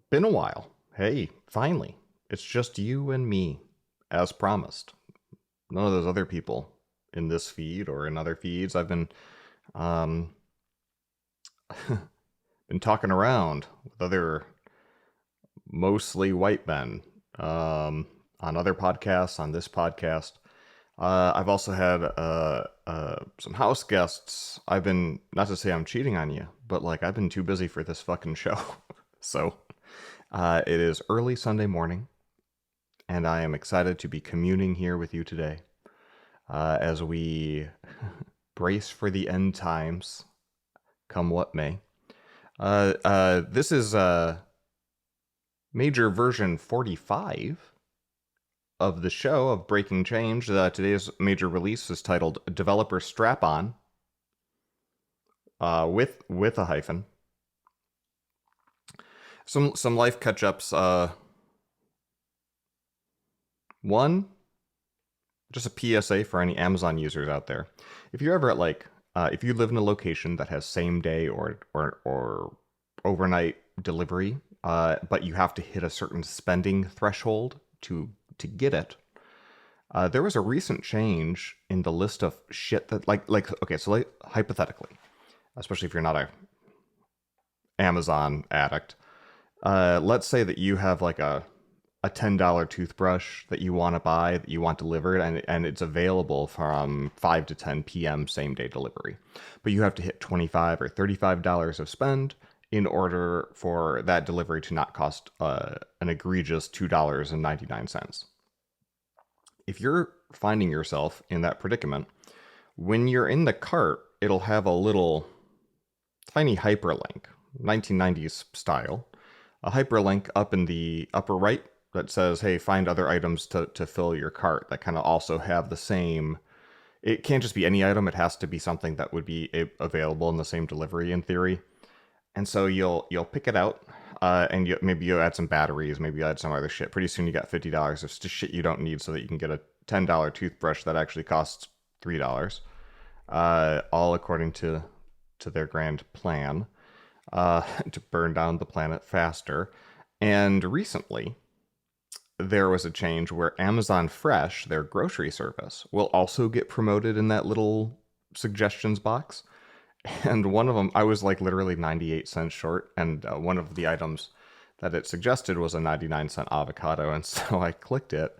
Been a while. Hey, finally. It's just you and me, as promised. None of those other people in this feed or in other feeds. I've um been talking around with other mostly white men on other podcasts, on this podcast. I've also had some house guests. I've been, not to say I'm cheating on you, but like I've been too busy for this fucking show. So it is early Sunday morning, and I am excited to be communing here with you today as we brace for the end times, come what may. This is major version 45 of the show of Breaking Change. Today's major release is titled Developer Strap On, with a hyphen. Some life catch ups. One, just a PSA for any Amazon users out there. If you're ever at if you live in a location that has same day or overnight delivery, but you have to hit a certain spending threshold to get it. There was a recent change in the list of shit that okay, so hypothetically, especially if you're not a Amazon addict, let's say that you have like a $10 toothbrush that you want to buy, that you want delivered, and it's available from 5 to 10 p.m. same day delivery. But you have to hit $25 or $35 of spend in order for that delivery to not cost an egregious $2.99. If you're finding yourself in that predicament, when you're in the cart, it'll have a little tiny hyperlink, 1990s style, a hyperlink up in the upper right that says, hey, find other items to fill your cart that kind of also have the same. It can't just be any item. It has to be something that would be available in the same delivery in theory. And so you'll pick it out, and maybe you add some batteries, maybe you add some other shit. Pretty soon you got $50 of shit you don't need so that you can get a $10 toothbrush that actually costs $3, all according to their grand plan to burn down the planet faster. And recently, there was a change where Amazon Fresh, their grocery service, will also get promoted in that little suggestions box. And one of them, I was like literally 98 cents short, and one of the items that it suggested was a 99-cent avocado, and so I clicked it,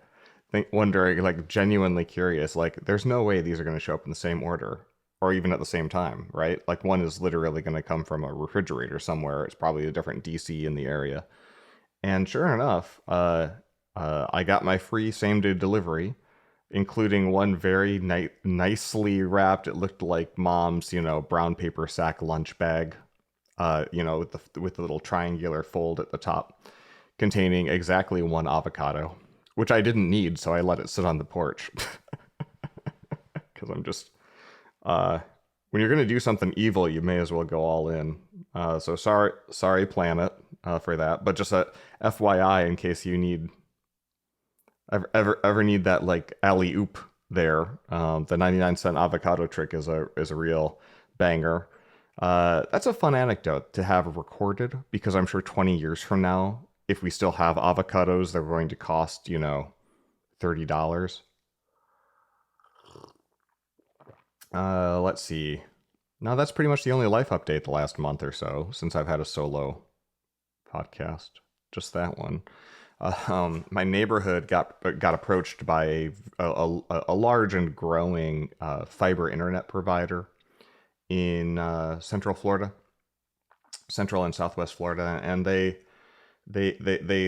wondering, like genuinely curious, like there's no way these are going to show up in the same order, or even at the same time, right? Like one is literally going to come from a refrigerator somewhere. It's probably a different DC in the area. And sure enough, I got my free same-day delivery, including one very nicely wrapped. It looked like mom's, brown paper sack lunch bag, with the little triangular fold at the top, containing exactly one avocado, which I didn't need, so I let it sit on the porch. Because I'm just, when you're gonna do something evil, you may as well go all in. So sorry, planet, for that. But just a FYI, in case you need ever need that like alley oop there. The 99-cent avocado trick is a real banger. That's a fun anecdote to have recorded, because I'm sure 20 years from now, if we still have avocados, they're going to cost, $30. Let's see. No, that's pretty much the only life update the last month or so since I've had a solo podcast. Just that one. My neighborhood got approached by a large and growing fiber internet provider in Central Florida, Central and Southwest Florida, and they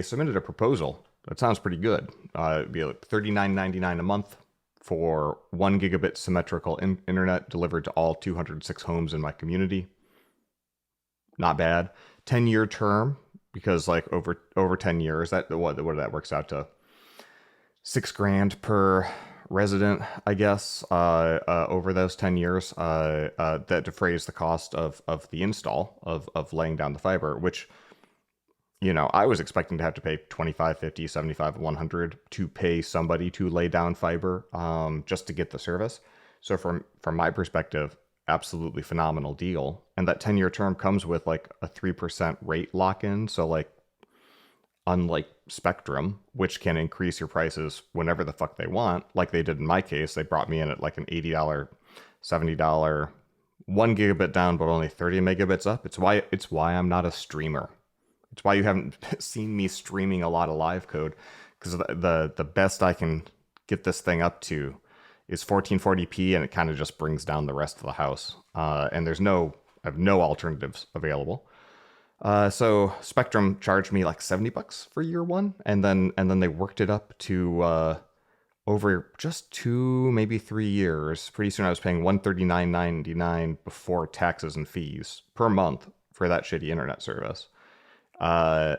submitted a proposal that sounds pretty good. It'd be like $39.99 a month for 1 gigabit symmetrical internet delivered to all 206 homes in my community. Not bad. 10-year term, because like over 10 years, that that works out to $6,000 per resident, I guess, over those 10 years, that defrays the cost of the install of laying down the fiber, which, I was expecting to have to pay 25, 50, 75, 100 to pay somebody to lay down fiber, just to get the service. So from my perspective, absolutely phenomenal deal. And that 10-year term comes with like a 3% rate lock-in. So like unlike Spectrum, which can increase your prices whenever the fuck they want, like they did in my case. They brought me in at like an $80, $70, 1 gigabit down, but only 30 megabits up. It's why I'm not a streamer. It's why you haven't seen me streaming a lot of live code, because the best I can get this thing up to is 1440p, and it kind of just brings down the rest of the house. And I have no alternatives available. So Spectrum charged me like $70 for year one, and then they worked it up to over just 2, maybe 3 years. Pretty soon I was paying $139.99 before taxes and fees per month for that shitty internet service. Uh,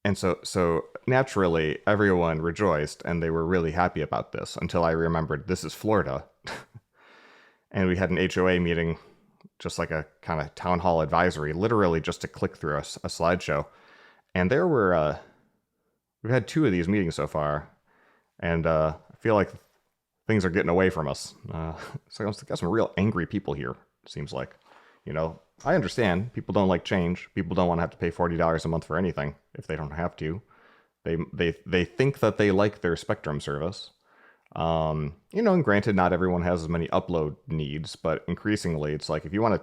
and so naturally everyone rejoiced and they were really happy about this until I remembered this is Florida. And we had an HOA meeting, just like a kind of town hall advisory, literally just to click through a slideshow. And there were, we've had 2 of these meetings so far, and I feel like things are getting away from us. So I've got some real angry people here, it seems like. You know, I understand people don't like change. People don't want to have to pay $40 a month for anything if they don't have to. They think that they like their Spectrum service. You know, and granted, not everyone has as many upload needs, but increasingly it's like if you want to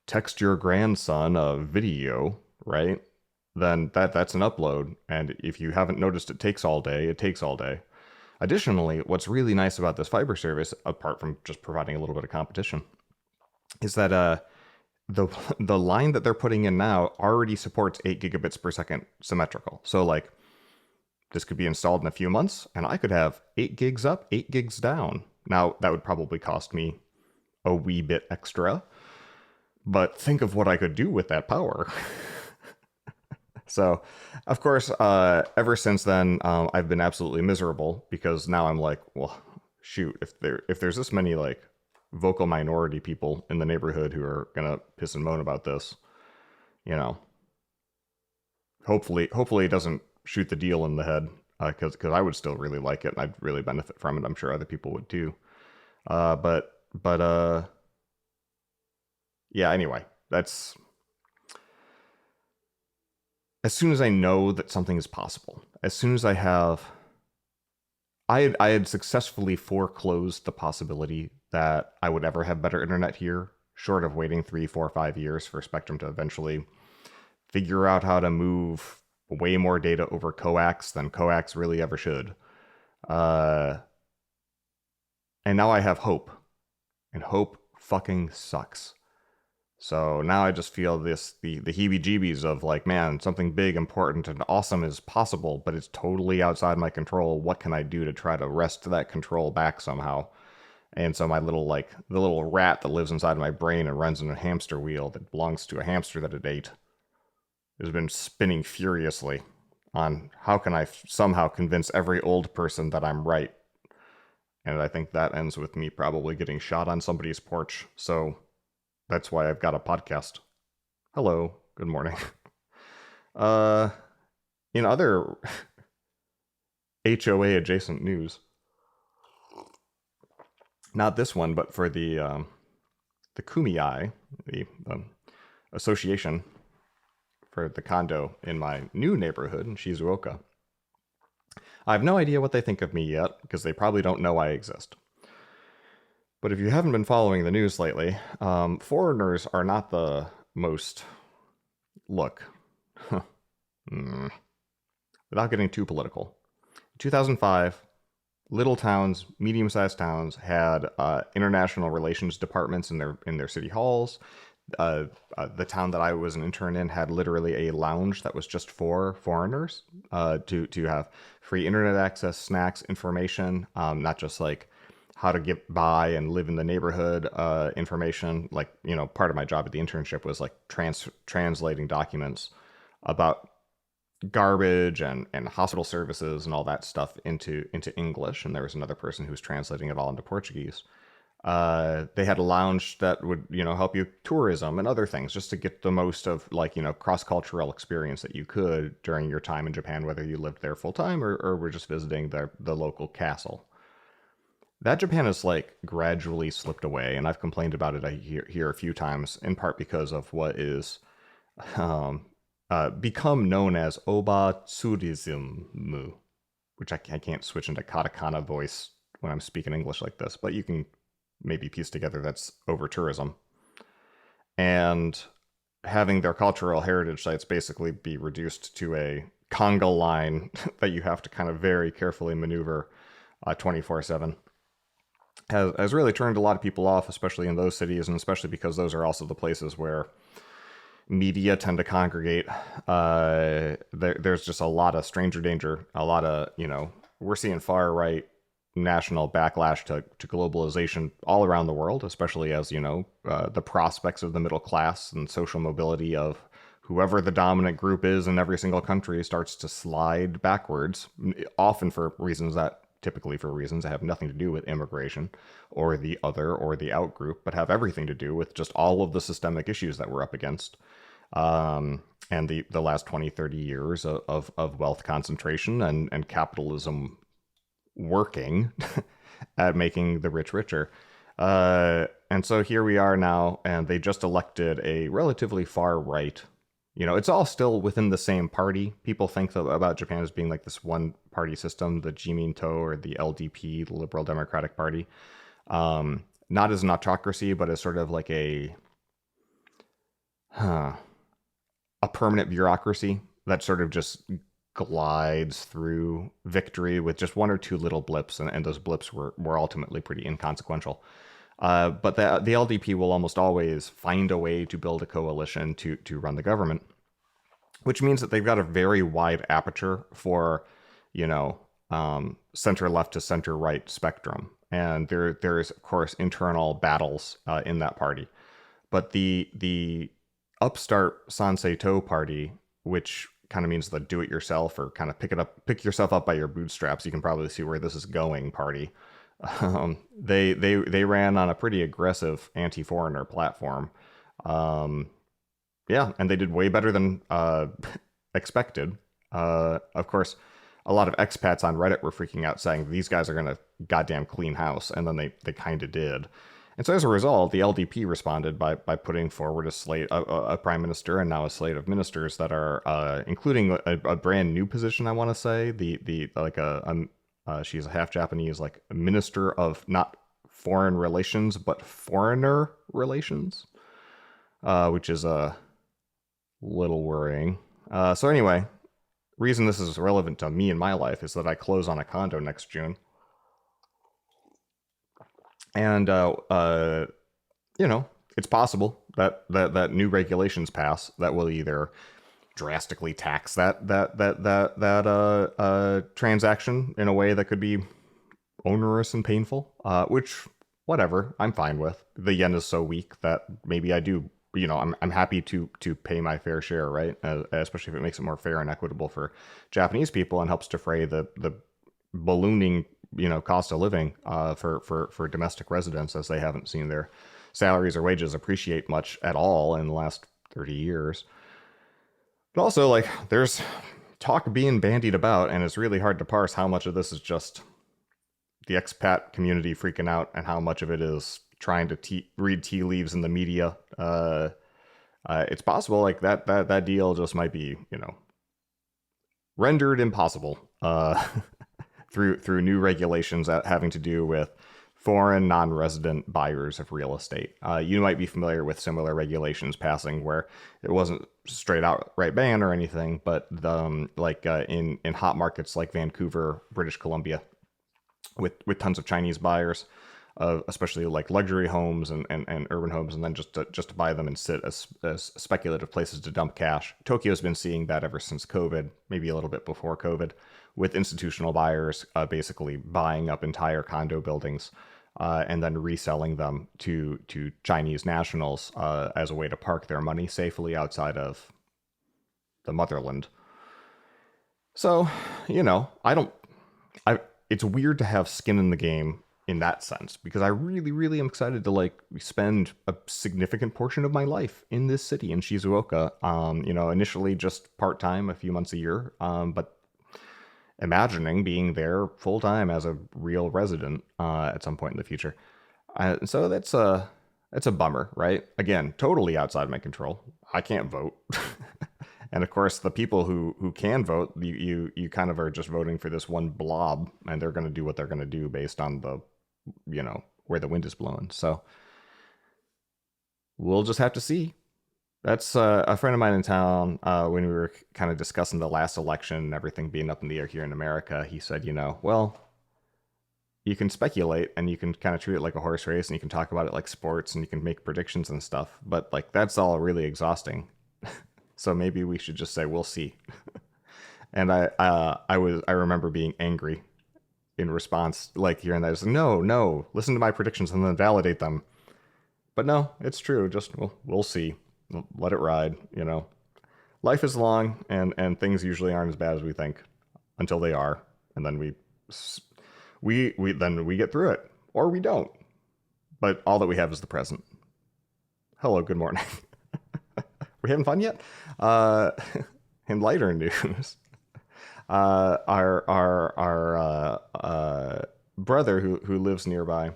text your grandson a video, right? Then that's an upload. And if you haven't noticed it takes all day, it takes all day. Additionally, what's really nice about this fiber service, apart from just providing a little bit of competition, is that the line that they're putting in now already supports 8 gigabits per second symmetrical. So like this could be installed in a few months and I could have 8 gigs up, 8 gigs down. Now that would probably cost me a wee bit extra, but think of what I could do with that power. So of course, ever since then, I've been absolutely miserable because now I'm like, well, shoot, if there's this many like vocal minority people in the neighborhood who are gonna piss and moan about this, you know, hopefully it doesn't shoot the deal in the head, because I would still really like it and I'd really benefit from it. I'm sure other people would too. But yeah. Anyway, that's as soon as I know that something is possible. As soon as I had successfully foreclosed the possibility that I would ever have better internet here, short of waiting 3, 4, 5 years for Spectrum to eventually figure out how to move way more data over coax than coax really ever should. And now I have hope. And hope fucking sucks. So now I just feel the heebie-jeebies of like, man, something big, important, and awesome is possible, but it's totally outside my control. What can I do to try to wrest that control back somehow? And so my little, like, the little rat that lives inside my brain and runs in a hamster wheel that belongs to a hamster that it ate has been spinning furiously on how can I somehow convince every old person that I'm right. And I think that ends with me probably getting shot on somebody's porch. So that's why I've got a podcast. Hello, good morning. In other HOA adjacent news, not this one, but for the Kumeyaay, the association for the condo in my new neighborhood in Shizuoka. I have no idea what they think of me yet, because they probably don't know I exist. But if you haven't been following the news lately, foreigners are not the most... Look, without getting too political, 2005, little towns, medium-sized towns had international relations departments in their city halls. The town that I was an intern in had literally a lounge that was just for foreigners to have free internet access, snacks, information, not just like how to get by and live in the neighborhood information. Like, you know, part of my job at the internship was like translating documents about garbage and hospital services and all that stuff into English. And there was another person who was translating it all into Portuguese. They had a lounge that would, you know, help you tourism and other things just to get the most of, like, you know, cross-cultural experience that you could during your time in Japan, whether you lived there full time or were just visiting the local castle. That Japan has like gradually slipped away, and I've complained about it here a few times, in part because of what is become known as Oba Tsurism, which I can't switch into katakana voice when I'm speaking English like this, but you can maybe piece together that's over tourism. And having their cultural heritage sites basically be reduced to a conga line that you have to kind of very carefully maneuver 24/7 has really turned a lot of people off, especially in those cities, and especially because those are also the places where media tend to congregate. There's just a lot of stranger danger, a lot of, we're seeing far right national backlash to globalization all around the world, especially as, the prospects of the middle class and social mobility of whoever the dominant group is in every single country starts to slide backwards, often typically for reasons that have nothing to do with immigration or the other or the out group, but have everything to do with just all of the systemic issues that we're up against. And the last 20, 30 years of wealth concentration and capitalism working at making the rich richer. And so here we are now, and they just elected a relatively far right. It's all still within the same party. People think about Japan as being like this one party system, the Jiminto or the LDP, the Liberal Democratic Party. Not as an autocracy, but as sort of like a permanent bureaucracy that sort of just glides through victory with just one or two little blips, and those blips were ultimately pretty inconsequential. But the LDP will almost always find a way to build a coalition to run the government, which means that they've got a very wide aperture for, center left to center right spectrum. And there is, of course, internal battles in that party. But the upstart Sansei-to party, which kind of means the do-it-yourself or kind of pick yourself up by your bootstraps, you can probably see where this is going party. They ran on a pretty aggressive anti-foreigner platform. Yeah, and they did way better than expected. Of course, a lot of expats on Reddit were freaking out saying these guys are going to goddamn clean house, and then they kind of did. And so as a result, the LDP responded by putting forward a prime minister and now a slate of ministers that are including a brand new position. I want to say she's a half Japanese, like a minister of not foreign relations but foreigner relations, which is a little worrying. So anyway, reason this is relevant to me in my life is that I close on a condo next June. And, it's possible that new regulations pass that will either drastically tax that transaction in a way that could be onerous and painful, which, whatever, I'm fine with. The yen is so weak that maybe I do, I'm happy to pay my fair share, right? Especially if it makes it more fair and equitable for Japanese people and helps defray the ballooning cost of living for domestic residents, as they haven't seen their salaries or wages appreciate much at all in the last 30 years. But also, there's talk being bandied about, and it's really hard to parse how much of this is just the expat community freaking out and how much of it is trying to read tea leaves in the media. It's possible that deal just might be, rendered impossible through new regulations having to do with foreign non-resident buyers of real estate. You might be familiar with similar regulations passing where it wasn't straight outright ban or anything, but in hot markets like Vancouver, British Columbia, with tons of Chinese buyers, especially like luxury homes and urban homes, and then just to buy them and sit as speculative places to dump cash. Tokyo's been seeing that ever since COVID, maybe a little bit before COVID, with institutional buyers basically buying up entire condo buildings and then reselling them to Chinese nationals as a way to park their money safely outside of the motherland. So, it's weird to have skin in the game in that sense, because I really, really am excited to spend a significant portion of my life in this city in Shizuoka. Initially just part-time, a few months a year, but imagining being there full-time as a real resident at some point in the future. So that's a bummer, right? Again, totally outside my control. I can't vote. And of course, the people who can vote, you kind of are just voting for this one blob, and they're going to do what they're going to do based on the, where the wind is blowing. So we'll just have to see. That's a friend of mine in town. When we were kind of discussing the last election and everything being up in the air here in America, he said, well, you can speculate and you can kind of treat it like a horse race and you can talk about it like sports and you can make predictions and stuff. But like, that's all really exhausting. So maybe we should just say, we'll see. And I remember being angry in response, like hearing that. I was like, no, listen to my predictions and then validate them. But no, it's true. Just, we'll see. Let it ride, Life is long and things usually aren't as bad as we think until they are. And then we get through it, or we don't. But all that we have is the present. Hello, good morning. We having fun yet? In lighter news, our brother who lives nearby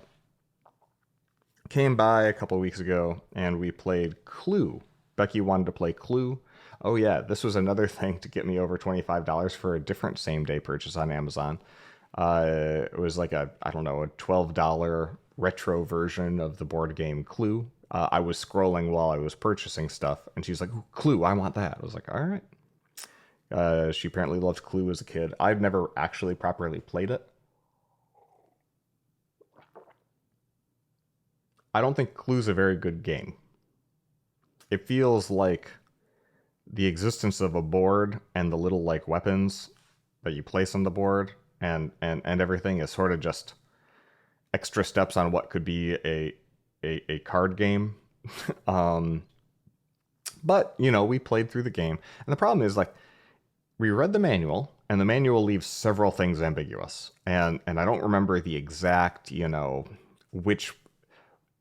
came by a couple weeks ago, and we played Clue. Becky wanted to play Clue. Oh yeah, this was another thing to get me over $25 for a different same-day purchase on Amazon. It was like a $12 retro version of the board game Clue. I was scrolling while I was purchasing stuff, and she's like, Clue, I want that. I was like, all right. She apparently loved Clue as a kid. I've never actually properly played it. I don't think Clue's a very good game. It feels like the existence of a board and the little like weapons that you place on the board and everything is sort of just extra steps on what could be a card game. But we played through the game, and the problem is, like, we read the manual, and the manual leaves several things ambiguous, and I don't remember the exact which.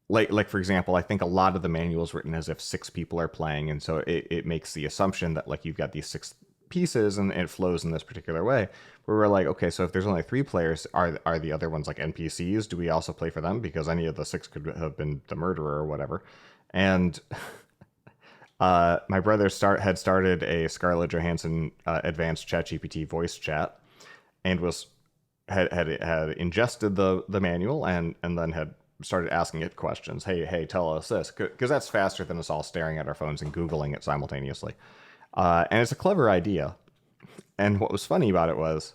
Like for example, I think a lot of the manual is written as if 6 people are playing, and so it makes the assumption that like you've got these 6 pieces and it flows in this particular way. Where we're like, okay, so if there's only 3 players, are the other ones like NPCs? Do we also play for them? Because any of the 6 could have been the murderer or whatever. And my brother had started a Scarlett Johansson advanced ChatGPT voice chat, and had ingested the manual and then had started asking it questions. Hey, tell us this, because that's faster than us all staring at our phones and Googling it simultaneously. And it's a clever idea. And what was funny about it was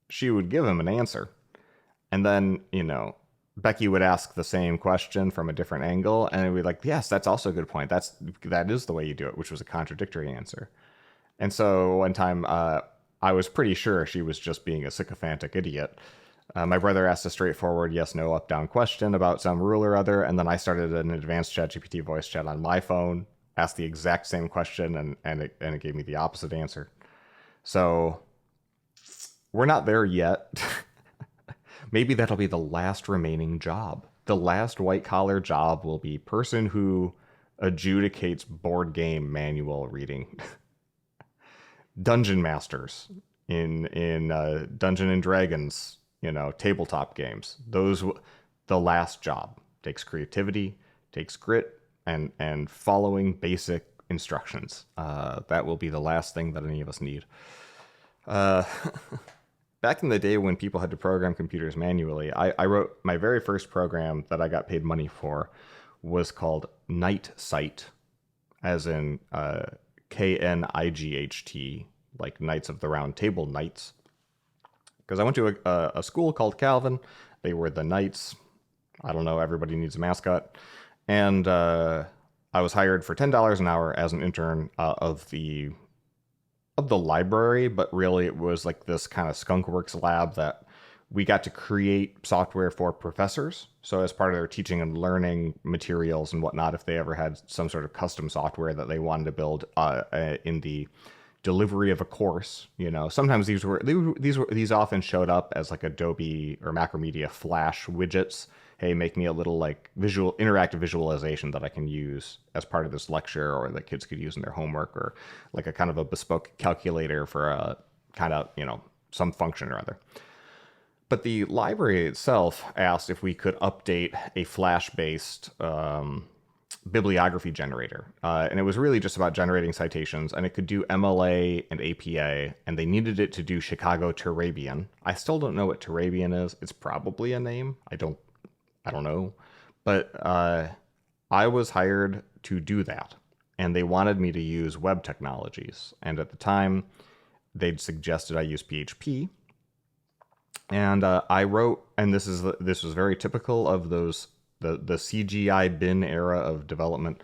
she would give him an answer, and then Becky would ask the same question from a different angle, and we'd be like, yes, that's also a good point. That is the way you do it, which was a contradictory answer. And so one time, I was pretty sure she was just being a sycophantic idiot. My brother asked a straightforward yes, no, up, down question about some rule or other, and then I started an advanced ChatGPT voice chat on my phone, asked the exact same question, and it gave me the opposite answer. So we're not there yet. Maybe that'll be the last remaining job. The last white-collar job will be person who adjudicates board game manual reading. Dungeon masters in Dungeon and Dragons, tabletop games. The last job takes creativity, takes grit, and following basic instructions. That will be the last thing that any of us need. Back in the day when people had to program computers manually, I wrote my very first program that I got paid money for was called Knight Sight, as in Knight, like Knights of the Round Table Knights. Because I went to a school called Calvin. They were the Knights. I don't know, everybody needs a mascot. And I was hired for $10 an hour as an intern of the library, but really it was like this kind of skunkworks lab that we got to create software for professors. So as part of their teaching and learning materials and whatnot, if they ever had some sort of custom software that they wanted to build in the delivery of a course, sometimes these often showed up as like Adobe or Macromedia Flash widgets. Hey, make me a little like interactive visualization that I can use as part of this lecture, or that kids could use in their homework, or like a kind of a bespoke calculator for a kind of, some function or other. But the library itself asked if we could update a Flash-based bibliography generator. And it was really just about generating citations, and it could do MLA and APA, and they needed it to do Chicago Turabian. I still don't know what Turabian is. It's probably a name. I don't know. But I was hired to do that, and they wanted me to use web technologies. And at the time, they'd suggested I use PHP. And I wrote, and this was very typical of those the CGI bin era of development.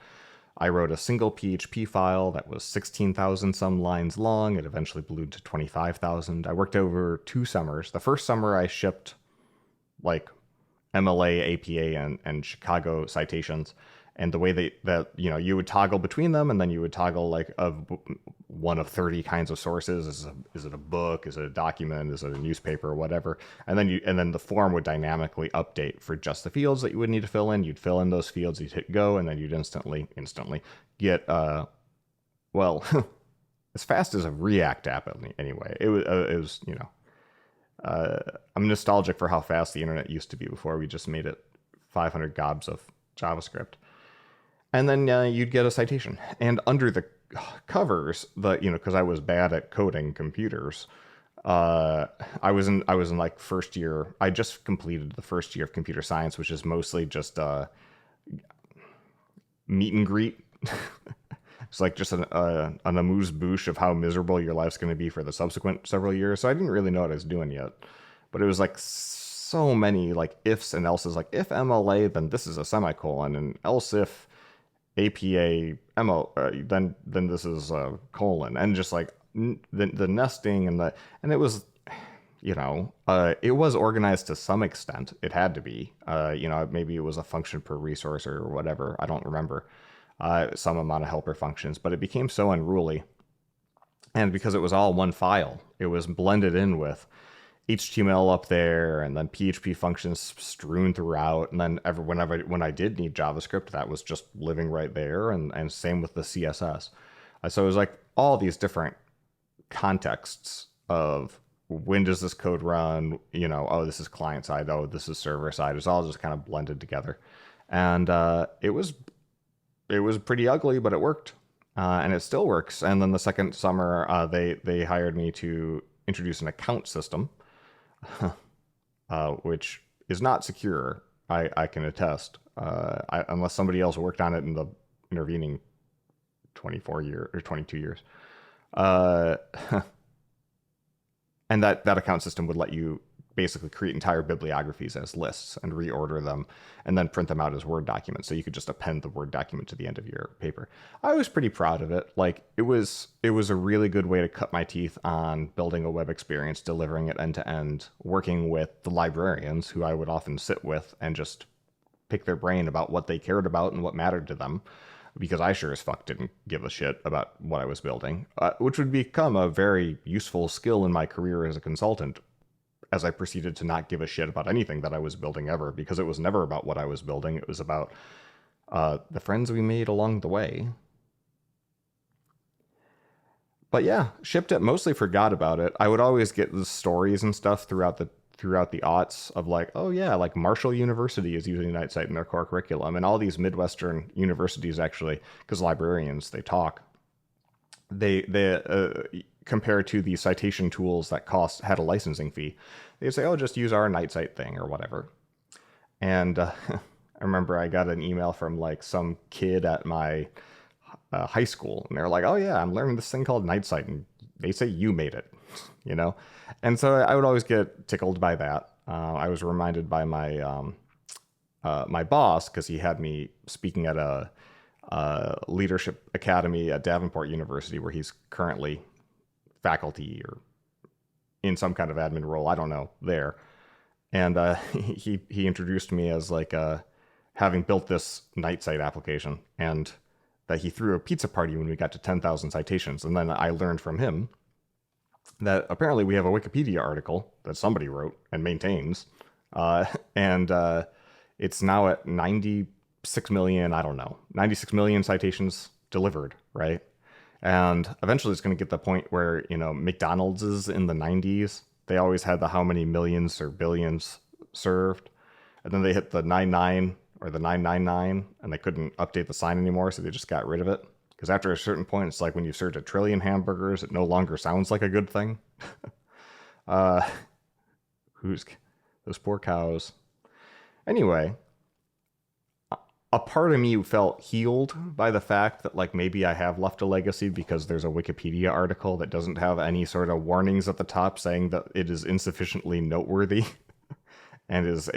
I wrote a single PHP file that was 16,000 some lines long. It eventually ballooned to 25,000. I worked over 2 summers. The first summer I shipped like MLA, APA, and Chicago citations. And the way that you would toggle between them, and then you would toggle like one of 30 kinds of sources. Is it a book? Is it a document? Is it a newspaper or whatever? And then the form would dynamically update for just the fields that you would need to fill in. You'd fill in those fields, you'd hit go, and then you'd instantly get as fast as a React app anyway. It was I'm nostalgic for how fast the internet used to be before we just made it 500 gobs of JavaScript. And then you'd get a citation. And under the covers, because I was bad at coding computers, I was in like first year. I just completed the first year of computer science, which is mostly just meet and greet. It's like just an amuse-bouche of how miserable your life's going to be for the subsequent several years. So I didn't really know what I was doing yet. But it was like so many like ifs and else's. Like if MLA, then this is a semicolon, and else if APA then this is a colon, and just like the nesting and it was it was organized to some extent. It had to be maybe it was a function per resource or whatever. I don't remember some amount of helper functions, but it became so unruly. And because it was all one file, it was blended in with HTML up there, and then PHP functions strewn throughout. And then when I did need JavaScript, that was just living right there. And same with the CSS. So it was like all these different contexts of when does this code run? Oh, this is client side. Oh, this is server side. It's all just kind of blended together. And it was pretty ugly, but it worked. And it still works. And then the second summer, they hired me to introduce an account system. Which is not secure, I can attest, unless somebody else worked on it in the intervening 24 years or 22 years. And that account system would let you basically create entire bibliographies as lists and reorder them and then print them out as Word documents. So you could just append the Word document to the end of your paper. I was pretty proud of it. Like it was a really good way to cut my teeth on building a web experience, delivering it end to end, working with the librarians who I would often sit with and just pick their brain about what they cared about and what mattered to them. Because I sure as fuck didn't give a shit about what I was building, which would become a very useful skill in my career as a consultant, as I proceeded to not give a shit about anything that I was building ever, because it was never about what I was building. It was about the friends we made along the way. But yeah, shipped it, mostly forgot about it. I would always get the stories and stuff throughout the aughts of like, oh yeah, like Marshall University is using Nightsite in their core curriculum, and all these Midwestern universities actually, because librarians, they talk. They compared to the citation tools that had a licensing fee, they say, oh, just use our Nightsite thing or whatever. And I remember I got an email from like some kid at my high school, and they're like, oh yeah, I'm learning this thing called Nightsite, and they say you made it, And so I would always get tickled by that. I was reminded by my my boss, because he had me speaking at a leadership academy at Davenport University, where he's currently faculty or in some kind of admin role, I don't know, there. And he introduced me as like having built this Nightsite application, and that he threw a pizza party when we got to 10,000 citations. And then I learned from him that apparently we have a Wikipedia article that somebody wrote and maintains, and it's now at 96 million, I don't know, 96 million citations delivered, right? And eventually it's going to get the point where, McDonald's is in the 90s. They always had the how many millions or billions served. And then they hit the 99 or the 999, and they couldn't update the sign anymore, so they just got rid of it. Because after a certain point, it's like when you search a trillion hamburgers, it no longer sounds like a good thing. uh, who's those poor cows? Anyway, a part of me felt healed by the fact that like maybe I have left a legacy because there's a Wikipedia article that doesn't have any sort of warnings at the top saying that it is insufficiently noteworthy and is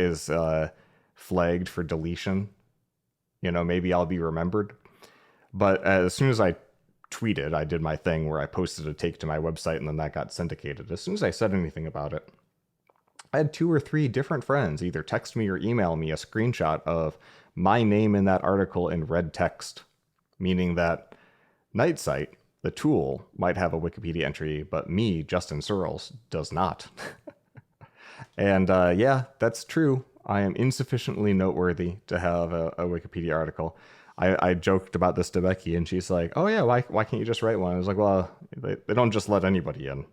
flagged for deletion. You know, maybe I'll be remembered. But as soon as I tweeted, I did my thing where I posted a take to my website and then that got syndicated. As soon as I said anything about it, I had 2 or 3 different friends either text me or email me a screenshot of my name in that article in red text, meaning that Nightsight, the tool, might have a Wikipedia entry, but me, Justin Searles, does not. And yeah, that's true. I am insufficiently noteworthy to have a Wikipedia article. I joked about this to Becky, and she's like, "Oh yeah, why can't you just write one?" I was like, "Well, they don't just let anybody in.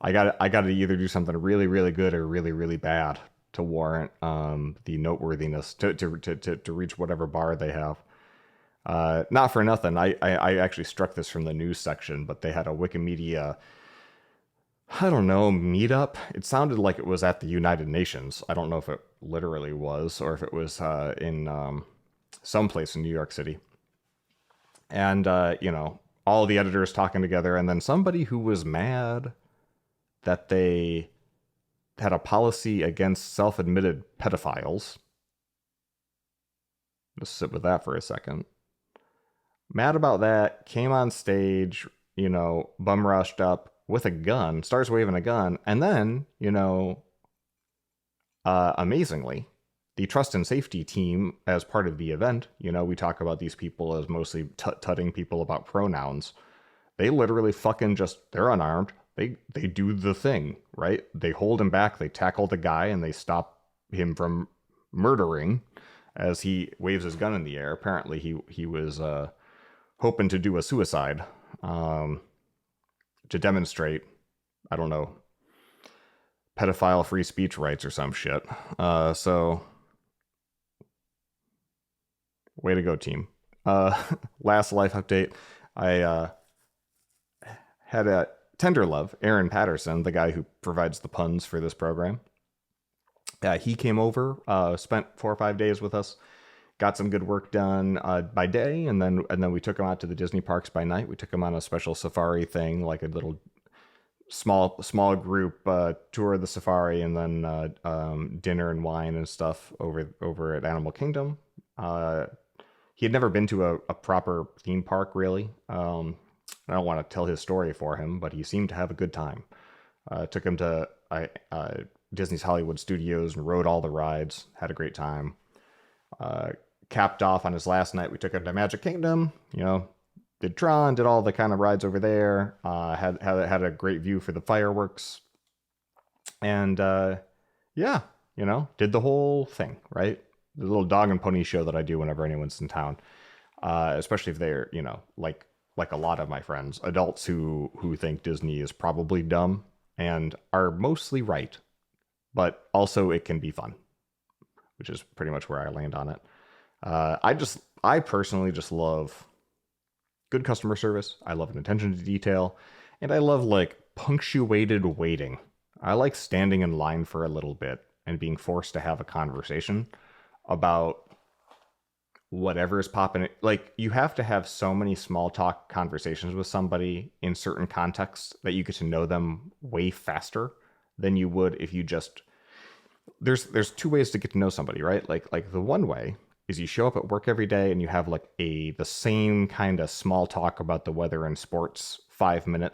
I got to either do something really, really good or really, really bad to warrant the noteworthiness to reach whatever bar they have." Not for nothing, I actually struck this from the news section, but they had a Wikimedia, I don't know, meetup. It sounded like it was at the United Nations. I don't know if it literally was or if it was in someplace in New York City. And, you know, all the editors talking together, and then somebody who was mad that they had a policy against self-admitted pedophiles. Just sit with that for a second. Mad about that, came on stage, you know, bum rushed up with a gun, starts waving a gun, and then, you know, amazingly, the trust and safety team, as part of the event, you know, we talk about these people as mostly tutting people about pronouns. They literally fucking just, they're unarmed. They do the thing, right? They hold him back, they tackle the guy, and they stop him from murdering as he waves his gun in the air. Apparently he was hoping to do a suicide to demonstrate, I don't know, pedophile free speech rights or some shit. So way to go, team. Last life update. I had a tender love, Aaron Patterson, the guy who provides the puns for this program. He came over, spent 4 or 5 days with us, got some good work done by day, and then we took him out to the Disney parks by night. We took him on a special safari thing, like a little small group tour of the safari, and then dinner and wine and stuff over at Animal Kingdom. He had never been to a proper theme park, really. I don't want to tell his story for him, but he seemed to have a good time. Took him to Disney's Hollywood Studios and rode all the rides. Had a great time. Capped off on his last night, we took him to Magic Kingdom. You know, did Tron, did all the kind of rides over there. Had a great view for the fireworks. And yeah, you know, did the whole thing, right? The little dog and pony show that I do whenever anyone's in town. Especially if they're, you know, like a lot of my friends, adults who think Disney is probably dumb and are mostly right, but also it can be fun, which is pretty much where I land on it. I personally just love good customer service. I love an attention to detail, and I love like punctuated waiting. I like standing in line for a little bit and being forced to have a conversation about whatever is popping. Like, you have to have so many small talk conversations with somebody in certain contexts that you get to know them way faster than you would if you just, there's 2 ways to get to know somebody, right? Like the one way is you show up at work every day and you have like the same kind of small talk about the weather and sports 5-minute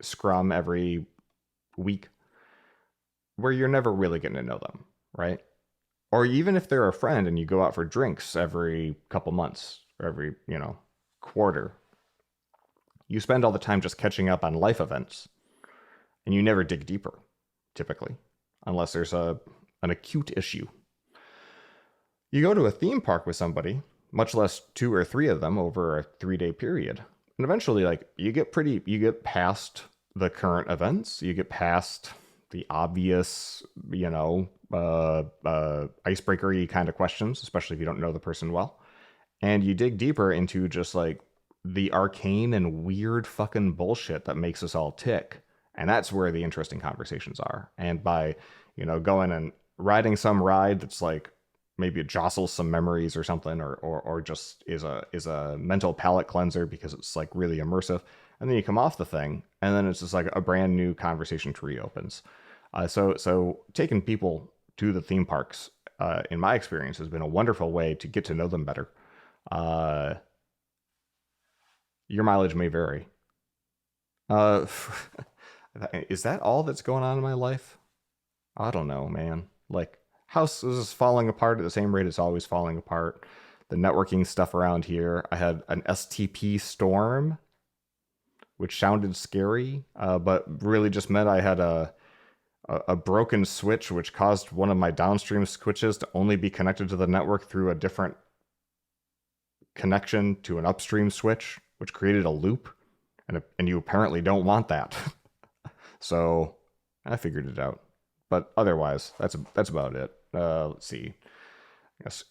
scrum every week, where you're never really getting to know them, right? Or even if they're a friend and you go out for drinks every couple months or every, you know, quarter, you spend all the time just catching up on life events and you never dig deeper, typically, unless there's an acute issue. You go to a theme park with somebody, much less 2 or 3 of them over a 3-day period, and eventually, like, you get past the current events, you get past the obvious, you know, icebreaker-y kind of questions, especially if you don't know the person well. And you dig deeper into just like the arcane and weird fucking bullshit that makes us all tick. And that's where the interesting conversations are. And by, going and riding some ride that's like maybe it jostles some memories or something, or just is a mental palate cleanser because it's like really immersive. And then you come off the thing, and then it's just like a brand new conversation tree opens. So taking people to the theme parks, in my experience, has been a wonderful way to get to know them better. Uh, your mileage may vary. Uh, is that all that's going on in my life? I don't know, man. Like, house is falling apart at the same rate it's always falling apart. The networking stuff around here. I had an STP storm, which sounded scary, but really just meant I had a broken switch, which caused one of my downstream switches to only be connected to the network through a different connection to an upstream switch, which created a loop, and you apparently don't want that. So I figured it out. But otherwise, that's about it. Let's see. I guess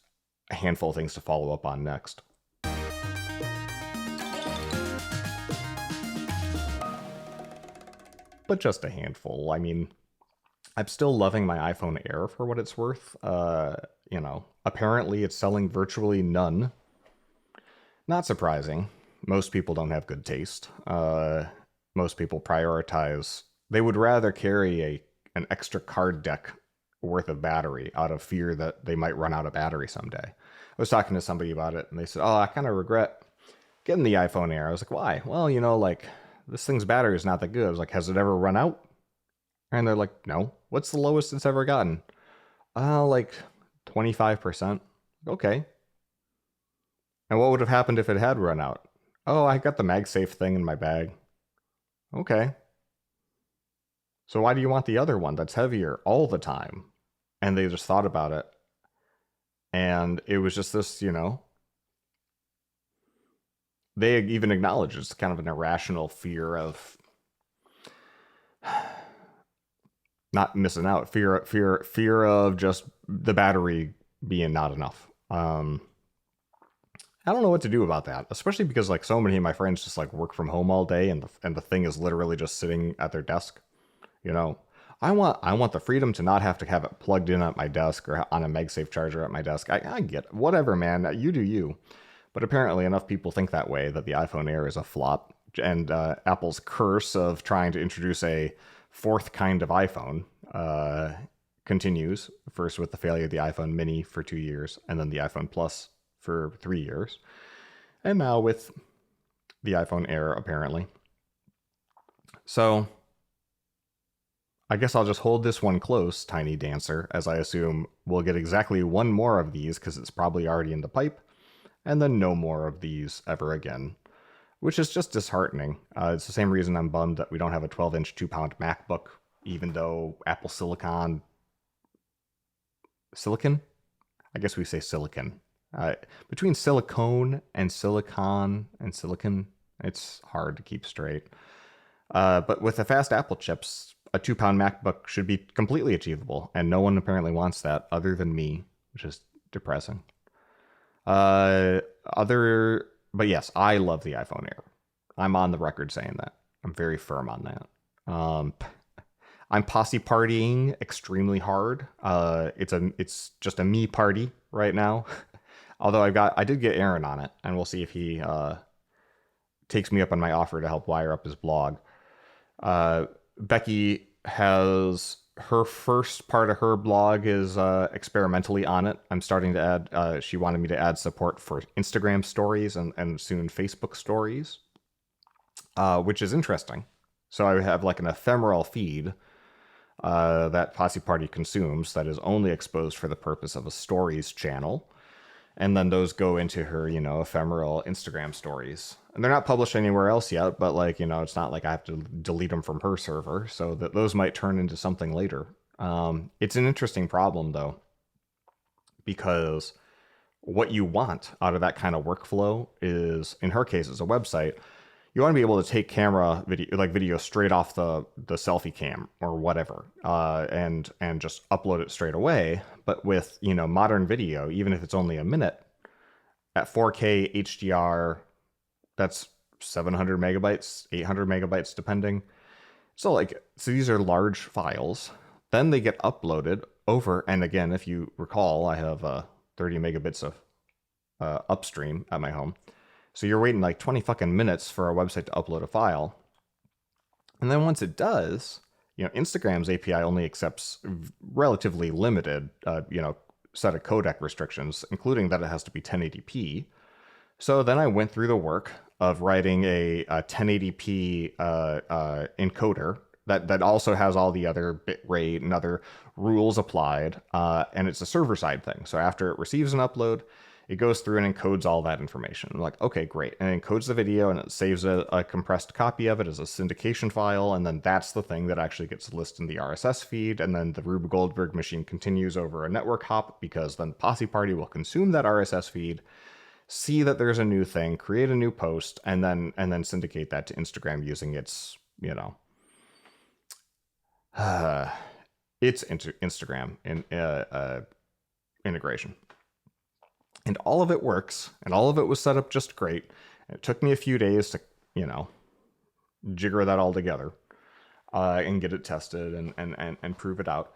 a handful of things to follow up on next. But just a handful. I mean, I'm still loving my iPhone Air for what it's worth. Apparently it's selling virtually none. Not surprising. Most people don't have good taste. Most people prioritize. They would rather carry an extra card deck worth of battery out of fear that they might run out of battery someday. I was talking to somebody about it, and they said, "Oh, I kind of regret getting the iPhone Air." I was like, "Why?" "Well, like this thing's battery is not that good." I was like, "Has it ever run out?" And they're like, "No." "What's the lowest it's ever gotten?" Like 25%. Okay. "And what would have happened if it had run out?" "Oh, I got the MagSafe thing in my bag." Okay. "So why do you want the other one that's heavier all the time?" And they just thought about it. And it was just this, they even acknowledge it's kind of an irrational fear of not missing out, fear of just the battery being not enough. I don't know what to do about that, especially because like so many of my friends just like work from home all day, and the thing is literally just sitting at their desk. I want the freedom to not have to have it plugged in at my desk or on a MagSafe charger at my desk. I get it. Whatever, man. You do you. But apparently enough people think that way, that the iPhone Air is a flop, and Apple's curse of trying to introduce a fourth kind of iPhone continues. First with the failure of the iPhone Mini for 2 years, and then the iPhone Plus for 3 years, and now with the iPhone Air, apparently. So I guess I'll just hold this one close, Tiny Dancer, as I assume we'll get exactly one more of these because it's probably already in the pipe, and then no more of these ever again, which is just disheartening. It's the same reason I'm bummed that we don't have a 12-inch 2-pound MacBook, even though Apple Silicon? I guess we say silicon. Between silicone and silicon, it's hard to keep straight. But with the fast Apple chips, a 2-pound MacBook should be completely achievable, and no one apparently wants that other than me, which is depressing. But yes, I love the iPhone Air. I'm on the record saying that. I'm very firm on that. I'm posse partying extremely hard. It's just a me party right now. Although I did get Aaron on it, and we'll see if he takes me up on my offer to help wire up his blog. Becky has her first part of her blog is experimentally on it. I'm starting to add, she wanted me to add support for Instagram stories and soon Facebook stories, which is interesting. So I have like an ephemeral feed that Posse Party consumes that is only exposed for the purpose of a stories channel. And then those go into her, ephemeral Instagram stories. And they're not published anywhere else yet, but like, it's not like I have to delete them from her server. So that those might turn into something later. It's an interesting problem though, because what you want out of that kind of workflow is, in her case, it's a website. you want to be able to take camera video straight off the selfie cam or whatever, and just upload it straight away. But with modern video, even if it's only a minute, at 4K HDR, that's 700 megabytes, 800 megabytes, depending. So these are large files. Then they get uploaded over, and again, if you recall, I have 30 megabits of upstream at my home. So you're waiting like 20 fucking minutes for a website to upload a file. And then once it does, Instagram's API only accepts relatively limited, set of codec restrictions, including that it has to be 1080p. So then I went through the work of writing a 1080p encoder that also has all the other bit rate and other rules applied, and it's a server-side thing. So after it receives an upload, it goes through and encodes all that information. I'm like, okay, great. And it encodes the video and it saves a compressed copy of it as a syndication file. And then that's the thing that actually gets listed in the RSS feed. And then the Rube Goldberg machine continues over a network hop, because then the Posse Party will consume that RSS feed, see that there's a new thing, create a new post, and then syndicate that to Instagram using its, Instagram integration. And all of it works, and all of it was set up just great. It took me a few days to, jigger that all together and get it tested and prove it out.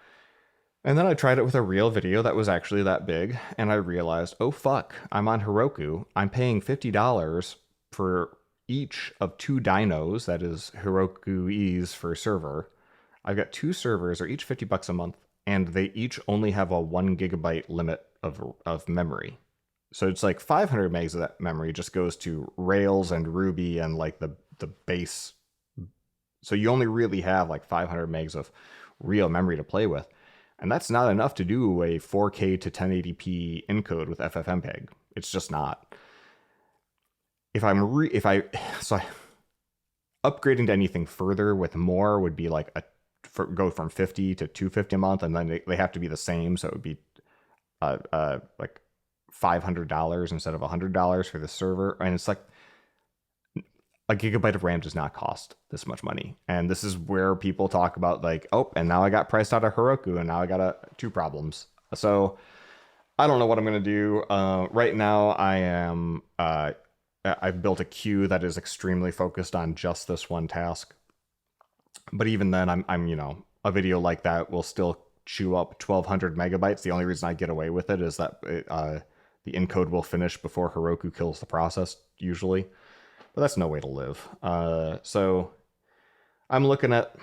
And then I tried it with a real video that was actually that big, and I realized, oh fuck, I'm on Heroku. I'm paying $50 for each of 2 dynos, that is Heroku's for server. I've got 2 servers, are each $50 a month, and they each only have a 1 gigabyte limit of memory. So it's like 500 megs of that memory just goes to Rails and Ruby and like the base. So you only really have like 500 megs of real memory to play with. And that's not enough to do a 4K to 1080p encode with FFmpeg. It's just not. Upgrading to anything further with more would be like go from 50 to 250 a month, and then they have to be the same. So it would be like $500 instead of $100 for the server. And it's like a gigabyte of RAM does not cost this much money. And this is where people talk about like, oh, and now I got priced out of Heroku, and now I got 2 problems. So I don't know what I'm going to do. Right now I am, I've built a queue that is extremely focused on just this one task. But even then I'm a video like that will still chew up 1200 megabytes. The only reason I get away with it is that the encode will finish before Heroku kills the process, usually. But that's no way to live. So I'm looking at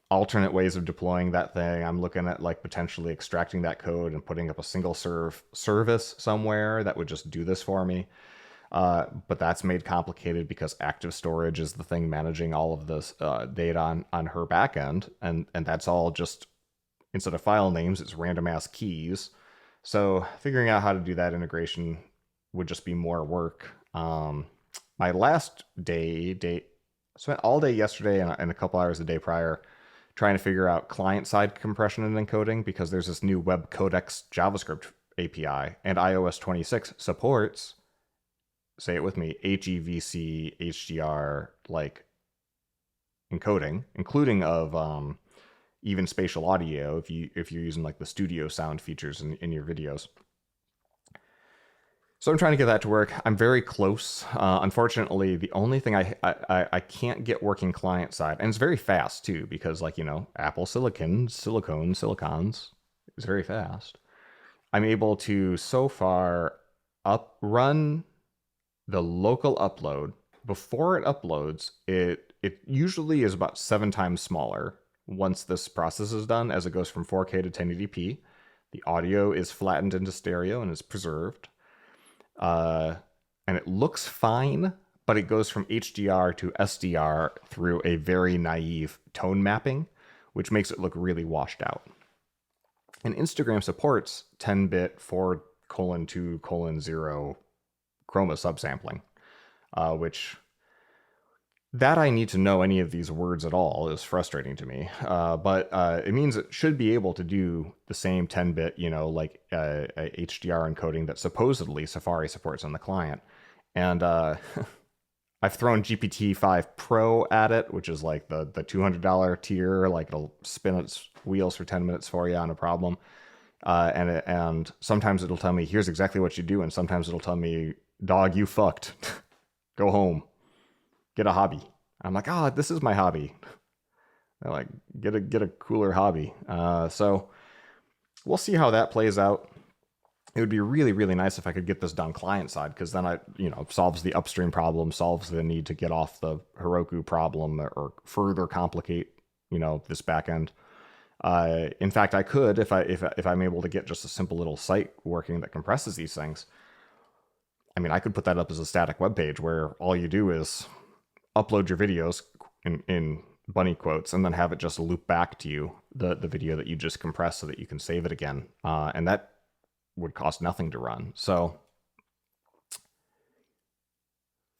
alternate ways of deploying that thing. I'm looking at like potentially extracting that code and putting up a single service somewhere that would just do this for me. But that's made complicated because active storage is the thing managing all of this data on her backend. And that's all just, instead of file names, it's random ass keys. So figuring out how to do that integration would just be more work. My last day, spent all day yesterday and a couple hours the day prior trying to figure out client-side compression and encoding, because there's this new web codecs JavaScript API, and iOS 26 supports, say it with me, HEVC, HDR, like encoding, including of even spatial audio if you're using like the studio sound features in your videos. So I'm trying to get that to work. I'm very close. Unfortunately, the only thing I can't get working client side, and it's very fast too, because like, Apple silicons is very fast. I'm able to so far run the local upload. Before it uploads, it usually is about 7 times smaller once this process is done, as it goes from 4K to 1080p. The audio is flattened into stereo and is preserved. And it looks fine, but it goes from HDR to SDR through a very naive tone mapping, which makes it look really washed out. And Instagram supports 10-bit 4:2:0 chroma subsampling, which that I need to know any of these words at all is frustrating to me. But it means it should be able to do the same 10-bit, like HDR encoding that supposedly Safari supports on the client. And I I've thrown GPT-5 Pro at it, which is like the $200 tier. Like it'll spin its wheels for 10 minutes for you on a problem. And sometimes it'll tell me, here's exactly what you do. And sometimes it'll tell me, dog, you fucked. Go home. Get a hobby. I'm like, oh, this is my hobby. They're like, get a cooler hobby. So we'll see how that plays out. It would be really, really nice if I could get this done client side, because then solves the upstream problem, solves the need to get off the Heroku problem or further complicate, this backend. In fact, I could, if I'm able to get just a simple little site working that compresses these things. I mean, I could put that up as a static web page where all you do is upload your videos in bunny quotes and then have it just loop back to you the video that you just compressed so that you can save it again. And that would cost nothing to run. So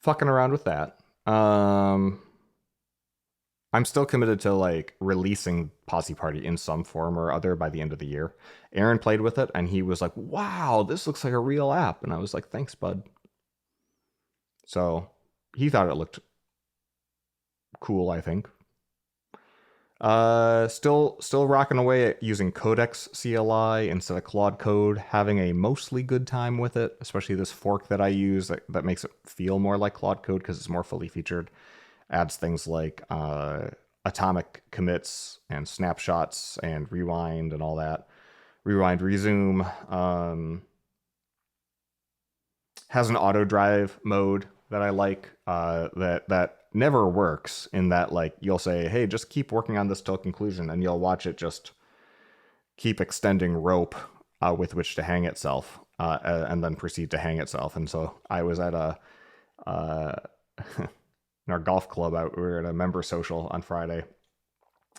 fucking around with that. I'm still committed to like releasing Posse Party in some form or other by the end of the year. Aaron played with it and he was like, wow, this looks like a real app. And I was like, thanks, bud. So he thought it looked cool, I think. Still rocking away at using Codex CLI instead of Claude Code, having a mostly good time with it, especially this fork that I use that makes it feel more like Claude Code because it's more fully featured. Adds things like atomic commits and snapshots and rewind and all that. Rewind, resume. Has an auto drive mode that I like that never works, in that like you'll say, hey, just keep working on this till conclusion, and you'll watch it just keep extending rope with which to hang itself and then proceed to hang itself. And so I was at in our golf club, we were at a member social on Friday,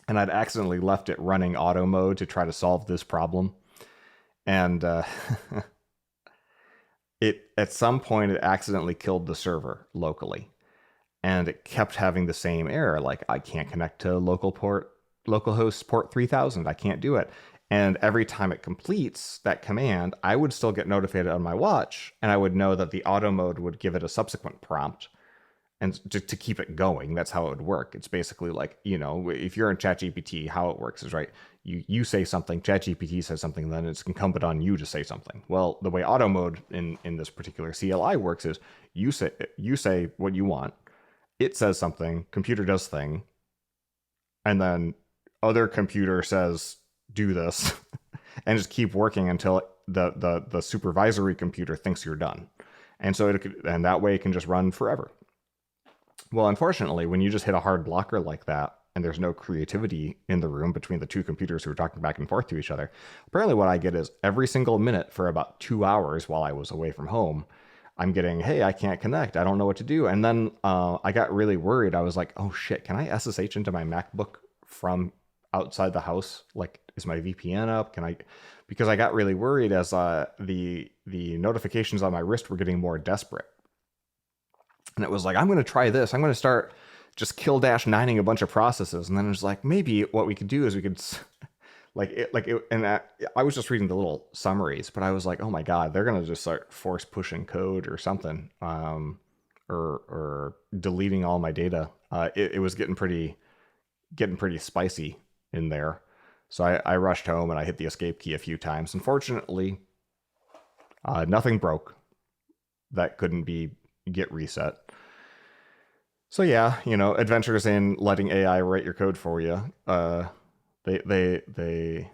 and I'd accidentally left it running auto mode to try to solve this problem. And at some point it accidentally killed the server locally. And it kept having the same error, like I can't connect to localhost port 3000. I can't do it. And every time it completes that command, I would still get notified on my watch, and I would know that the auto mode would give it a subsequent prompt, and to keep it going. That's how it would work. It's basically like, if you're in ChatGPT, how it works is, right, you say something, ChatGPT says something, then it's incumbent on you to say something. Well, the way auto mode in this particular CLI works is you say what you want. It says something, computer does thing, and then other computer says, do this, and just keep working until the supervisory computer thinks you're done. And so and that way it can just run forever. Well, unfortunately, when you just hit a hard blocker like that, and there's no creativity in the room between the two computers who are talking back and forth to each other, apparently what I get is every single minute for about 2 hours while I was away from home, I'm getting, hey, I can't connect. I don't know what to do. And then I got really worried. I was like, oh shit, can I SSH into my MacBook from outside the house? Like, is my VPN up? Because I got really worried as the notifications on my wrist were getting more desperate. And it was like, I'm going to try this. I'm going to start just kill-9ing a bunch of processes. And then it was like, maybe what we could do is we could I was just reading the little summaries, but I was like, oh my God, they're going to just start force pushing code or something, or deleting all my data. It was getting pretty spicy in there. So I rushed home and I hit the escape key a few times. Unfortunately, nothing broke that couldn't get reset. So yeah, adventures in letting AI write your code for you. They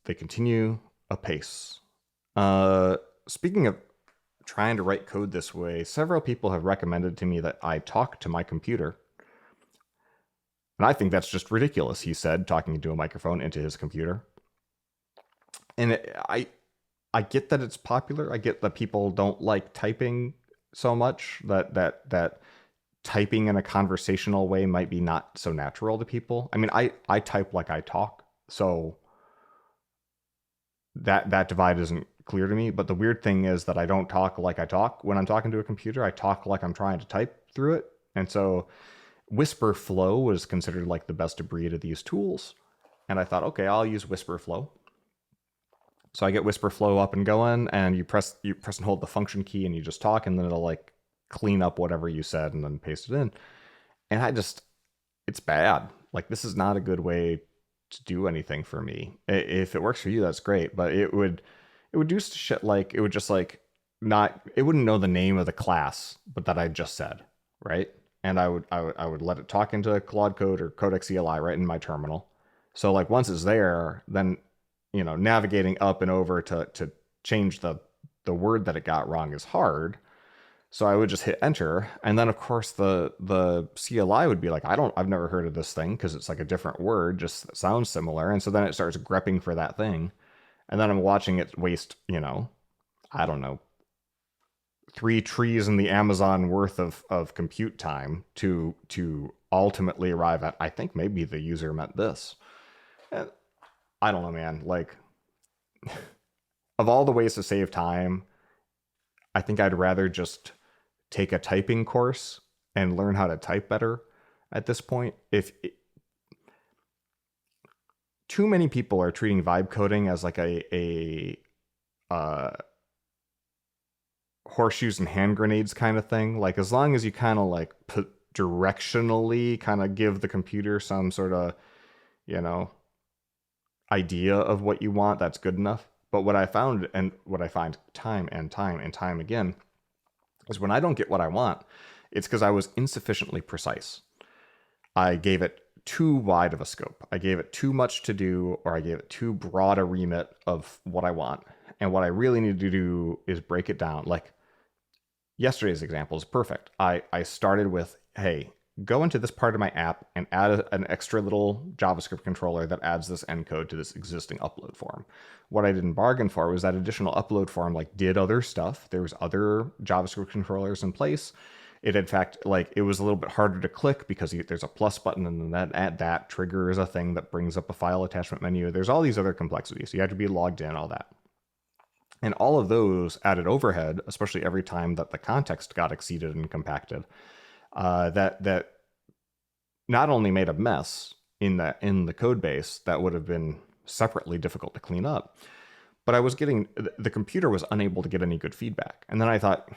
continue apace. Speaking of trying to write code this way, several people have recommended to me that I talk to my computer. And I think that's just ridiculous, he said, talking into a microphone into his computer. And I get that it's popular. I get that people don't like typing so much, that typing in a conversational way might be not so natural to people. I mean, I type like I talk, so that divide isn't clear to me. But the weird thing is that I don't talk like I talk when I'm talking to a computer. I talk like I'm trying to type through it. And so Whisper Flow was considered like the best of breed of these tools. And I thought, okay, I'll use Whisper Flow. So I get Whisper Flow up and going, and you press and hold the function key and you just talk, and then it'll like clean up whatever you said and then paste it in. And it's bad. Like, this is not a good way to do anything for me. If it works for you, that's great. But it would do shit like, it would just like not, it wouldn't know the name of the class, but that I just said, right? And I would let it talk into Claude Code or Codex CLI right in my terminal. So like once it's there, then navigating up and over to change the word that it got wrong is hard. So I would just hit enter, and then of course the CLI would be like, I've never heard of this thing because it's like a different word, just sounds similar, and so then it starts grepping for that thing, and then I'm watching it waste, I don't know, 3 trees in the Amazon worth of compute time to ultimately arrive at, I think maybe the user meant this. And I don't know, man. Like, of all the ways to save time, I think I'd rather just take a typing course and learn how to type better at this point. Too many people are treating vibe coding as like a horseshoes and hand grenades kind of thing. Like, as long as you kind of like put directionally kind of give the computer some sort of, idea of what you want, that's good enough. But what I found, and what I find time and time and time again, is when I don't get what I want, it's because I was insufficiently precise. I gave it too wide of a scope. I gave it too much to do, or I gave it too broad a remit of what I want. And what I really need to do is break it down. Like, yesterday's example is perfect. I started with, hey, go into this part of my app and add an extra little JavaScript controller that adds this encode to this existing upload form. What I didn't bargain for was that additional upload form like did other stuff. There was other JavaScript controllers in place. It, in fact, like, it was a little bit harder to click because there's a plus button, and then that triggers a thing that brings up a file attachment menu. There's all these other complexities. So you have to be logged in, all that. And all of those added overhead, especially every time that the context got exceeded and compacted, that not only made a mess in the code base that would have been separately difficult to clean up, but the computer was unable to get any good feedback. And then I thought,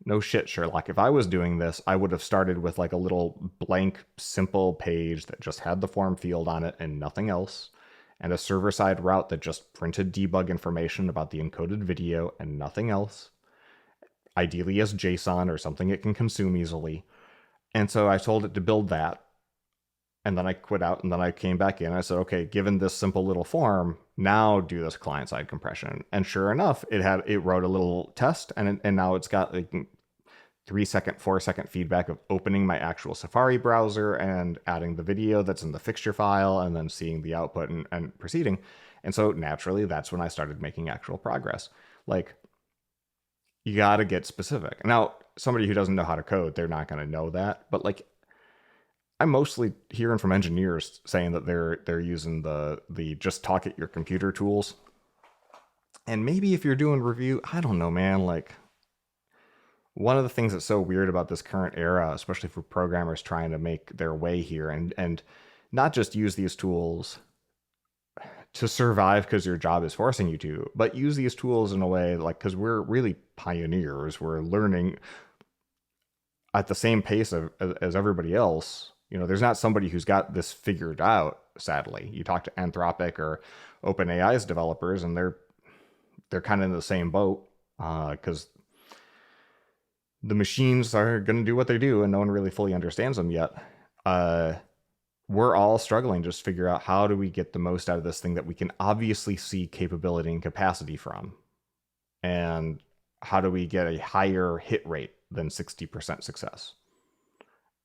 no shit, Sherlock. If I was doing this, I would have started with like a little blank, simple page that just had the form field on it and nothing else, and a server-side route that just printed debug information about the encoded video and nothing else, ideally as JSON or something it can consume easily. And so I told it to build that, and then I quit out, and then I came back in. I said, okay, given this simple little form, now do this client-side compression. And sure enough, it wrote a little test, and now it's got like 3-second, 4-second feedback of opening my actual Safari browser and adding the video that's in the fixture file, and then seeing the output and proceeding. And so naturally, that's when I started making actual progress. Like, you got to get specific. Now, somebody who doesn't know how to code, they're not going to know that. But like, I'm mostly hearing from engineers saying that they're using the just talk at your computer tools. And maybe if you're doing review, I don't know, man. Like, one of the things that's so weird about this current era, especially for programmers trying to make their way here and not just use these tools to survive because your job is forcing you to, but use these tools in a way like, because we're really pioneers, we're learning at the same pace as everybody else. There's not somebody who's got this figured out, sadly. You talk to Anthropic or OpenAI's developers, and they're kind of in the same boat, because the machines are going to do what they do, and no one really fully understands them yet. We're all struggling to just figure out, how do we get the most out of this thing that we can obviously see capability and capacity from? And how do we get a higher hit rate than 60% success?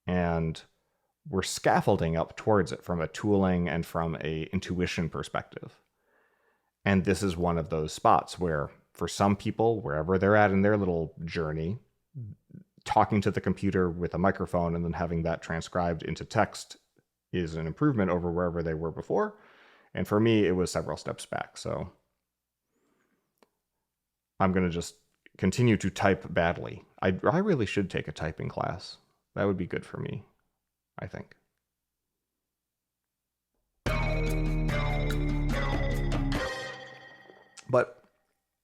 And we're scaffolding up towards it from a tooling and from a intuition perspective. And this is one of those spots where, for some people, wherever they're at in their little journey, talking to the computer with a microphone and then having that transcribed into text is an improvement over wherever they were before. And for me, it was several steps back. So I'm going to just continue to type badly. I really should take a typing class. That would be good for me, I think. But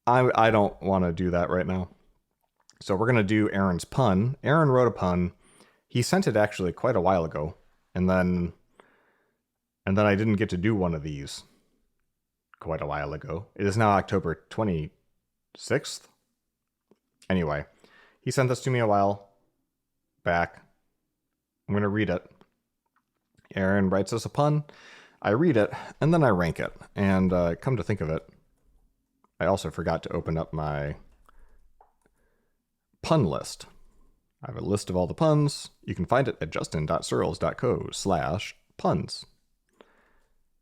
I don't want to do that right now. So we're going to do Aaron's pun. Aaron wrote a pun. He sent it actually quite a while ago. And then I didn't get to do one of these quite a while ago. It is now October 26th. Anyway, he sent this to me a while back. I'm going to read it. Aaron writes us a pun. I read it, and then I rank it. And come to think of it, I also forgot to open up my pun list. I have a list of all the puns. You can find it at justin.searles.co/puns.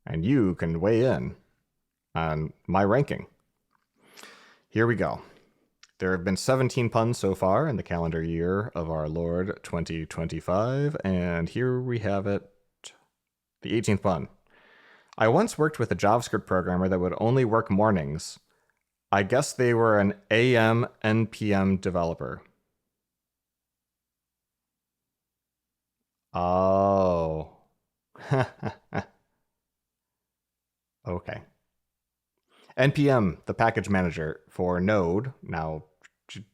And you can weigh in on my ranking. Here we go. There have been 17 puns so far in the calendar year of our Lord 2025, and here we have it, the 18th pun. I once worked with a JavaScript programmer that would only work mornings. I guess they were an AM NPM developer. Oh. Okay. NPM, the package manager for Node, now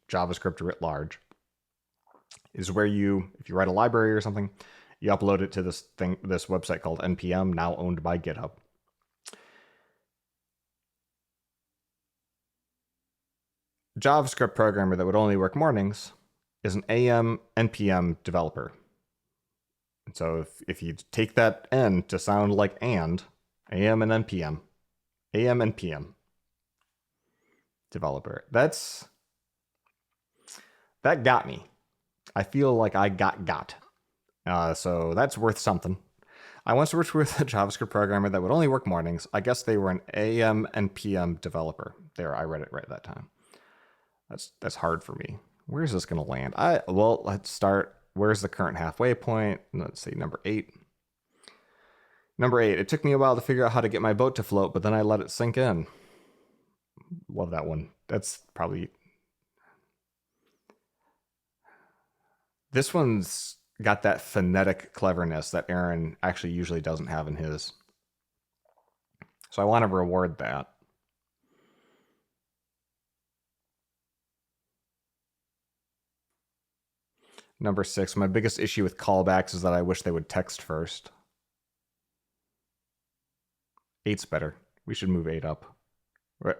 JavaScript writ large, is where you, if you write a library or something, you upload it to this website called NPM, now owned by GitHub. JavaScript programmer that would only work mornings is an AM NPM developer. And so if you take that N to sound like and, AM and NPM, AM and PM developer. That got me. I feel like I got. So that's worth something. I once worked with a JavaScript programmer that would only work mornings. I guess they were an AM and PM developer. There, I read it right that time. That's hard for me. Where's this going to land? Well, let's start. Where's the current halfway point? Let's see, number 8. Number 8. It took me a while to figure out how to get my boat to float, but then I let it sink in. Love that one. That's probably... This one's got that phonetic cleverness that Aaron actually usually doesn't have in his. So I want to reward that. Number 6, my biggest issue with callbacks is that I wish they would text first. 8's better. We should move 8 up.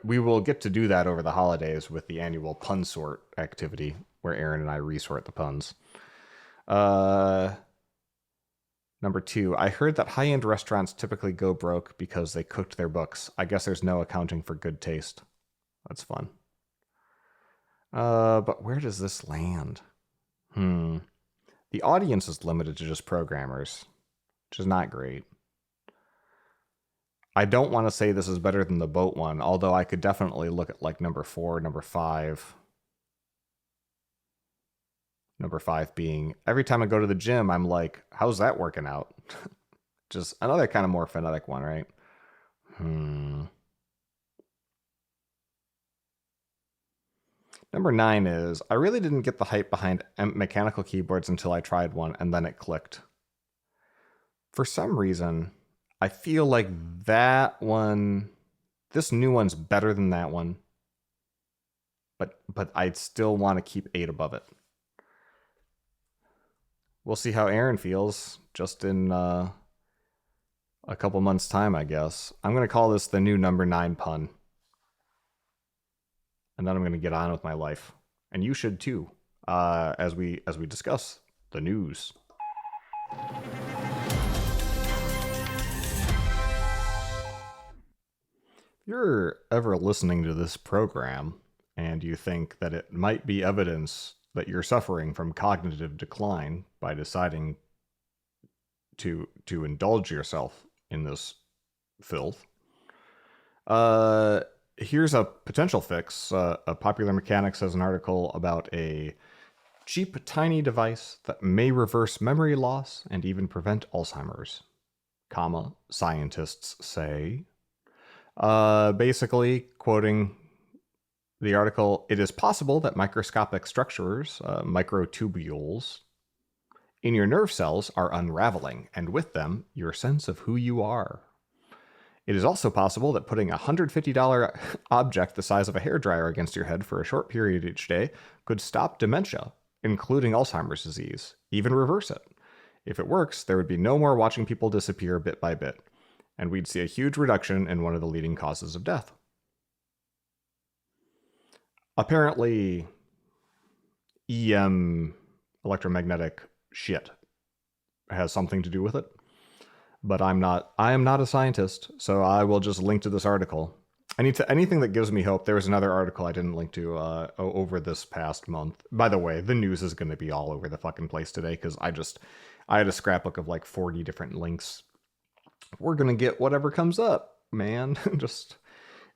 We will get to do that over the holidays with the annual pun sort activity where Aaron and I resort the puns. Number 2, I heard that high-end restaurants typically go broke because they cooked their books. I guess there's no accounting for good taste. That's fun. But where does this land? The audience is limited to just programmers, which is not great. I don't want to say this is better than the boat one, although I could definitely look at like number 4, number 5. Number 5 being, every time I go to the gym, I'm like, how's that working out? Just another kind of more phonetic one, right? Number 9 is, I really didn't get the hype behind mechanical keyboards until I tried one, and then it clicked. For some reason, I feel like that one, this new one's better than that one, but I'd still want to keep 8 above it. We'll see how Aaron feels just in a couple months' time, I guess. I'm going to call this the new number 9 pun. And then I'm going to get on with my life. And you should too, as we discuss the news. If you're ever listening to this program and you think that it might be evidence that you're suffering from cognitive decline by deciding to indulge yourself in this filth, here's a potential fix. A Popular Mechanics has an article about a cheap, tiny device that may reverse memory loss and even prevent Alzheimer's, scientists say. Basically, quoting the article, it is possible that microscopic structures, microtubules, in your nerve cells are unraveling, and with them, your sense of who you are. It is also possible that putting a $150 object the size of a hairdryer against your head for a short period each day could stop dementia, including Alzheimer's disease, even reverse it. If it works, there would be no more watching people disappear bit by bit, and we'd see a huge reduction in one of the leading causes of death. Apparently, EM, electromagnetic shit, has something to do with it. But I am not a scientist, so I will just link to this article. Anything that gives me hope. There was another article I didn't link to over this past month. By the way, the news is going to be all over the fucking place today because I had a scrapbook of like 40 different links. We're going to get whatever comes up, man.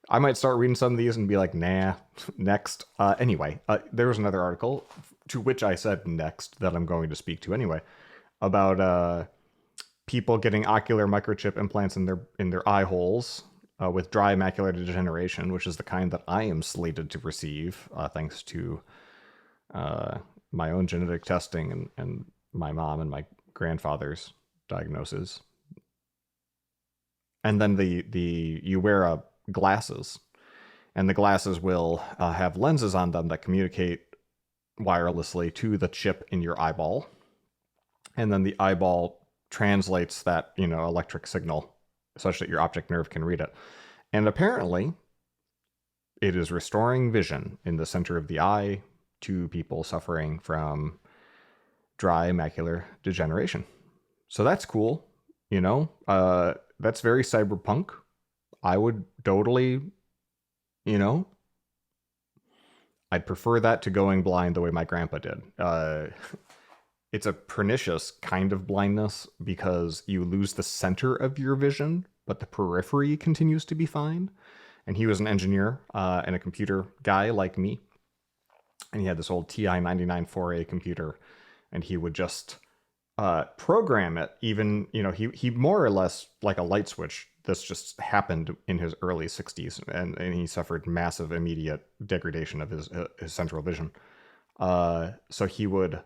I might start reading some of these and be like, nah, next. Anyway, there was another article to which I said next that I'm going to speak to anyway about people getting ocular microchip implants in their eye holes with dry macular degeneration, which is the kind that I am slated to receive thanks to my own genetic testing and my mom and my grandfather's diagnosis. And then you wear glasses, and the glasses will have lenses on them that communicate wirelessly to the chip in your eyeball, and then the eyeball translates that electric signal such that your optic nerve can read it. And apparently it is restoring vision in the center of the eye to people suffering from dry macular degeneration. So that's cool. That's very cyberpunk. I would totally, I'd prefer that to going blind the way my grandpa did. It's a pernicious kind of blindness because you lose the center of your vision, but the periphery continues to be fine. And he was an engineer and a computer guy like me. And he had this old TI 99 4A computer, and he would just program it. Even, he more or less like a light switch. This just happened in his early 60s, and he suffered massive immediate degradation of his central vision. So he would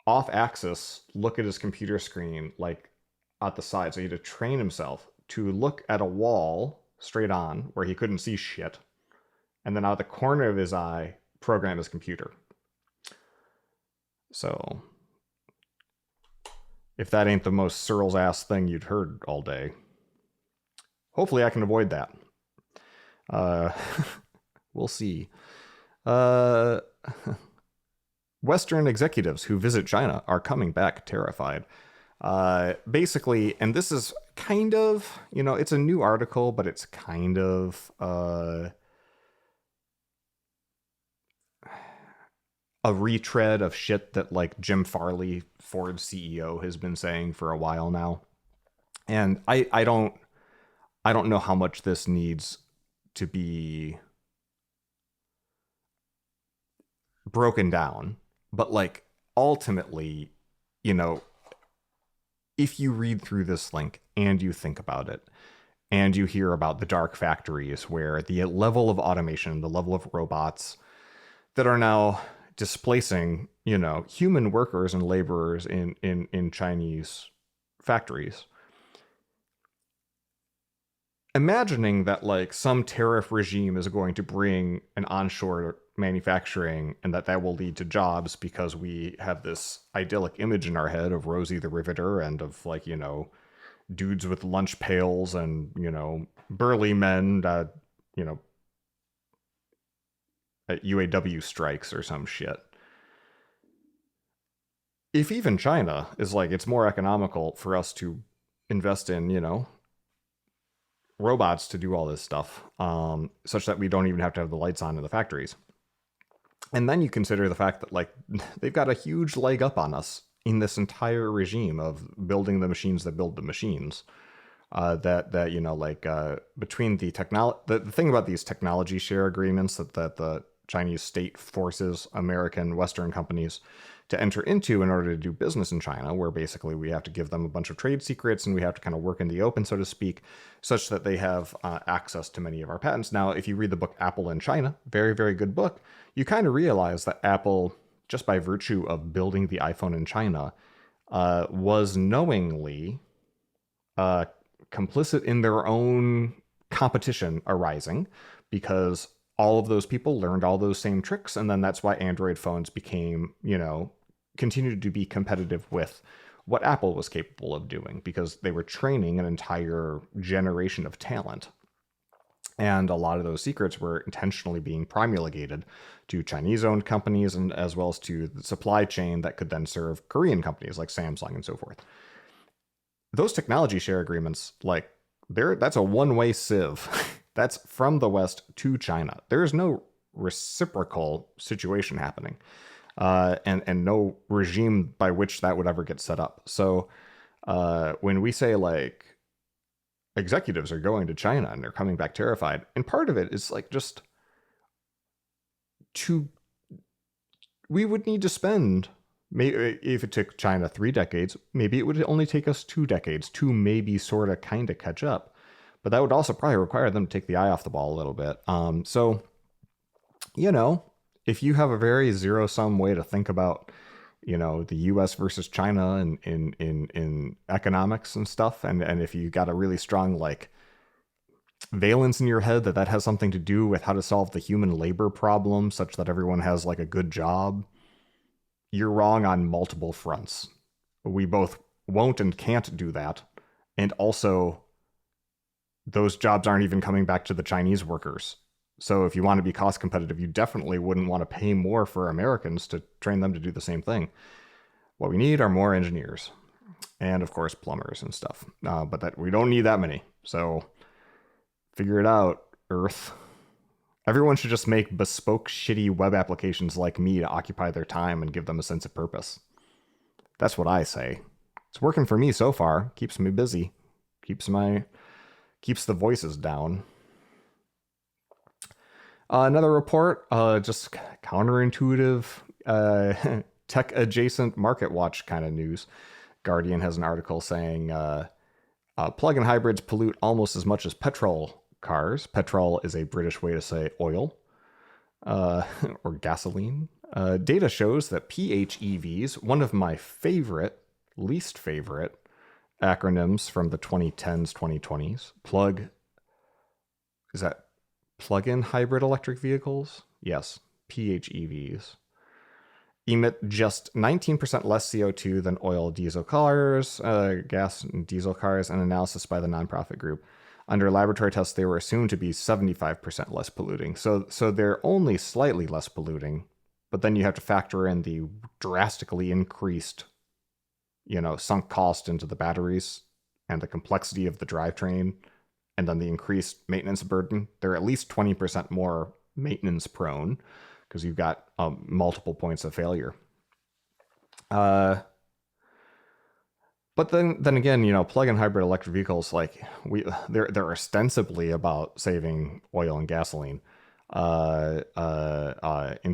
off axis look at his computer screen like at the side. So he had to train himself to look at a wall straight on where he couldn't see shit, and then out of the corner of his eye program his computer. So if that ain't the most Searles ass thing you'd heard all day, hopefully I can avoid that. We'll see. Western executives who visit China are coming back terrified. Basically, and this is kind of, it's a new article, but it's kind of a retread of shit that like Jim Farley, Ford's CEO, has been saying for a while now. And I don't know how much this needs to be broken down, but like ultimately, if you read through this link and you think about it and you hear about the dark factories where the level of automation, the level of robots that are now displacing, human workers and laborers in Chinese factories. Imagining that like some tariff regime is going to bring an onshore manufacturing and that will lead to jobs because we have this idyllic image in our head of Rosie the Riveter and of like, dudes with lunch pails and, burly men, at UAW strikes or some shit. If even China is like, it's more economical for us to invest in, robots to do all this stuff, such that we don't even have to have the lights on in the factories. And then you consider the fact that like they've got a huge leg up on us in this entire regime of building the machines that build the machines. Between the thing about these technology share agreements that the Chinese state forces American Western companies to enter into in order to do business in China, where basically we have to give them a bunch of trade secrets and we have to kind of work in the open, so to speak, such that they have access to many of our patents. Now, if you read the book Apple in China, very, very good book, you kind of realize that Apple, just by virtue of building the iPhone in China, was knowingly complicit in their own competition arising because all of those people learned all those same tricks. And then that's why Android phones became, continued to be competitive with what Apple was capable of doing because they were training an entire generation of talent. And a lot of those secrets were intentionally being promulgated to Chinese-owned companies and as well as to the supply chain that could then serve Korean companies like Samsung and so forth. Those technology share agreements, that's a one-way sieve. That's from the West to China. There is no reciprocal situation happening, and no regime by which that would ever get set up. So when we say executives are going to China and they're coming back terrified, and part of it is we would need to spend, maybe if it took China 3 decades, maybe it would only take us 2 decades to maybe sort of kind of catch up. But that would also probably require them to take the eye off the ball a little bit. So, if you have a very zero-sum way to think about, the U.S. versus China in economics and stuff, and if you got a really strong valence in your head that has something to do with how to solve the human labor problem such that everyone has a good job, you're wrong on multiple fronts. We both won't and can't do that, and also those jobs aren't even coming back to the Chinese workers. So if you want to be cost competitive, you definitely wouldn't want to pay more for Americans to train them to do the same thing. What we need are more engineers and, of course, plumbers and stuff. But that we don't need that many. So figure it out, Earth. Everyone should just make bespoke, shitty web applications like me to occupy their time and give them a sense of purpose. That's what I say. It's working for me so far. Keeps me busy. Keeps the voices down. Another report, just counterintuitive, tech-adjacent market watch kind of news. Guardian has an article saying plug-in hybrids pollute almost as much as petrol cars. Petrol is a British way to say oil or gasoline. Data shows that PHEVs, one of my least favorite acronyms from the 2010s, 2020s, plug-in hybrid electric vehicles? Yes, PHEVs. Emit just 19% less CO2 than oil diesel cars, gas and diesel cars, and analysis by the nonprofit group. Under laboratory tests, they were assumed to be 75% less polluting. So they're only slightly less polluting, but then you have to factor in the drastically increased, sunk cost into the batteries and the complexity of the drivetrain, and then the increased maintenance burden. They're at least 20% more maintenance prone because you've got multiple points of failure. But then again, plug-in hybrid electric vehicles, they're ostensibly about saving oil and gasoline in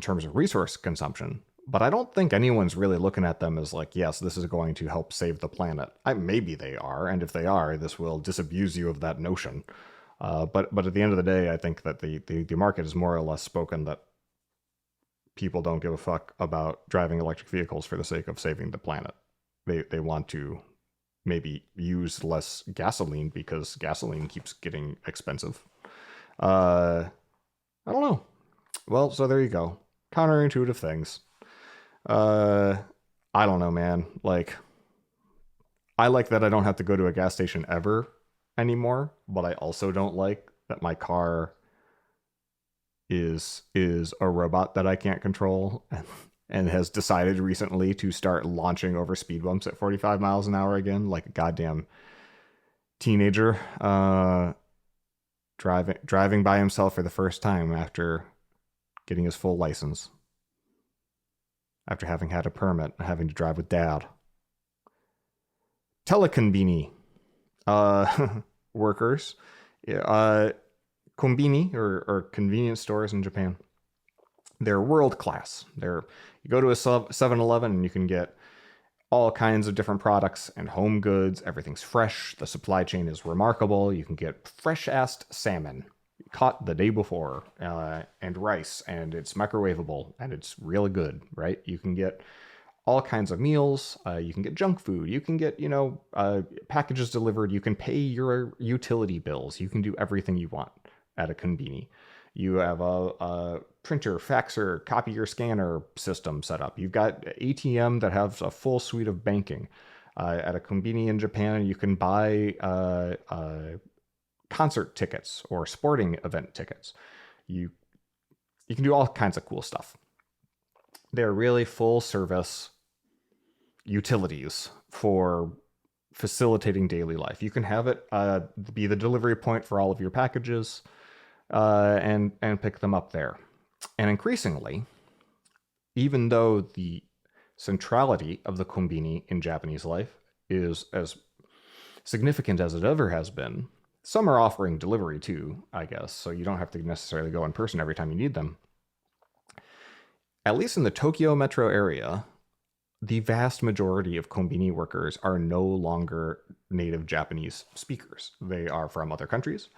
terms of resource consumption. But I don't think anyone's really looking at them as yes, this is going to help save the planet. Maybe they are, and if they are, this will disabuse you of that notion. But at the end of the day, I think that the market is more or less spoken that people don't give a fuck about driving electric vehicles for the sake of saving the planet. They want to maybe use less gasoline because gasoline keeps getting expensive. I don't know. Well, so there you go. Counterintuitive things. I don't know, man. I like that I don't have to go to a gas station ever anymore, but I also don't like that my car is a robot that I can't control and has decided recently to start launching over speed bumps at 45 miles an hour again, like a goddamn teenager, driving by himself for the first time after getting his full license. After having had a permit and having to drive with dad. Teleconbini workers. Kombini, or convenience stores in Japan. They're world class. You go to a 7-Eleven and you can get all kinds of different products and home goods. Everything's fresh. The supply chain is remarkable. You can get fresh-assed salmon caught the day before, and rice, and it's microwavable, and it's really good, right? You can get all kinds of meals. You can get junk food. You can get, packages delivered. You can pay your utility bills. You can do everything you want at a konbini. You have a printer, faxer, copier, scanner system set up. You've got ATM that has a full suite of banking. At a konbini in Japan, you can buy concert tickets or sporting event tickets. You can do all kinds of cool stuff. They're really full service utilities for facilitating daily life. You can have it be the delivery point for all of your packages and pick them up there. And increasingly, even though the centrality of the konbini in Japanese life is as significant as it ever has been, some are offering delivery too, I guess, so you don't have to necessarily go in person every time you need them. At least in the Tokyo metro area, the vast majority of konbini workers are no longer native Japanese speakers. They are from other countries,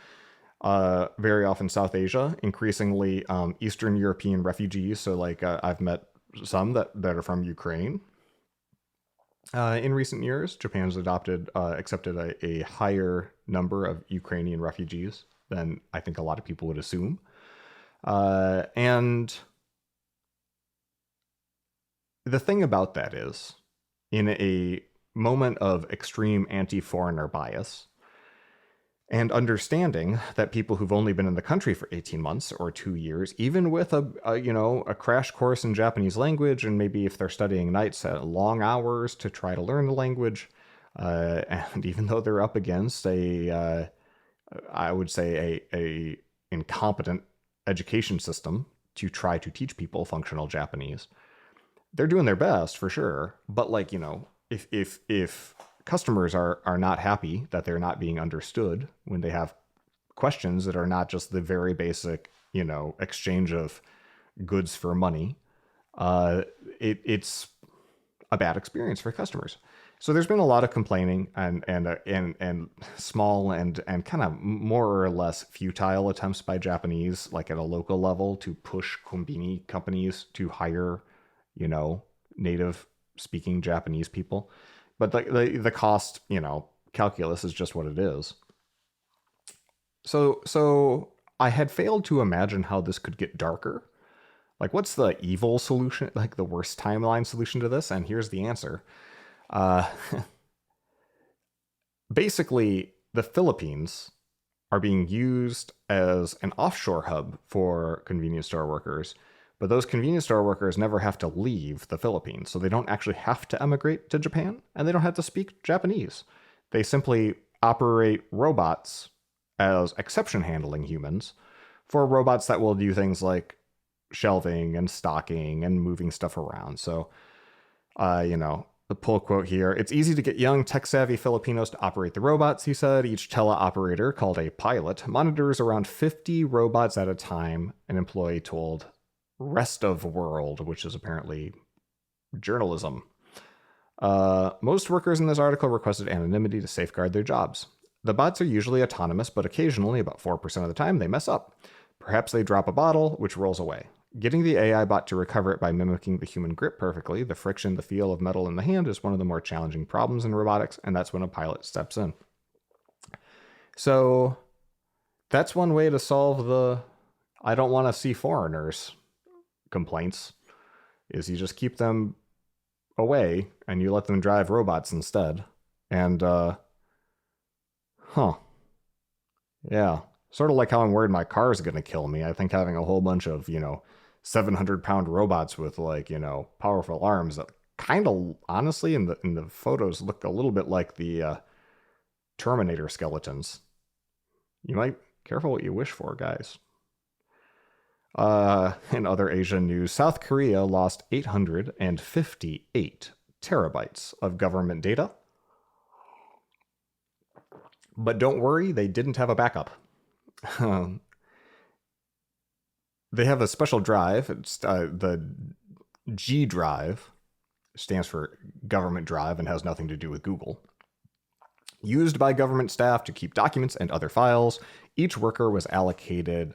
very often South Asia, increasingly Eastern European refugees. So like I've met some that are from Ukraine. In recent years, Japan's accepted a higher number of Ukrainian refugees than I think a lot of people would assume. And the thing about that is, in a moment of extreme anti-foreigner bias, and understanding that people who've only been in the country for 18 months or 2 years, even with a crash course in Japanese language, and maybe if they're studying nights at long hours to try to learn the language, and even though they're up against I would say a incompetent education system to try to teach people functional Japanese, they're doing their best for sure. But if customers are not happy that they're not being understood when they have questions that are not just the very basic, exchange of goods for money, it's a bad experience for customers. So there's been a lot of complaining and small and kind of more or less futile attempts by Japanese, like at a local level, to push konbini companies to hire, native speaking Japanese people. But the cost, calculus is just what it is. So I had failed to imagine how this could get darker. Like, what's the evil solution, like the worst timeline solution to this? And here's the answer. Basically, the Philippines are being used as an offshore hub for convenience store workers. But those convenience store workers never have to leave the Philippines, so they don't actually have to emigrate to Japan, and they don't have to speak Japanese. They simply operate robots as exception handling humans for robots that will do things like shelving and stocking and moving stuff around. So, the pull quote here: "It's easy to get young, tech-savvy Filipinos to operate the robots," he said. "Each teleoperator, called a pilot, monitors around 50 robots at a time," an employee told Rest of World, which is apparently journalism. Most workers in this article requested anonymity to safeguard their jobs. The bots are usually autonomous, but occasionally, about 4% of the time, they mess up. Perhaps they drop a bottle, which rolls away. Getting the AI bot to recover it by mimicking the human grip perfectly, the friction, the feel of metal in the hand, is one of the more challenging problems in robotics, and that's when a pilot steps in. So that's one way to solve the "I don't want to see foreigners" complaints, is you just keep them away and you let them drive robots instead. And yeah, sort of like how I'm worried my car is going to kill me. I think having a whole bunch of 700-pound robots with powerful arms that kind of honestly in the photos look a little bit like the Terminator skeletons. You might careful what you wish for, guys. In other Asian news, South Korea lost 858 terabytes of government data. But don't worry, they didn't have a backup. They have a special drive. It's the G drive, stands for government drive and has nothing to do with Google. Used by government staff to keep documents and other files. Each worker was allocated,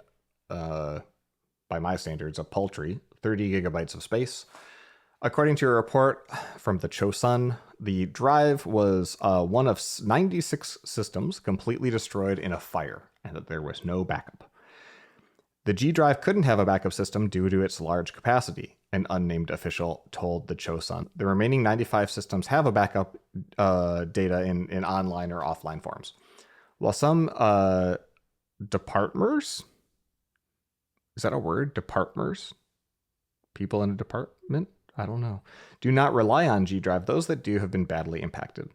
by my standards, a paltry 30 gigabytes of space. According to a report from the Chosun, the drive was one of 96 systems completely destroyed in a fire, and that there was no backup. The G drive couldn't have a backup system due to its large capacity, an unnamed official told the Chosun. The remaining 95 systems have a backup data in online or offline forms. While some departments, is that a word? Departments? People in a department? I don't know. Do not rely on G drive. Those that do have been badly impacted.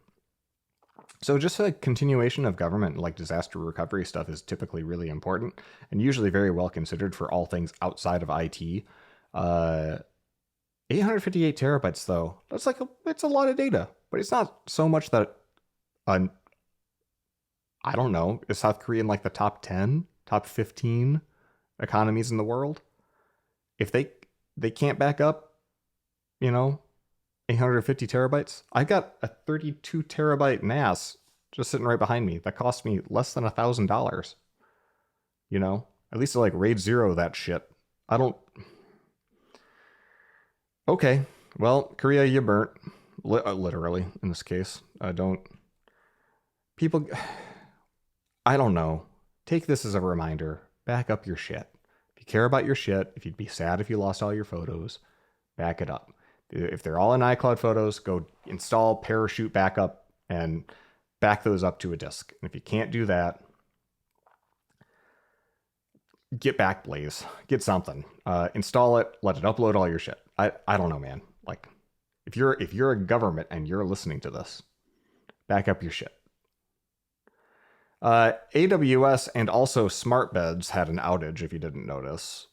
So just a continuation of government, like disaster recovery stuff, is typically really important and usually very well considered for all things outside of IT. 858 terabytes, though, it's a lot of data, but it's not so much that, I don't know, is South Korea in like the top 10, top 15 economies in the world? If they can't back up, 850 terabytes. I got a 32 terabyte NAS just sitting right behind me. That cost me less than $1,000. At least to like RAID 0 that shit. I don't. Okay, well, Korea, you burnt. Literally, in this case. People. I don't know. Take this as a reminder. Back up your shit. If you care about your shit, if you'd be sad if you lost all your photos, back it up. If they're all in iCloud photos, go install Parachute Backup and back those up to a disk. And if you can't do that, get Backblaze. Get something. Install it. Let it upload all your shit. I don't know, man. Like, if you're a government and you're listening to this, back up your shit. AWS and also smart beds had an outage, if you didn't notice.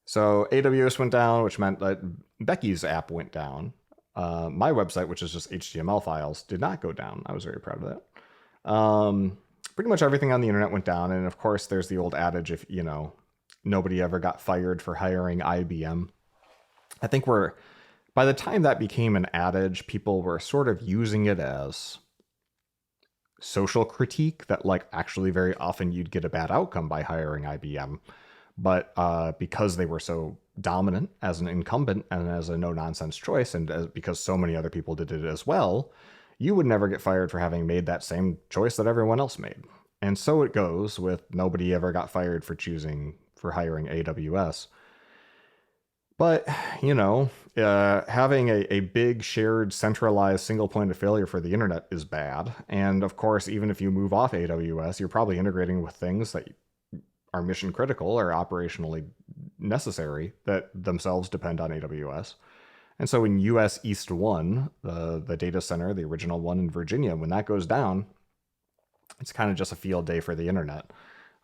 So AWS went down, which meant that Becky's app went down. My website, which is just HTML files, did not go down. I was very proud of that. Pretty much everything on the internet went down. And of course, there's the old adage, if, nobody ever got fired for hiring IBM. I think by the time that became an adage, people were sort of using it as social critique that, like, actually very often you'd get a bad outcome by hiring IBM. But because they were so dominant as an incumbent and as a no-nonsense choice, and because so many other people did it as well, you would never get fired for having made that same choice that everyone else made. And so it goes with nobody ever got fired for hiring AWS. But, having a big, shared, centralized single point of failure for the internet is bad. And of course, even if you move off AWS, you're probably integrating with things that are mission critical or operationally necessary that themselves depend on AWS. And so in US East 1, the data center, the original one in Virginia, when that goes down, it's kind of just a field day for the internet.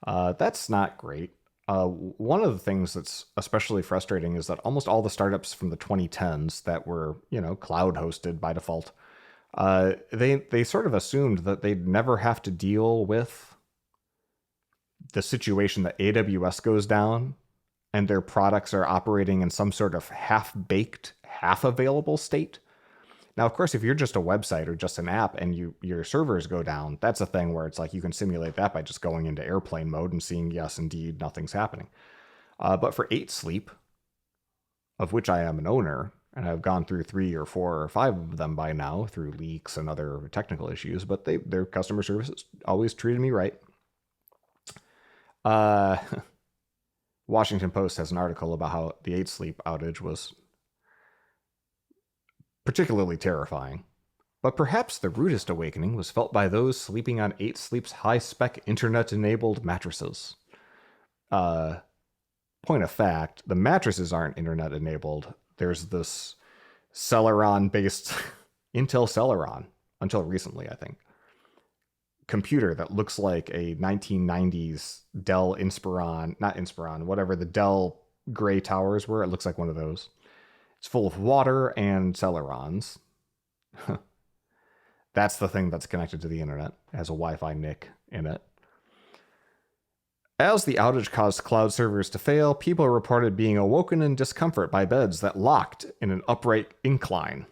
That's not great. One of the things that's especially frustrating is that almost all the startups from the 2010s that were, cloud hosted by default, they sort of assumed that they'd never have to deal with the situation that AWS goes down and their products are operating in some sort of half-baked, half-available state. Now, of course, if you're just a website or just an app and your servers go down, that's a thing where it's like you can simulate that by just going into airplane mode and seeing, yes, indeed, nothing's happening. But for 8 Sleep, of which I am an owner, and I've gone through 3 or 4 or 5 of them by now through leaks and other technical issues, but their customer service always treated me right. Washington Post has an article about how the 8 Sleep outage was particularly terrifying. But perhaps the rudest awakening was felt by those sleeping on 8 Sleep's high-spec internet-enabled mattresses. Point of fact, the mattresses aren't internet-enabled. There's this Celeron-based Intel Celeron, until recently, I think, computer that looks like a 1990s Dell Inspiron, whatever the Dell gray towers were. It looks like one of those. It's full of water and Celerons. That's the thing that's connected to the internet. It has a Wi-Fi NIC in it. As the outage caused cloud servers to fail, people reported being awoken in discomfort by beds that locked in an upright incline.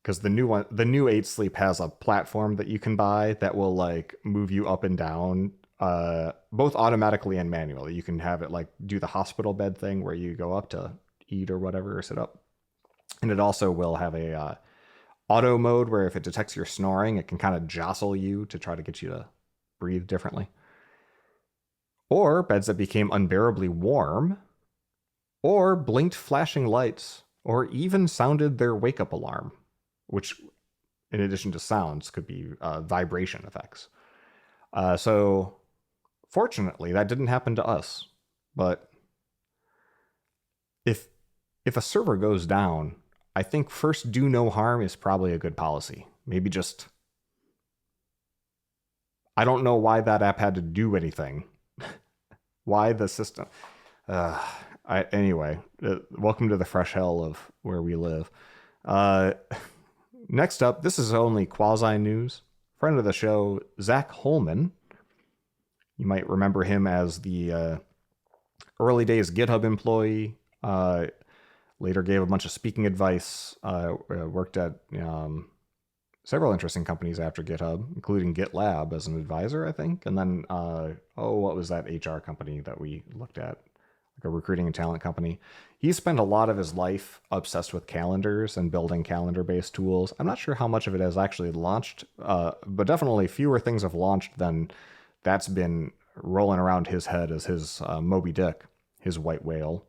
Because the new 8 Sleep has a platform that you can buy that will like move you up and down, both automatically and manually. You can have it like do the hospital bed thing where you go up to eat or whatever or sit up. And it also will have a auto mode where if it detects your snoring, it can kind of jostle you to try to get you to breathe differently. Or beds that became unbearably warm, or blinked flashing lights, or even sounded their wake up alarm, which, in addition to sounds, could be vibration effects. So, fortunately, that didn't happen to us. But if a server goes down, I think first do no harm is probably a good policy. Maybe just, I don't know why that app had to do anything. Why the system? Anyway, welcome to the fresh hell of where we live. Next up, this is only quasi news. Friend of the show, Zach Holman. You might remember him as the early days GitHub employee. Later gave a bunch of speaking advice. Worked at several interesting companies after GitHub, including GitLab as an advisor, I think. And then, what was that HR company that we looked at? Like a recruiting and talent company. He spent a lot of his life obsessed with calendars and building calendar-based tools. I'm not sure how much of it has actually launched, but definitely fewer things have launched than that's been rolling around his head as his Moby Dick, his white whale.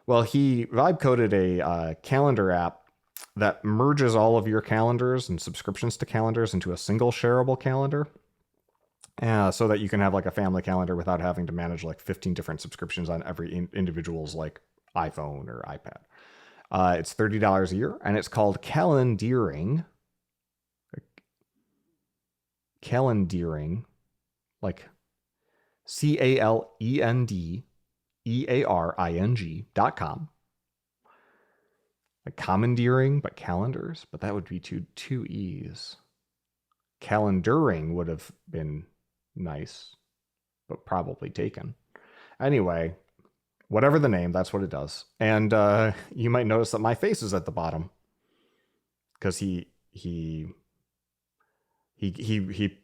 Well, he vibe coded a calendar app that merges all of your calendars and subscriptions to calendars into a single shareable calendar. So that you can have like a family calendar without having to manage like 15 different subscriptions on every individual's like iPhone or iPad. It's $30 a year, and it's called Calendering. Calendering, like CALENDEARING.com. Like commandeering, but calendars, but that would be two E's. Calendaring would have been nice, but probably taken. Anyway, whatever the name, that's what it does. And you might notice that my face is at the bottom because he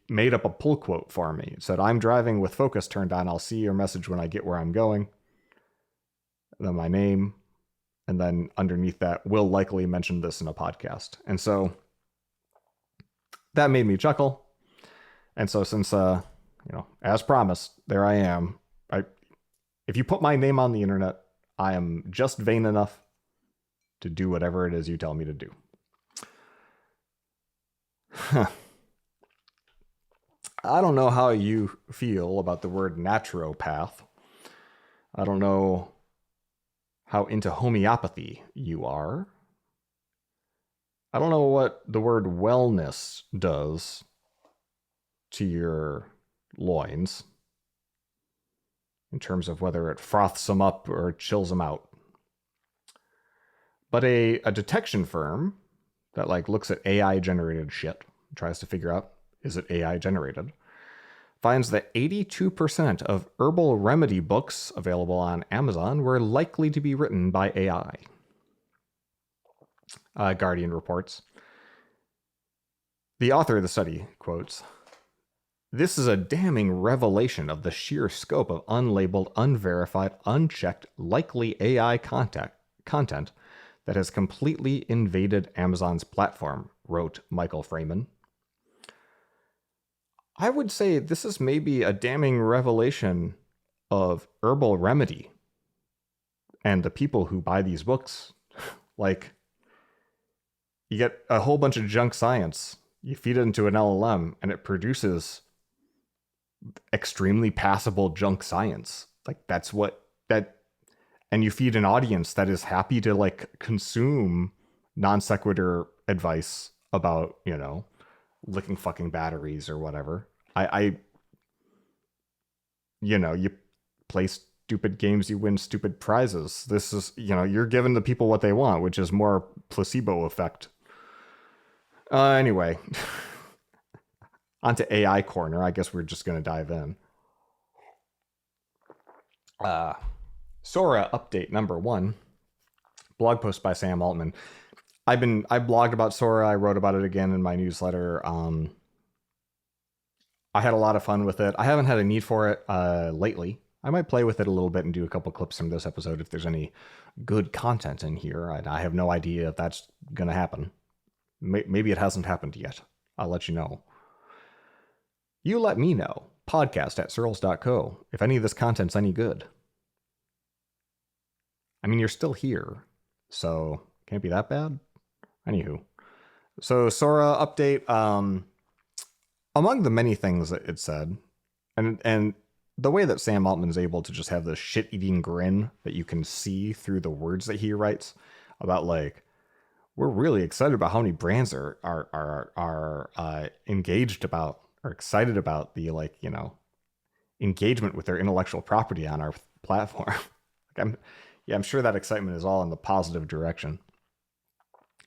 made up a pull quote for me. It said, "I'm driving with focus turned on. I'll see your message when I get where I'm going." And then my name, and then underneath that, will likely mention this in a podcast. And so that made me chuckle. And so since, as promised, there I am. If you put my name on the internet, I am just vain enough to do whatever it is you tell me to do. I don't know how you feel about the word naturopath. I don't know how into homeopathy you are. I don't know what the word wellness does to your loins in terms of whether it froths them up or chills them out. But a detection firm that like looks at AI generated shit, tries to figure out, is it AI generated, finds that 82% of herbal remedy books available on Amazon were likely to be written by AI. Guardian reports. The author of the study quotes, "This is a damning revelation of the sheer scope of unlabeled, unverified, unchecked, likely AI content that has completely invaded Amazon's platform," wrote Michael Freeman. I would say this is maybe a damning revelation of herbal remedy and the people who buy these books. Like, you get a whole bunch of junk science, you feed it into an LLM, and it produces extremely passable junk science. Like, that's what that, and you feed an audience that is happy to like consume non sequitur advice about, licking fucking batteries or whatever. You play stupid games, you win stupid prizes. This is, you're giving the people what they want, which is more placebo effect. Anyway, onto AI Corner. I guess we're just going to dive in. Sora update number 1. Blog post by Sam Altman. I blogged about Sora. I wrote about it again in my newsletter. I had a lot of fun with it. I haven't had a need for it lately. I might play with it a little bit and do a couple clips from this episode if there's any good content in here. I have no idea if that's going to happen. Maybe it hasn't happened yet. I'll let you know. You let me know. Podcast@searls.co if any of this content's any good. I mean, you're still here, so can't be that bad. Anywho. So Sora update, among the many things that it said, and the way that Sam Altman's able to just have this shit-eating grin that you can see through the words that he writes about, like, we're really excited about how many brands are engaged about or excited about the, like, you know, engagement with their intellectual property on our platform. I'm sure that excitement is all in the positive direction.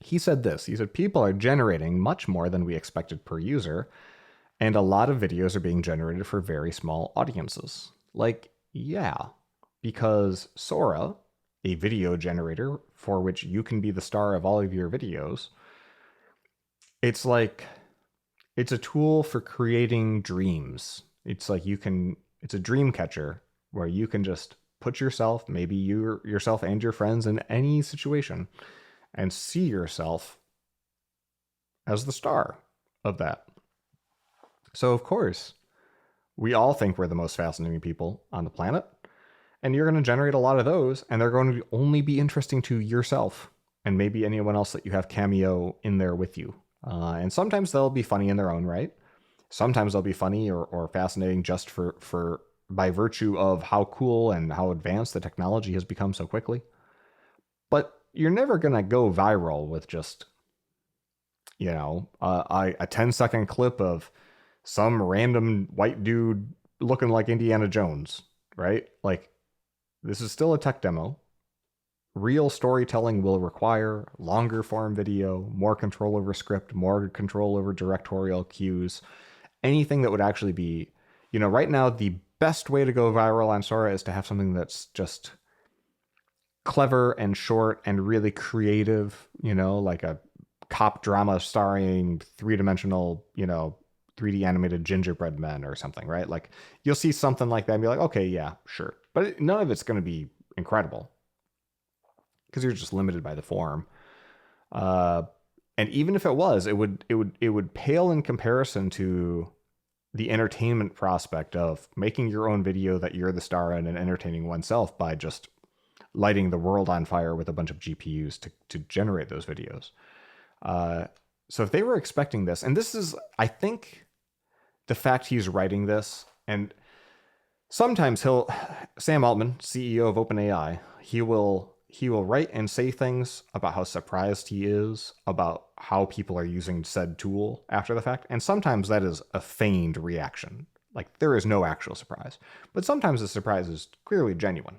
He said this. He said, people are generating much more than we expected per user, and a lot of videos are being generated for very small audiences. Like, yeah, because Sora, a video generator for which you can be the star of all of your videos, it's like, it's a tool for creating dreams. It's like it's a dream catcher where you can just put yourself, maybe yourself and your friends, in any situation and see yourself as the star of that. So, of course, we all think we're the most fascinating people on the planet, and you're going to generate a lot of those, and they're going to only be interesting to yourself and maybe anyone else that you have cameo in there with you. And sometimes they'll be funny in their own right. Sometimes they'll be funny or fascinating just for by virtue of how cool and how advanced the technology has become so quickly. But you're never going to go viral with just, you know, a 10-second clip of some random white dude looking like Indiana Jones, right? Like, this is still a tech demo. Real storytelling will require longer form video, more control over script, more control over directorial cues, anything that would actually be, you know, right now, the best way to go viral on Sora is to have something that's just clever and short and really creative, you know, like a cop drama starring three-dimensional, you know, 3D animated gingerbread men or something, right? Like, you'll see something like that and be like, okay, yeah, sure. But none of it's going to be incredible because you're just limited by the form. And even if it was, it would pale in comparison to the entertainment prospect of making your own video that you're the star in and entertaining oneself by just lighting the world on fire with a bunch of GPUs to generate those videos. So if they were expecting this, and this is, I think, the fact he's writing this, and sometimes Sam Altman, CEO of OpenAI, he will write and say things about how surprised he is about how people are using said tool after the fact. And sometimes that is a feigned reaction. Like, there is no actual surprise. But sometimes the surprise is clearly genuine.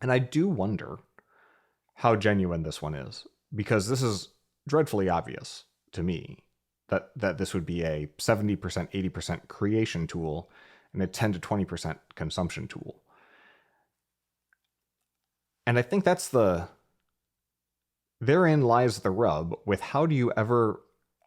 And I do wonder how genuine this one is, because this is dreadfully obvious to me that this would be a 70%, 80% creation tool and a 10 to 20% consumption tool. And I think therein lies the rub with how do you ever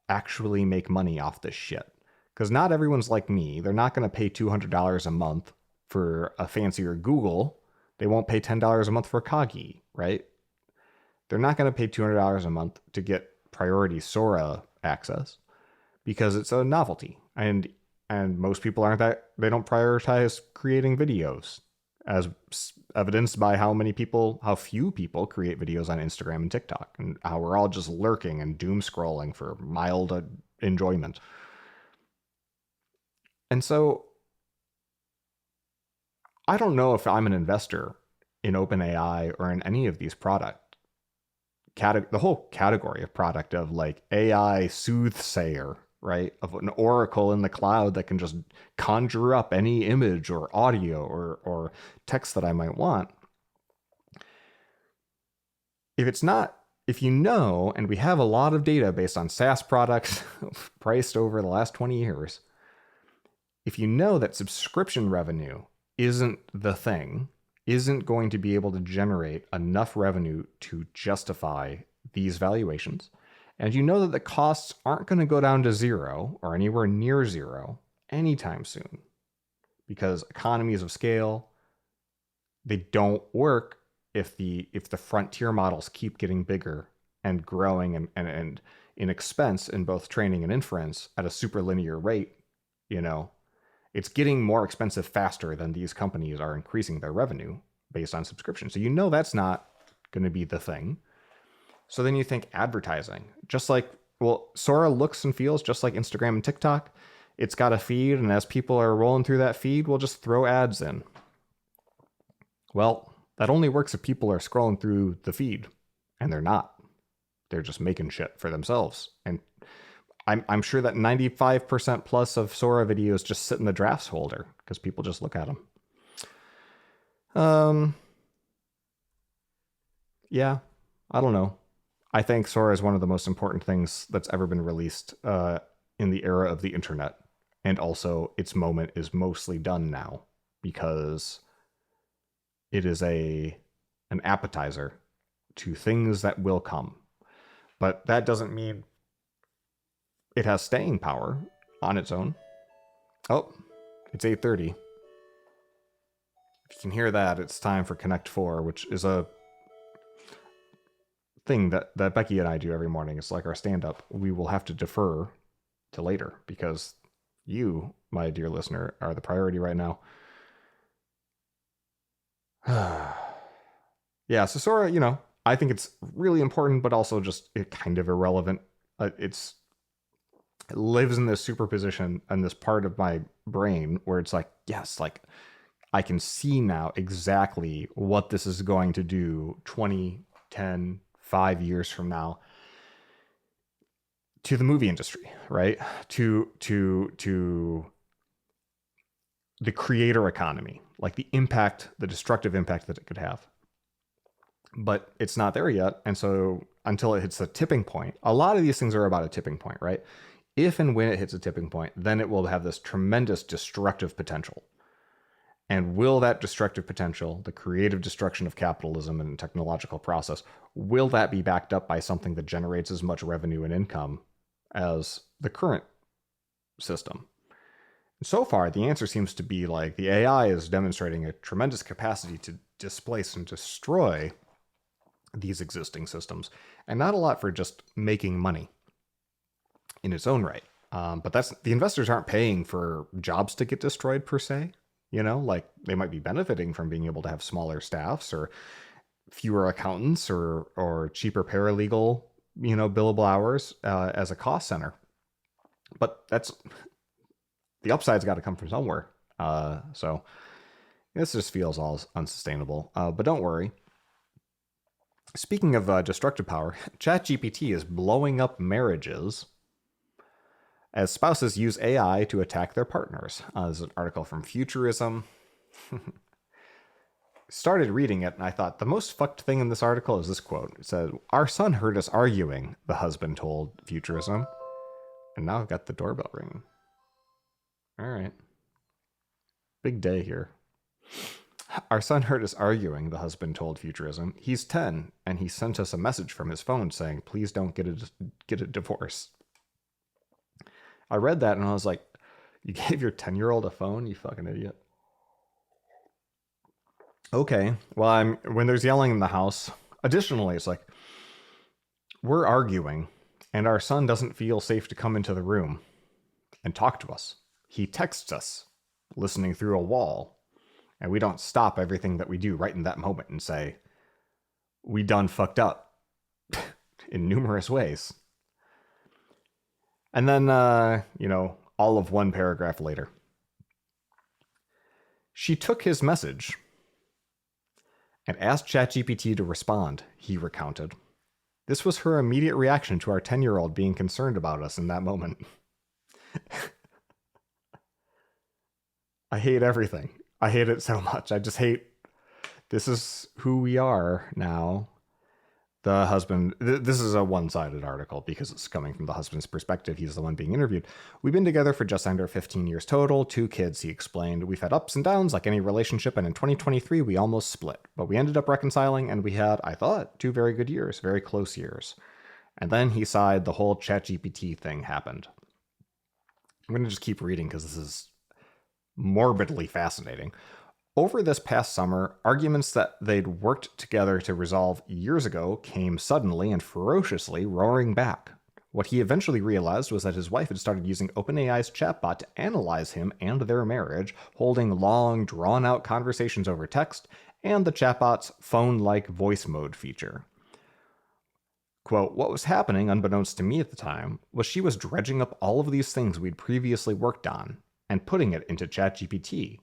actually make money off this shit? Because not everyone's like me. They're not going to pay $200 a month for a fancier Google. They won't pay $10 a month for Kagi, right? They're not going to pay $200 a month to get priority Sora access because it's a novelty. And most people they don't prioritize creating videos, as evidenced by how few people create videos on Instagram and TikTok, and how we're all just lurking and doom scrolling for mild enjoyment. And so I don't know if I'm an investor in OpenAI or in any of these the whole category of product of, like, AI soothsayer, right? Of an oracle in the cloud that can just conjure up any image or audio or text that I might want. If you know, and we have a lot of data based on SaaS products priced over the last 20 years, if you know that subscription revenue isn't the thing, isn't going to be able to generate enough revenue to justify these valuations, and you know that the costs aren't going to go down to zero or anywhere near zero anytime soon, because economies of scale, they don't work if the frontier models keep getting bigger and growing and in expense in both training and inference at a super linear rate. You know, it's getting more expensive faster than these companies are increasing their revenue based on subscription. So that's not going to be the thing. So then you think advertising, just like, well, Sora looks and feels just like Instagram and TikTok. It's got a feed, and as people are rolling through that feed, we'll just throw ads in. Well, that only works if people are scrolling through the feed, and they're not. They're just making shit for themselves. And I'm sure that 95% plus of Sora videos just sit in the drafts folder because people just look at them. Yeah, I don't know. I think Sora is one of the most important things that's ever been released in the era of the internet. And also, its moment is mostly done now because it is an appetizer to things that will come. But that doesn't mean it has staying power on its own. Oh, it's 8:30. If you can hear that, it's time for Connect 4, which is a thing that Becky and I do every morning. It's like our stand-up. We will have to defer to later because you, my dear listener, are the priority right now. Yeah, so Sora, I think it's really important, but also just kind of irrelevant. It lives in this superposition and this part of my brain where it's like, yes, like I can see now exactly what this is going to do 20, 10, 5 years from now to the movie industry, right? To the creator economy, like the destructive impact that it could have. But it's not there yet. And so until it hits a tipping point, a lot of these things are about a tipping point, right? If and when it hits a tipping point, then it will have this tremendous destructive potential. And will that destructive potential, the creative destruction of capitalism and technological process, will that be backed up by something that generates as much revenue and income as the current system? So far, the answer seems to be like the AI is demonstrating a tremendous capacity to displace and destroy these existing systems, and not a lot for just making money in its own right. But the investors aren't paying for jobs to get destroyed per se. Like they might be benefiting from being able to have smaller staffs or fewer accountants or cheaper paralegal, billable hours as a cost center. But the upside's got to come from somewhere. So this just feels all unsustainable. But don't worry. Speaking of destructive power, ChatGPT is blowing up marriages as spouses use AI to attack their partners. There's an article from Futurism. Started reading it, and I thought the most fucked thing in this article is this quote. It said, "Our son heard us arguing," the husband told Futurism. And now I've got the doorbell ringing. All right. Big day here. "Our son heard us arguing," the husband told Futurism. "He's 10, and he sent us a message from his phone saying, 'Please don't get a divorce.'" I read that and I was like, you gave your 10-year-old a phone, you fucking idiot. Okay, well, when there's yelling in the house, additionally, it's like, we're arguing, and our son doesn't feel safe to come into the room and talk to us. He texts us, listening through a wall, and we don't stop everything that we do right in that moment and say, we done fucked up in numerous ways. And then, all of one paragraph later. "She took his message and asked ChatGPT to respond," he recounted. "This was her immediate reaction to our 10-year-old being concerned about us in that moment." I hate everything. I hate it so much. I just hate, this is who we are now. The husband, this is a one-sided article because it's coming from the husband's perspective. He's the one being interviewed. "We've been together for just under 15 years total, 2 kids," he explained. "We've had ups and downs like any relationship, and in 2023, we almost split. But we ended up reconciling, and we had, I thought, 2 very good years, very close years." And then he sighed, the whole ChatGPT thing happened. I'm going to just keep reading because this is morbidly fascinating. Over this past summer, arguments that they'd worked together to resolve years ago came suddenly and ferociously roaring back. What he eventually realized was that his wife had started using OpenAI's chatbot to analyze him and their marriage, holding long, drawn-out conversations over text, and the chatbot's phone-like voice mode feature. Quote, what was happening, unbeknownst to me at the time, was she was dredging up all of these things we'd previously worked on and putting it into ChatGPT.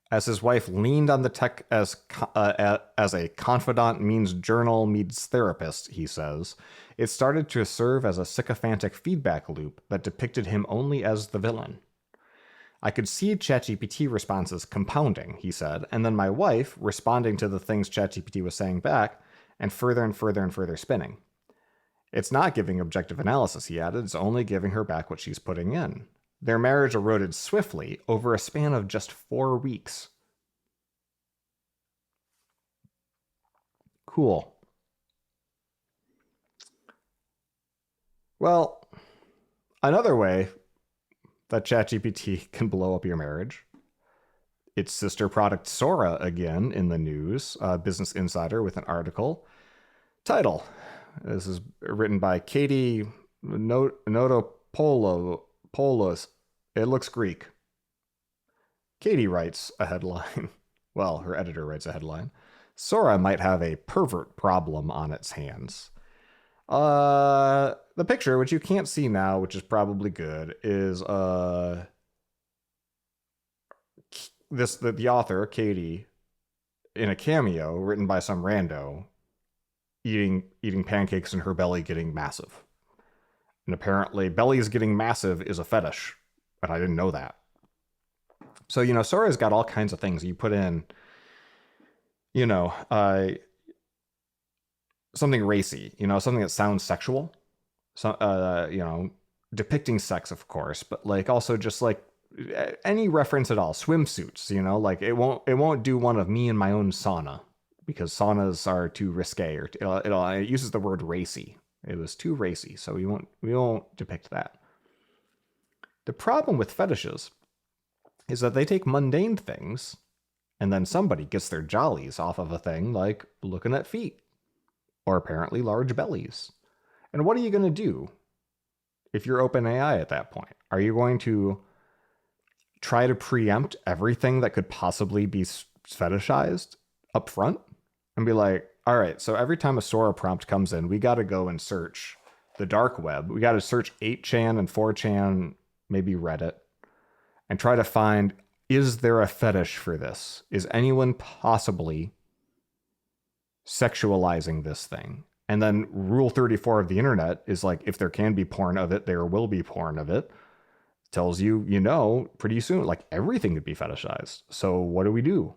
As his wife leaned on the tech as a confidant means journal meets therapist, he says, it started to serve as a sycophantic feedback loop that depicted him only as the villain. I could see ChatGPT responses compounding, he said, and then my wife responding to the things ChatGPT was saying back, and further and further and further spinning. It's not giving objective analysis, he added, it's only giving her back what she's putting in. Their marriage eroded swiftly over a span of just 4 weeks. Cool. Well, another way that ChatGPT can blow up your marriage. Its sister product Sora again in the news. Business Insider with an article. Title. This is written by Katie Notopoulos. It looks Greek. Katie writes a headline. Well, her editor writes a headline. Sora might have a pervert problem on its hands. The picture, which you can't see now, which is probably good, is the author, Katie, in a cameo written by some rando, eating pancakes and her belly getting massive. And apparently bellies getting massive is a fetish, but I didn't know that. So, Sora's got all kinds of things. You put in, something racy, something that sounds sexual. So, depicting sex, of course, but like also just like any reference at all. Swimsuits, like it won't do one of me in my own sauna because saunas are too risque, or it uses the word racy. It was too racy, so we won't depict that. The problem with fetishes is that they take mundane things, and then somebody gets their jollies off of a thing like looking at feet, or apparently large bellies. And what are you going to do if you're OpenAI at that point? Are you going to try to preempt everything that could possibly be fetishized up front and be like, all right, so every time a Sora prompt comes in, we got to go and search the dark web. We got to search 8chan and 4chan, maybe Reddit, and try to find, is there a fetish for this? Is anyone possibly sexualizing this thing? And then rule 34 of the internet is like, if there can be porn of it, there will be porn of it. Tells you, pretty soon, like everything could be fetishized. So what do we do?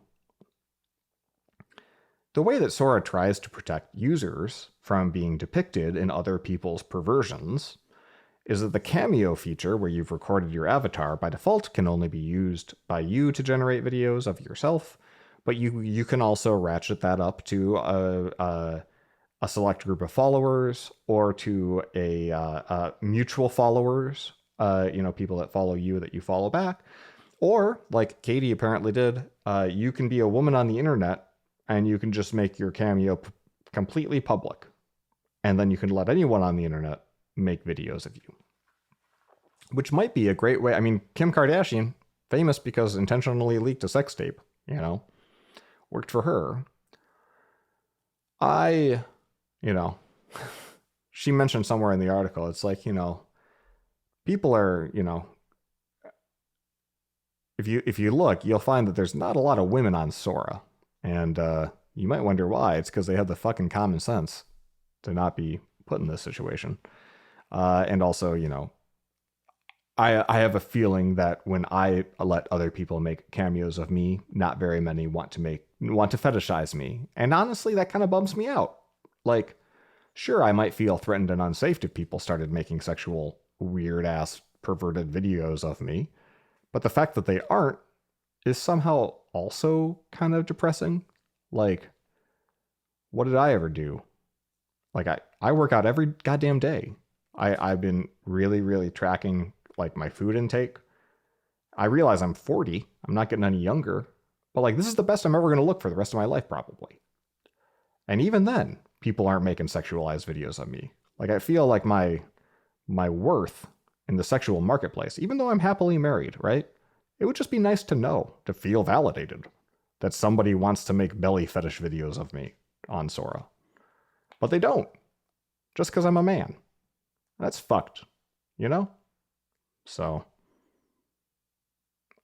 The way that Sora tries to protect users from being depicted in other people's perversions is that the cameo feature, where you've recorded your avatar, by default can only be used by you to generate videos of yourself, but you can also ratchet that up to a select group of followers, or to a mutual followers, people that follow you that you follow back. Or, like Katie apparently did, you can be a woman on the internet and you can just make your cameo completely public. And then you can let anyone on the internet make videos of you. Which might be a great way. I mean, Kim Kardashian, famous because intentionally leaked a sex tape, worked for her. She mentioned somewhere in the article, it's like, people are, if you look, you'll find that there's not a lot of women on Sora. And you might wonder why. It's because they have the fucking common sense to not be put in this situation. And also, I have a feeling that when I let other people make cameos of me, not very many want to fetishize me. And honestly, that kind of bums me out. Like, sure, I might feel threatened and unsafe if people started making sexual, weird-ass, perverted videos of me. But the fact that they aren't is somehow also kind of depressing. Like, what did I ever do? Like, I work out every goddamn day. I've been really, really tracking, like, my food intake. I realize I'm 40. I'm not getting any younger. But like, this is the best I'm ever going to look for the rest of my life, probably. And even then, people aren't making sexualized videos of me. Like, I feel like my worth in the sexual marketplace, even though I'm happily married, right? It would just be nice to know, to feel validated, that somebody wants to make belly fetish videos of me on Sora. But they don't. Just because I'm a man. That's fucked. You know? So,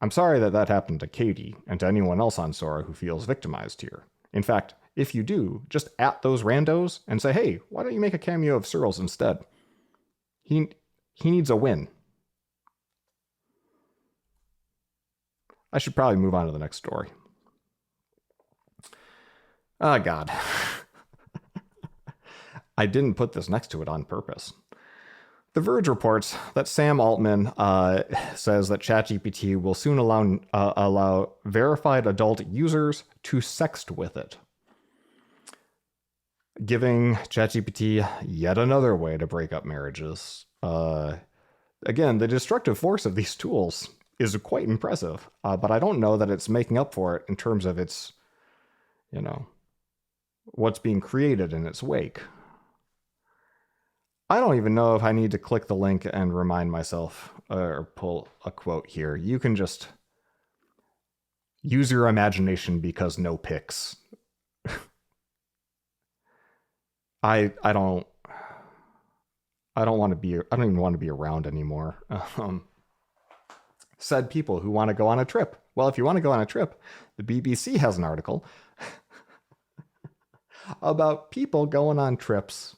I'm sorry that that happened to Katie and to anyone else on Sora who feels victimized here. In fact, if you do, just at those randos and say, hey, why don't you make a cameo of Searles instead? He needs a win. I should probably move on to the next story. Oh, God. I didn't put this next to it on purpose. The Verge reports that Sam Altman says that ChatGPT will soon allow verified adult users to sext with it, giving ChatGPT yet another way to break up marriages. Again, the destructive force of these tools is quite impressive, but I don't know that it's making up for it in terms of its, what's being created in its wake. I don't even know if I need to click the link and remind myself or pull a quote here. You can just use your imagination because no pics. I don't want to be. I don't even want to be around anymore. Said people who want to go on a trip. Well, if you want to go on a trip, the BBC has an article about people going on trips,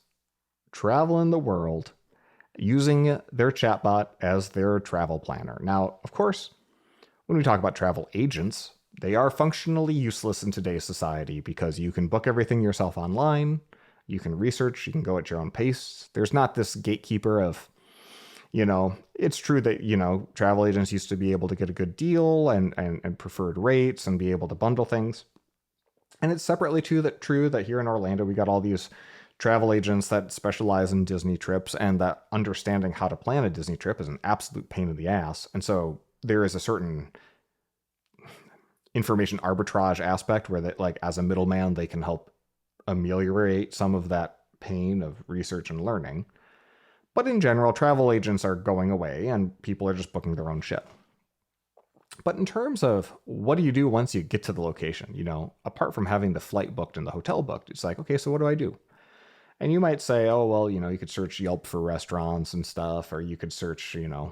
traveling the world, using their chatbot as their travel planner. Now, of course, when we talk about travel agents, they are functionally useless in today's society because you can book everything yourself online. You can research, you can go at your own pace. There's not this gatekeeper of, it's true that, travel agents used to be able to get a good deal and preferred rates and be able to bundle things. And it's separately true that here in Orlando, we got all these travel agents that specialize in Disney trips, and that understanding how to plan a Disney trip is an absolute pain in the ass. And so there is a certain information arbitrage aspect where that, like, as a middleman, they can help ameliorate some of that pain of research and learning. But in general, travel agents are going away and people are just booking their own shit. But in terms of what do you do once you get to the location, apart from having the flight booked and the hotel booked, it's like, okay, so what do I do? And you might say, oh, well, you could search Yelp for restaurants and stuff, or you could search, I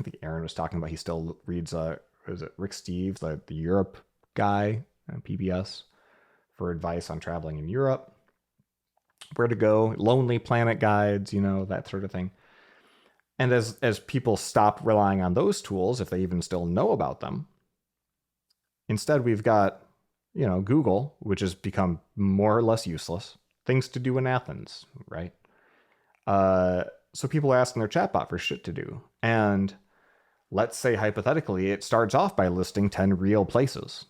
think Aaron was talking about, he still reads, is it Rick Steves, the Europe guy on PBS, for advice on traveling in Europe, where to go, Lonely Planet guides, that sort of thing. And as people stop relying on those tools, if they even still know about them, instead we've got, Google, which has become more or less useless. Things to do in Athens, right? So people are asking their chatbot for shit to do. And let's say hypothetically, it starts off by listing 10 real places.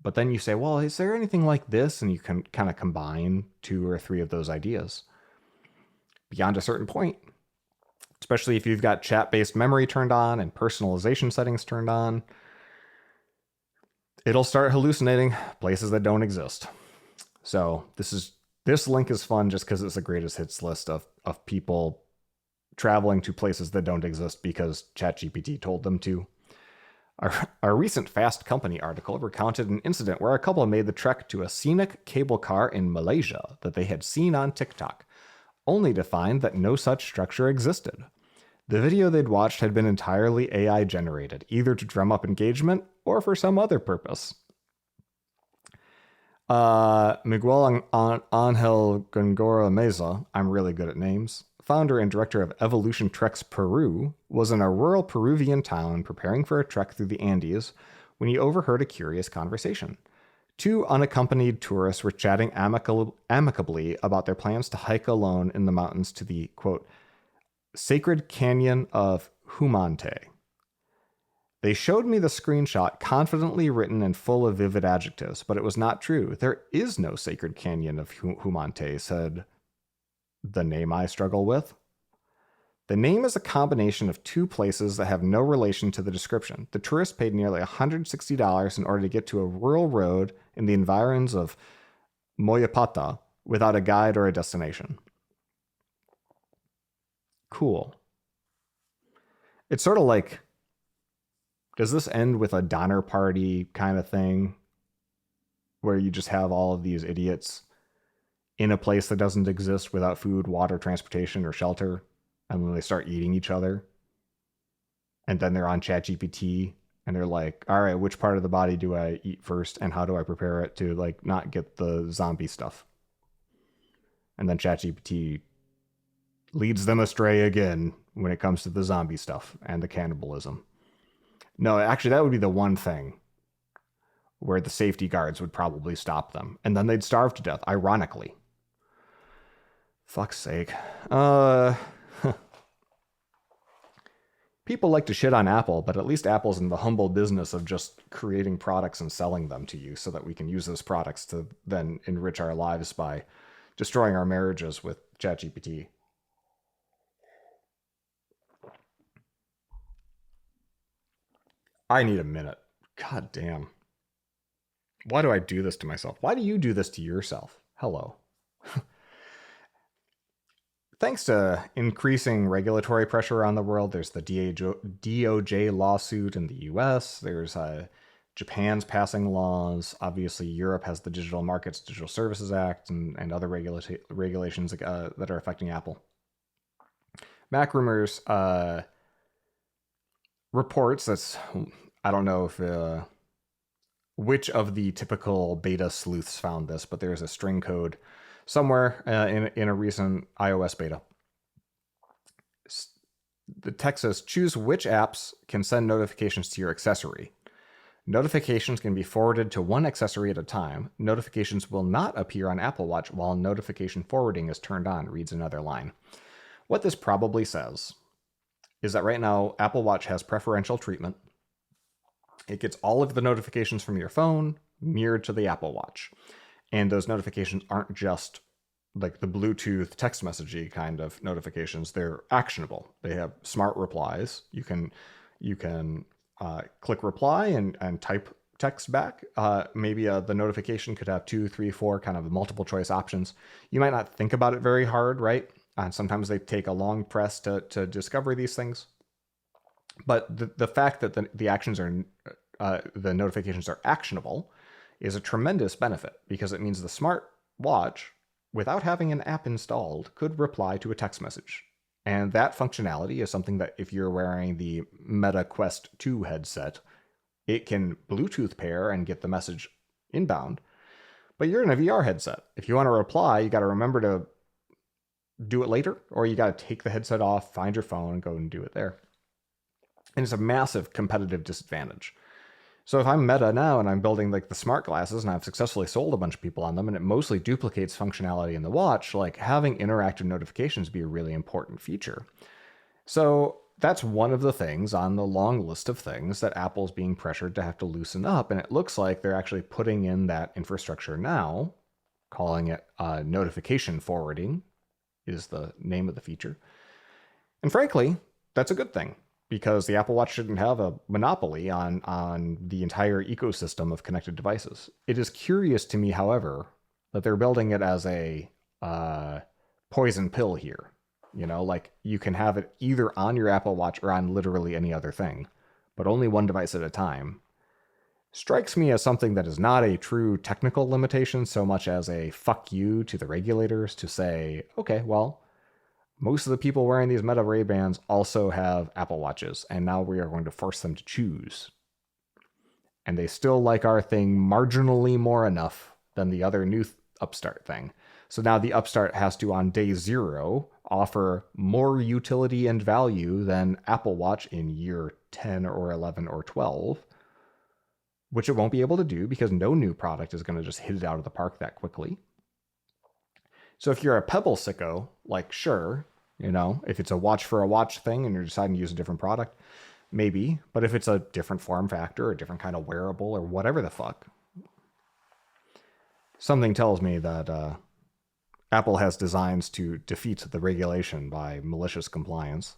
But then you say, well, is there anything like this? And you can kind of combine 2 or 3 of those ideas. Beyond a certain point, especially if you've got chat-based memory turned on and personalization settings turned on, it'll start hallucinating places that don't exist. So this link is fun just because it's the greatest hits list of people traveling to places that don't exist because ChatGPT told them to. Our recent Fast Company article recounted an incident where a couple made the trek to a scenic cable car in Malaysia that they had seen on TikTok, only to find that no such structure existed. The video they'd watched had been entirely AI generated, either to drum up engagement or for some other purpose. Miguel Angel Gongora Meza, I'm really good at names, founder and director of Evolution Treks Peru, was in a rural Peruvian town preparing for a trek through the Andes when he overheard a curious conversation. 2 unaccompanied tourists were chatting amicably about their plans to hike alone in the mountains to the, quote, sacred canyon of Humante. They showed me the screenshot, confidently written and full of vivid adjectives, but it was not true. There is no sacred canyon of Humante, said the name I struggle with. The name is a combination of two places that have no relation to the description. The tourist paid nearly $160 in order to get to a rural road in the environs of Moyapata without a guide or a destination. Cool. It's sort of like, does this end with a Donner Party kind of thing where you just have all of these idiots in a place that doesn't exist without food, water, transportation, or shelter, and then they start eating each other? And then they're on ChatGPT and they're like, all right, which part of the body do I eat first and how do I prepare it to like not get the zombie stuff? And then ChatGPT leads them astray again when it comes to the zombie stuff and the cannibalism. No, actually, that would be the one thing where the safety guards would probably stop them. And then they'd starve to death, ironically. Fuck's sake. People like to shit on Apple, but at least Apple's in the humble business of just creating products and selling them to you so that we can use those products to then enrich our lives by destroying our marriages with ChatGPT. I need a minute. God damn. Why do I do this to myself? Why do you do this to yourself? Hello. Thanks to increasing regulatory pressure around the world, there's the DOJ lawsuit in the US. There's Japan's passing laws. Obviously, Europe has the Digital Markets, Digital Services Act, and other regulations that are affecting Apple. MacRumors reports that's, I don't know if which of the typical beta sleuths found this, but there's a string code somewhere in a recent iOS beta. The text says, choose which apps can send notifications to your accessory. Notifications can be forwarded to one accessory at a time. Notifications will not appear on Apple Watch while notification forwarding is turned on, reads another line. What this probably says is that right now Apple Watch has preferential treatment. It gets all of the notifications from your phone mirrored to the Apple Watch. And those notifications aren't just like the Bluetooth text messagey kind of notifications. They're actionable. They have smart replies. You can click reply and type text back. Maybe the notification could have 2, 3, 4 kind of multiple choice options. You might not think about it very hard, right? And sometimes they take a long press to discover these things. But the fact that the actions are the notifications are actionable is a tremendous benefit because it means the smart watch, without having an app installed, could reply to a text message. And that functionality is something that if you're wearing the Meta Quest 2 headset, it can Bluetooth pair and get the message inbound. But you're in a VR headset. If you want to reply, you got to remember to do it later, or you got to take the headset off, find your phone, and go and do it there. And it's a massive competitive disadvantage. So if I'm Meta now and I'm building like the smart glasses and I've successfully sold a bunch of people on them and it mostly duplicates functionality in the watch, like having interactive notifications be a really important feature. So that's one of the things on the long list of things that Apple's being pressured to have to loosen up. And it looks like they're actually putting in that infrastructure now, calling it notification forwarding is the name of the feature. And frankly, that's a good thing, because the Apple Watch shouldn't have a monopoly on the entire ecosystem of connected devices. It is curious to me, however, that they're building it as a poison pill here. You know, like you can have it either on your Apple Watch or on literally any other thing, but only one device at a time. Strikes me as something that is not a true technical limitation so much as a fuck you to the regulators to say, okay, well, most of the people wearing these Meta Ray-Bans also have Apple Watches, and now we are going to force them to choose. And they still like our thing marginally more enough than the other new upstart thing. So now the upstart has to, on day 0, offer more utility and value than Apple Watch in year 10 or 11 or 12, which it won't be able to do because no new product is going to just hit it out of the park that quickly. So if you're a Pebble sicko, like, sure, you know, if it's a watch for a watch thing and you're deciding to use a different product, maybe. But if it's a different form factor, a different kind of wearable, or whatever the fuck, something tells me that Apple has designs to defeat the regulation by malicious compliance.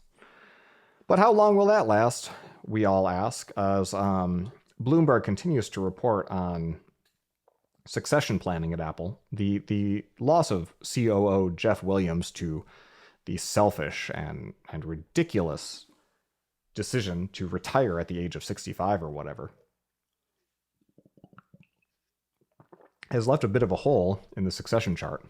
But how long will that last? We all ask, as Bloomberg continues to report on succession planning at Apple. The loss of COO Jeff Williams to the selfish and ridiculous decision to retire at the age of 65 or whatever has left a bit of a hole in the succession chart,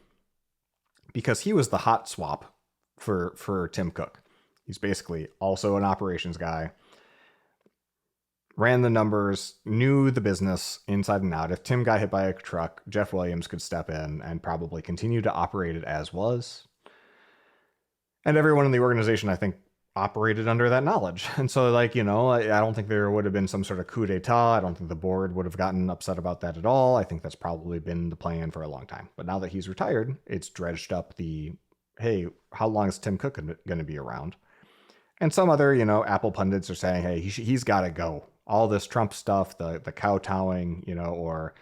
because he was the hot swap for Tim Cook. He's basically also an operations guy, ran the numbers, knew the business inside and out. If Tim got hit by a truck, Jeff Williams could step in and probably continue to operate it as was. And everyone in the organization, I think, operated under that knowledge. And so, like, you know, I don't think there would have been some sort of coup d'etat. I don't think the board would have gotten upset about that at all. I think that's probably been the plan for a long time. But now that he's retired, it's dredged up the, hey, how long is Tim Cook going to be around? And some other, you know, Apple pundits are saying, hey, he's got to go. All this Trump stuff, the kowtowing, you know, or,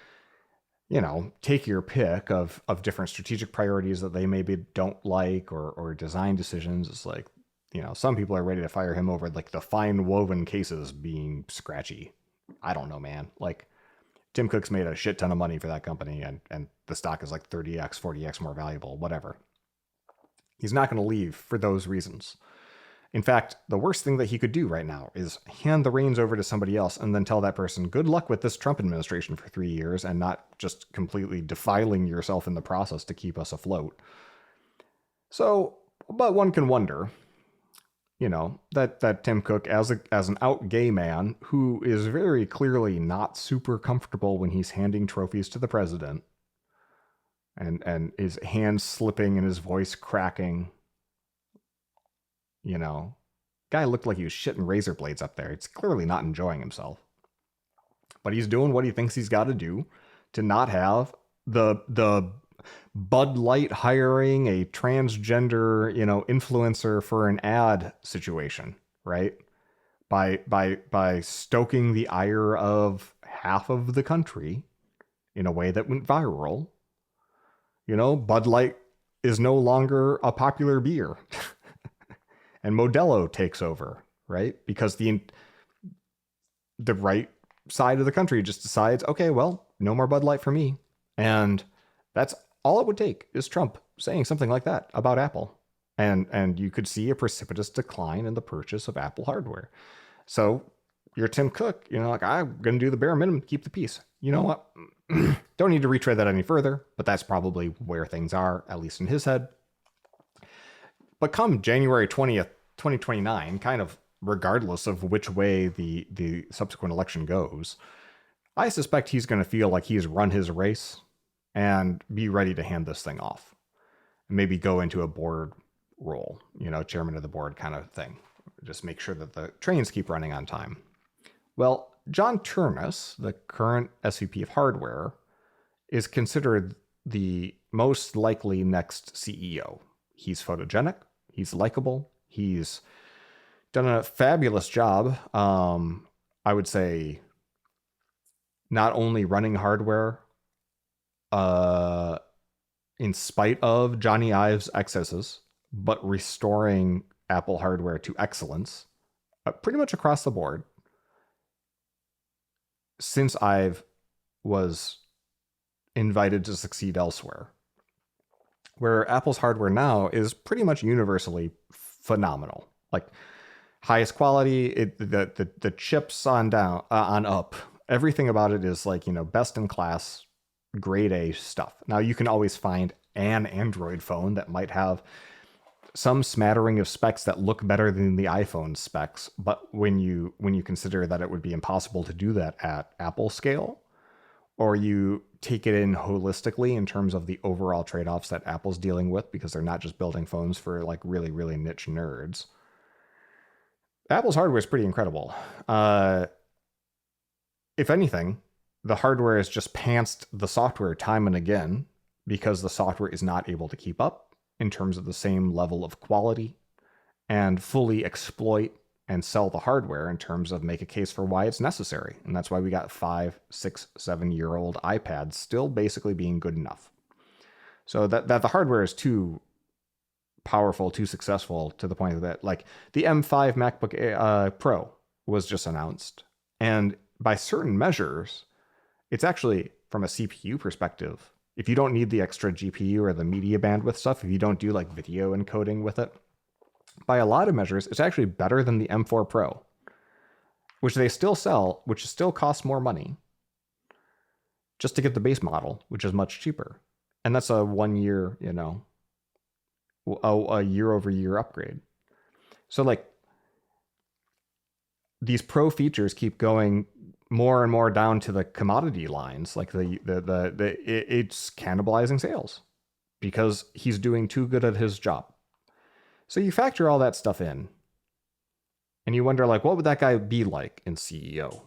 you know, take your pick of different strategic priorities that they maybe don't like, or design decisions. It's like, you know, some people are ready to fire him over like the fine woven cases being scratchy. I don't know, man. Like, Tim Cook's made a shit ton of money for that company, and the stock is like 30x, 40x more valuable, whatever. He's not going to leave for those reasons. In fact, the worst thing that he could do right now is hand the reins over to somebody else and then tell that person, good luck with this Trump administration for 3 years, and not just completely defiling yourself in the process to keep us afloat. So, but one can wonder, you know, that Tim Cook, as an out gay man who is very clearly not super comfortable when he's handing trophies to the president, and his hands slipping and his voice cracking, you know, guy looked like he was shitting razor blades up there. It's clearly not enjoying himself, but he's doing what he thinks he's got to do to not have the Bud Light hiring a transgender, you know, influencer for an ad situation, right? By stoking the ire of half of the country in a way that went viral. You know, Bud Light is no longer a popular beer. And Modelo takes over, right? Because the right side of the country just decides, okay, well, no more Bud Light for me. And that's all it would take, is Trump saying something like that about Apple. And you could see a precipitous decline in the purchase of Apple hardware. So you're Tim Cook, you know, like, I'm going to do the bare minimum to keep the peace. You know what? Don't need to retread that any further, but that's probably where things are, at least in his head. But come January 20th, 2029, kind of regardless of which way the subsequent election goes, I suspect he's going to feel like he's run his race and be ready to hand this thing off. And maybe go into a board role, you know, chairman of the board kind of thing. Just make sure that the trains keep running on time. Well, John Turnus, the current SVP of hardware, is considered the most likely next CEO. He's photogenic. He's likable. He's done a fabulous job. I would say not only running hardware in spite of Johnny Ive's excesses, but restoring Apple hardware to excellence pretty much across the board since Ive was invited to succeed elsewhere. Where Apple's hardware now is pretty much universally phenomenal. Like, highest quality, the chips on down, on up, everything about it is like, you know, best in class, grade A stuff. Now, you can always find an Android phone that might have some smattering of specs that look better than the iPhone specs, but when you consider that it would be impossible to do that at Apple scale, or you take it in holistically in terms of the overall trade-offs that Apple's dealing with, because they're not just building phones for like really, really niche nerds. Apple's hardware is pretty incredible. If anything, the hardware has just pantsed the software time and again because the software is not able to keep up in terms of the same level of quality and fully exploit and sell the hardware in terms of make a case for why it's necessary. And that's why we got 5, 6, 7-year-old iPads still basically being good enough. So that the hardware is too powerful, too successful to the point that like the M5 MacBook Pro was just announced, and by certain measures, it's actually from a CPU perspective. If you don't need the extra GPU or the media bandwidth stuff, if you don't do like video encoding with it, by a lot of measures, it's actually better than the M4 Pro, which they still sell, which still costs more money just to get the base model, which is much cheaper. And that's a 1 year, a year over year upgrade. So like these pro features keep going more and more down to the commodity lines. Like it's cannibalizing sales because he's doing too good at his job. So you factor all that stuff in and you wonder like, what would that guy be like in CEO?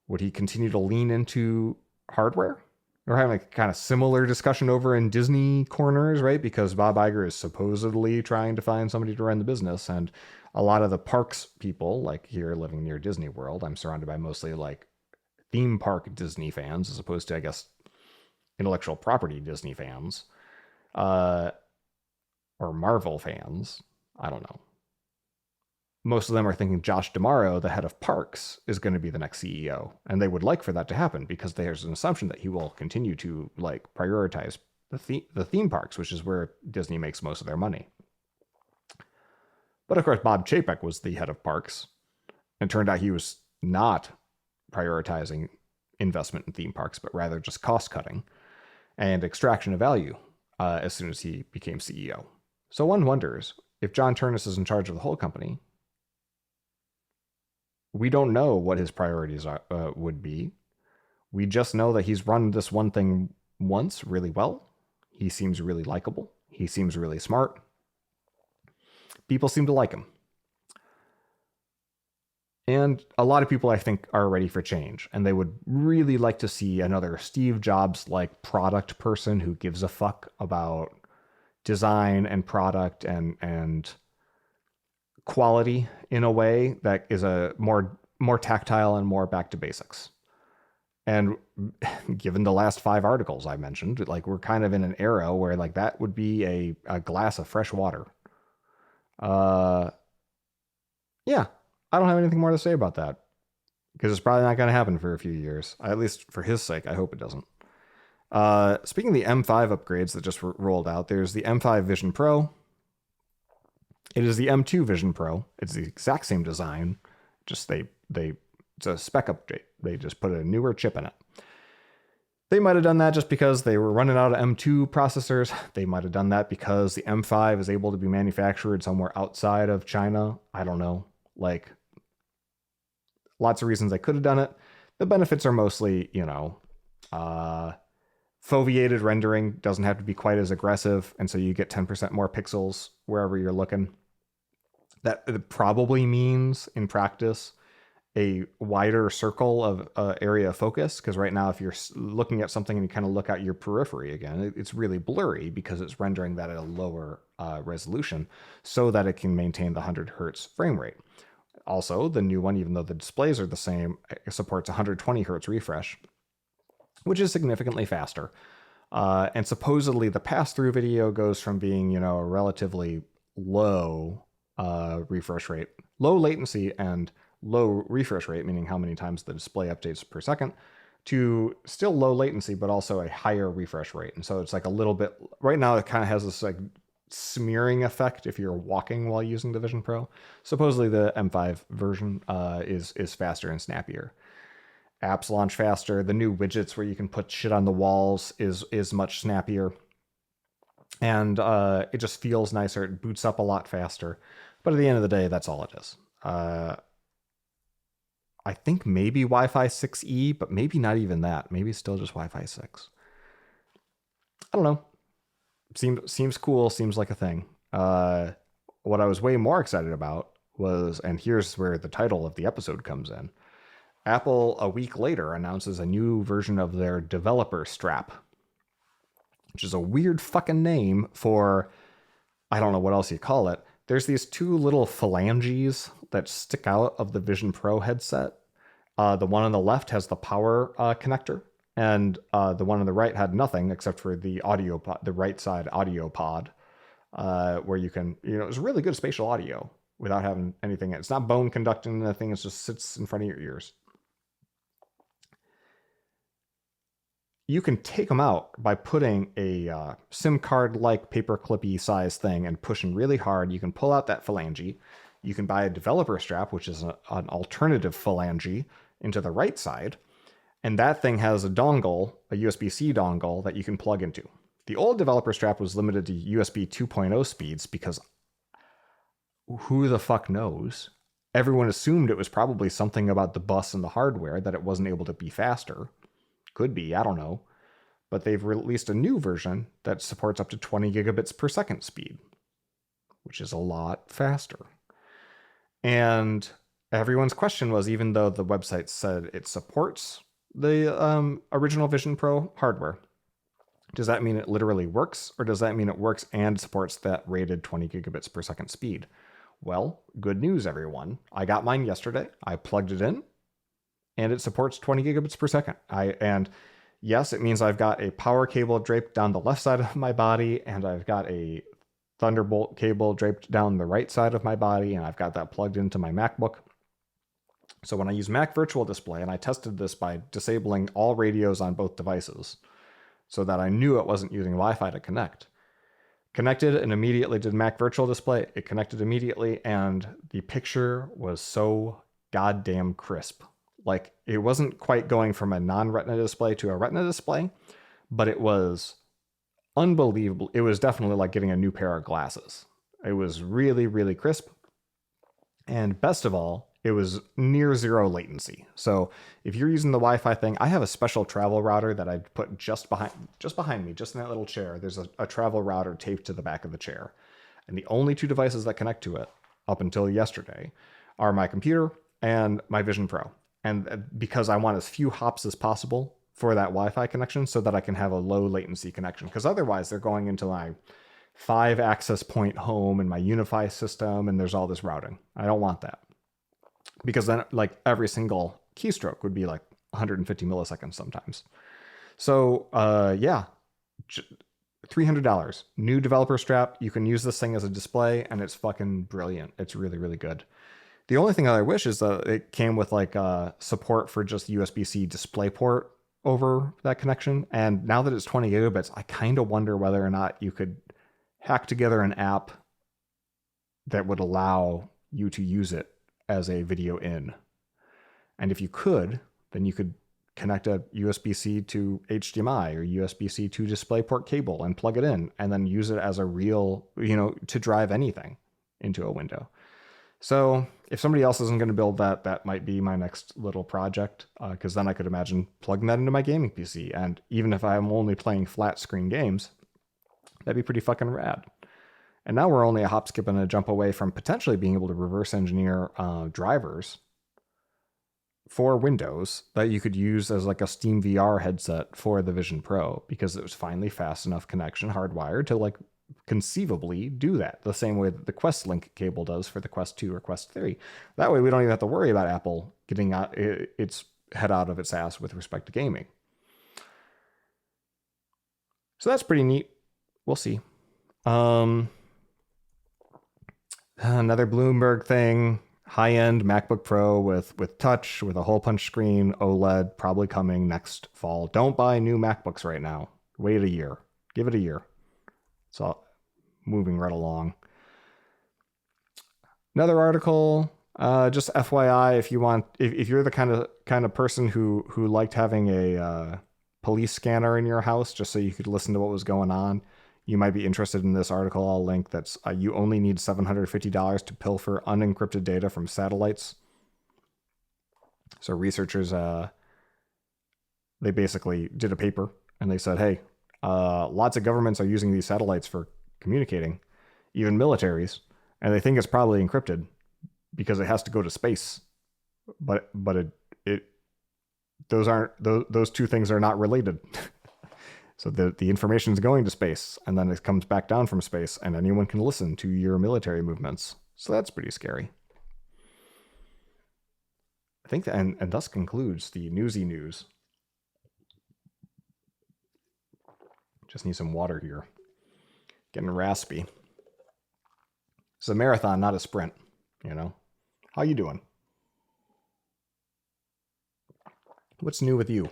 Would he continue to lean into hardware? We're having a kind of similar discussion over in Disney corners, right? Because Bob Iger is supposedly trying to find somebody to run the business. And a lot of the parks people, like here living near Disney World, I'm surrounded by mostly like theme park Disney fans, as opposed to, I guess, intellectual property Disney fans, or Marvel fans. I don't know. Most of them are thinking Josh D'Amaro, the head of parks, is going to be the next CEO. And they would like for that to happen because there's an assumption that he will continue to like prioritize the theme parks, which is where Disney makes most of their money. But of course, Bob Chapek was the head of parks. And it turned out he was not prioritizing investment in theme parks, but rather just cost cutting and extraction of value as soon as he became CEO. So one wonders, if John Turnus is in charge of the whole company, we don't know what his priorities would be. We just know that he's run this one thing once really well. He seems really likable. He seems really smart. People seem to like him. And a lot of people, I think, are ready for change. And they would really like to see another Steve Jobs-like product person who gives a fuck about design and product and quality in a way that is a more tactile and more back to basics. And given the last 5 articles I mentioned, like we're kind of in an era where like that would be a glass of fresh water. Yeah, I don't have anything more to say about that because it's probably not going to happen for a few years. At least for his sake, I hope it doesn't. Speaking of the M5 upgrades that just rolled out, there's the M5 Vision Pro. It is the M2 Vision Pro. It's the exact same design, just it's a spec update. They just put a newer chip in it. They might have done that just because they were running out of M2 processors. They might have done that because the M5 is able to be manufactured somewhere outside of China. I don't know. Like, lots of reasons they could have done it. The benefits are mostly, foveated rendering doesn't have to be quite as aggressive, and so you get 10% more pixels wherever you're looking. That probably means, in practice, a wider circle of area of focus, because right now if you're looking at something and you kind of look at your periphery again, it's really blurry because it's rendering that at a lower resolution so that it can maintain the 100 hertz frame rate. Also, the new one, even though the displays are the same, supports 120 hertz refresh, which is significantly faster. And supposedly the pass-through video goes from being, a relatively low refresh rate, low latency and low refresh rate, meaning how many times the display updates per second, to still low latency, but also a higher refresh rate. And so it's like a little bit, right now it kind of has this like smearing effect if you're walking while using the Vision Pro. Supposedly the M5 version is faster and snappier. Apps launch faster. The new widgets where you can put shit on the walls is much snappier. And it just feels nicer. It boots up a lot faster. But at the end of the day, that's all it is. I think maybe Wi-Fi 6E, but maybe not even that. Maybe still just Wi-Fi 6. I don't know. Seems cool. Seems like a thing. What I was way more excited about was, and here's where the title of the episode comes in, Apple a week later announces a new version of their developer strap, which is a weird fucking name for, I don't know what else you call it. There's these 2 little phalanges that stick out of the Vision Pro headset. The one on the left has the power connector, and the one on the right had nothing except for the audio pod, the right side audio pod, where you can, it was really good spatial audio without having anything. It's not bone conducting anything. It just sits in front of your ears. You can take them out by putting a SIM card-like paperclippy size thing and pushing really hard. You can pull out that phalange. You can buy a developer strap, which is an alternative phalange, into the right side. And that thing has a dongle, a USB-C dongle, that you can plug into. The old developer strap was limited to USB 2.0 speeds because who the fuck knows? Everyone assumed it was probably something about the bus and the hardware that it wasn't able to be faster. Could be, I don't know. But they've released a new version that supports up to 20 gigabits per second speed, which is a lot faster. And everyone's question was, even though the website said it supports the original Vision Pro hardware, does that mean it literally works, or does that mean it works and supports that rated 20 gigabits per second speed? Well, good news, everyone. I got mine yesterday. I plugged it in, and it supports 20 gigabits per second. And yes, it means I've got a power cable draped down the left side of my body, and I've got a Thunderbolt cable draped down the right side of my body, and I've got that plugged into my MacBook. So when I use Mac Virtual Display, and I tested this by disabling all radios on both devices so that I knew it wasn't using Wi-Fi to connect. Connected and immediately did Mac Virtual Display. It connected immediately, and the picture was so goddamn crisp. Like, it wasn't quite going from a non-retina display to a retina display, but it was unbelievable. It was definitely like getting a new pair of glasses. It was really, really crisp. And best of all, it was near zero latency. So if you're using the Wi-Fi thing, I have a special travel router that I put just behind me, just in that little chair. There's a travel router taped to the back of the chair. And the only two devices that connect to it up until yesterday are my computer and my Vision Pro. And because I want as few hops as possible for that Wi-Fi connection so that I can have a low latency connection. Because otherwise they're going into my 5 access point home and my Unify system, and there's all this routing. I don't want that. Because then, like, every single keystroke would be like 150 milliseconds sometimes. So, yeah, $300. New developer strap. You can use this thing as a display, and it's fucking brilliant. It's really, really good. The only thing that I wish is that it came with like support for just USB-C DisplayPort over that connection. And now that it's 20 gigabits, I kind of wonder whether or not you could hack together an app that would allow you to use it as a video in. And if you could, then you could connect a USB-C to HDMI or USB-C to DisplayPort cable and plug it in, and then use it as a real, to drive anything into a window. So if somebody else isn't going to build that, that might be my next little project, because then I could imagine plugging that into my gaming PC. And even if I'm only playing flat screen games, that'd be pretty fucking rad. And now we're only a hop, skip, and a jump away from potentially being able to reverse engineer drivers for Windows that you could use as like a Steam VR headset for the Vision Pro, because it was finally fast enough connection hardwired to like conceivably do that the same way that the Quest Link cable does for the Quest 2 or Quest 3. That way we don't even have to worry about Apple getting its head out of its ass with respect to gaming. So that's pretty neat. We'll see. Another Bloomberg thing, high-end MacBook Pro with touch, with a hole punch screen, OLED, probably coming next fall. Don't buy new MacBooks right now. Wait a year. Give it a year. It's all moving right along. Another article, just FYI, if you're the kind of person who liked having a police scanner in your house just so you could listen to what was going on, you might be interested in this article. I'll link. That's you only need $750 to pilfer unencrypted data from satellites. So researchers, they basically did a paper and they said, hey, lots of governments are using these satellites for communicating, even militaries, and they think it's probably encrypted because it has to go to space. But those two things are not related. So the information is going to space, and then it comes back down from space, and anyone can listen to your military movements. So that's pretty scary. I think that, and thus concludes the newsy news. Just need some water here. Getting raspy. It's a marathon, not a sprint, you know? How you doing? What's new with you?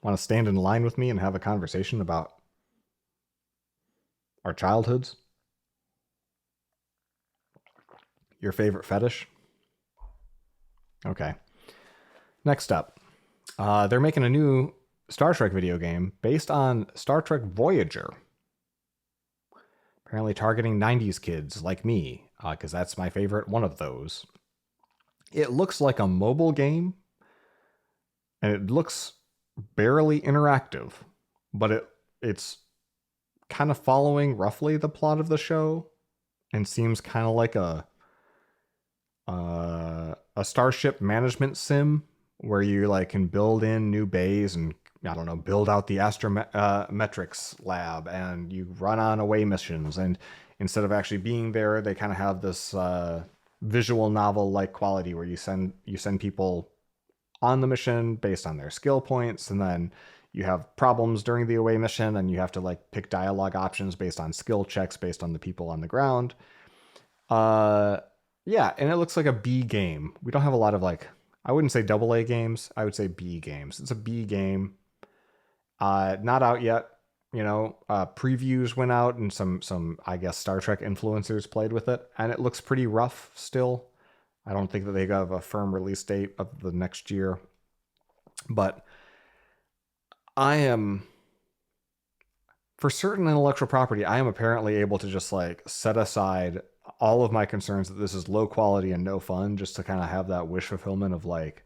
Want to stand in line with me and have a conversation about our childhoods? Your favorite fetish? Okay. Next up, they're making a new Star Trek video game based on Star Trek Voyager. Apparently targeting 90s kids like me, because that's my favorite one of those. It looks like a mobile game, and it looks barely interactive, but it's kind of following roughly the plot of the show, and seems kind of like a starship management sim where you like can build in new bays and I don't know, build out the astrometrics lab, and you run on away missions. And instead of actually being there, they kind of have this visual novel-like quality where you send people on the mission based on their skill points, and then you have problems during the away mission, and you have to like pick dialogue options based on skill checks based on the people on the ground. Yeah, and it looks like a B game. We don't have a lot of like, I wouldn't say AA games. I would say B games. It's a B game. Not out yet. You know, previews went out and some I guess Star Trek influencers played with it, and it looks pretty rough still. I don't think that they have a firm release date of the next year. But I am, for certain intellectual property, I am apparently able to just like set aside all of my concerns that this is low quality and no fun, just to kind of have that wish fulfillment of like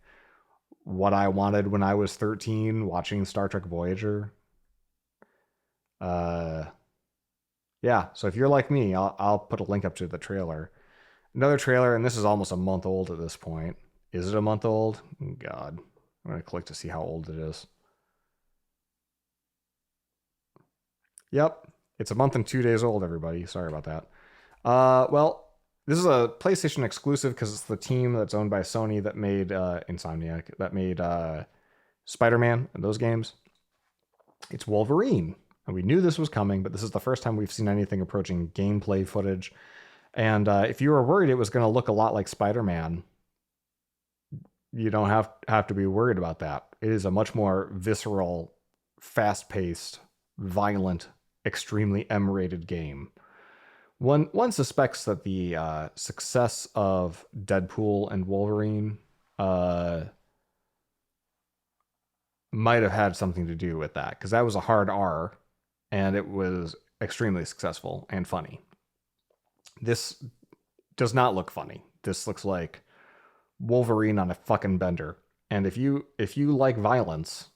what I wanted when I was 13 watching Star Trek Voyager. Yeah, so if you're like me, I'll put a link up to the trailer. Another trailer, and this is almost a month old at this point. Is it a month old? God. I'm going to click to see how old it is. Yep, it's a month and 2 days old, everybody. Sorry about that. Well, this is a PlayStation exclusive because it's the team that's owned by Sony that made Insomniac, that made Spider-Man and those games. It's Wolverine. And we knew this was coming, but this is the first time we've seen anything approaching gameplay footage. And if you were worried it was going to look a lot like Spider-Man, you don't have to be worried about that. It is a much more visceral, fast-paced, violent, extremely M-rated game. One suspects that the success of Deadpool and Wolverine might have had something to do with that, because that was a hard R, and it was extremely successful and funny. This does not look funny. This looks like Wolverine on a fucking bender. And if you like violence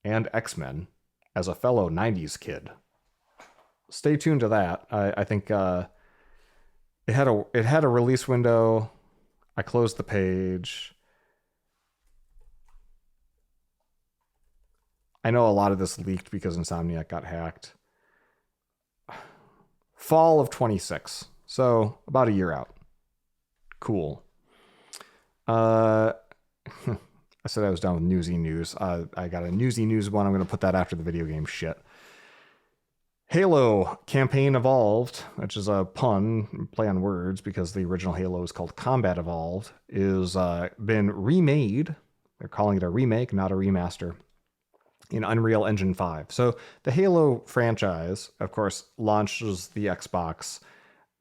and X-Men as a fellow 90s kid, stay tuned to that. I think it had a release window. I closed the page. I know a lot of this leaked because Insomniac got hacked. Fall of 26. So about a year out. Cool. I said I was done with newsy news. I got a newsy news one. I'm going to put that after the video game shit. Halo Campaign Evolved, which is a pun, play on words, because the original Halo is called Combat Evolved, is been remade. They're calling it a remake, not a remaster, in Unreal Engine 5. So the Halo franchise, of course, launches the Xbox.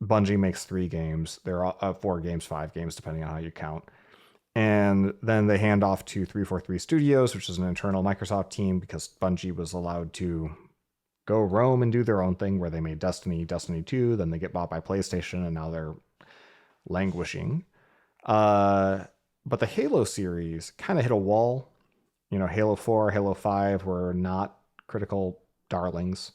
Bungie makes 3 games. There are 4 games, 5 games, depending on how you count. And then they hand off to 343 Studios, which is an internal Microsoft team, because Bungie was allowed to go roam and do their own thing, where they made Destiny 2, then they get bought by PlayStation, and now they're languishing. But the Halo series kind of hit a wall. You know, Halo 4, Halo 5 were not critical darlings.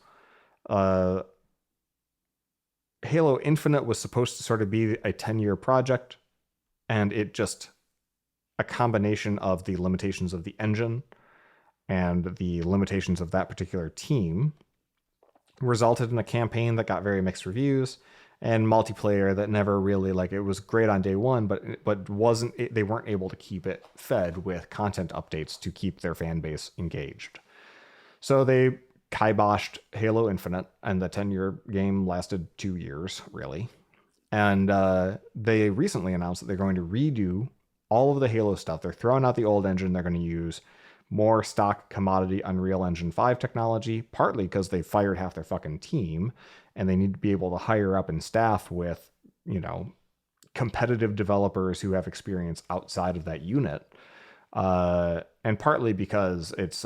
Halo Infinite was supposed to sort of be a 10-year project, and it just, a combination of the limitations of the engine and the limitations of that particular team, resulted in a campaign that got very mixed reviews and multiplayer that never really, like, it was great on day one, but wasn't, they weren't able to keep it fed with content updates to keep their fan base engaged. So they kiboshed Halo Infinite, and the 10-year game lasted 2 years, really. And they recently announced that they're going to redo all of the Halo stuff. They're throwing out the old engine. They're going to use more stock commodity Unreal Engine 5 technology, partly because they fired half their fucking team and they need to be able to hire up and staff with, you know, competitive developers who have experience outside of that unit. And partly because it's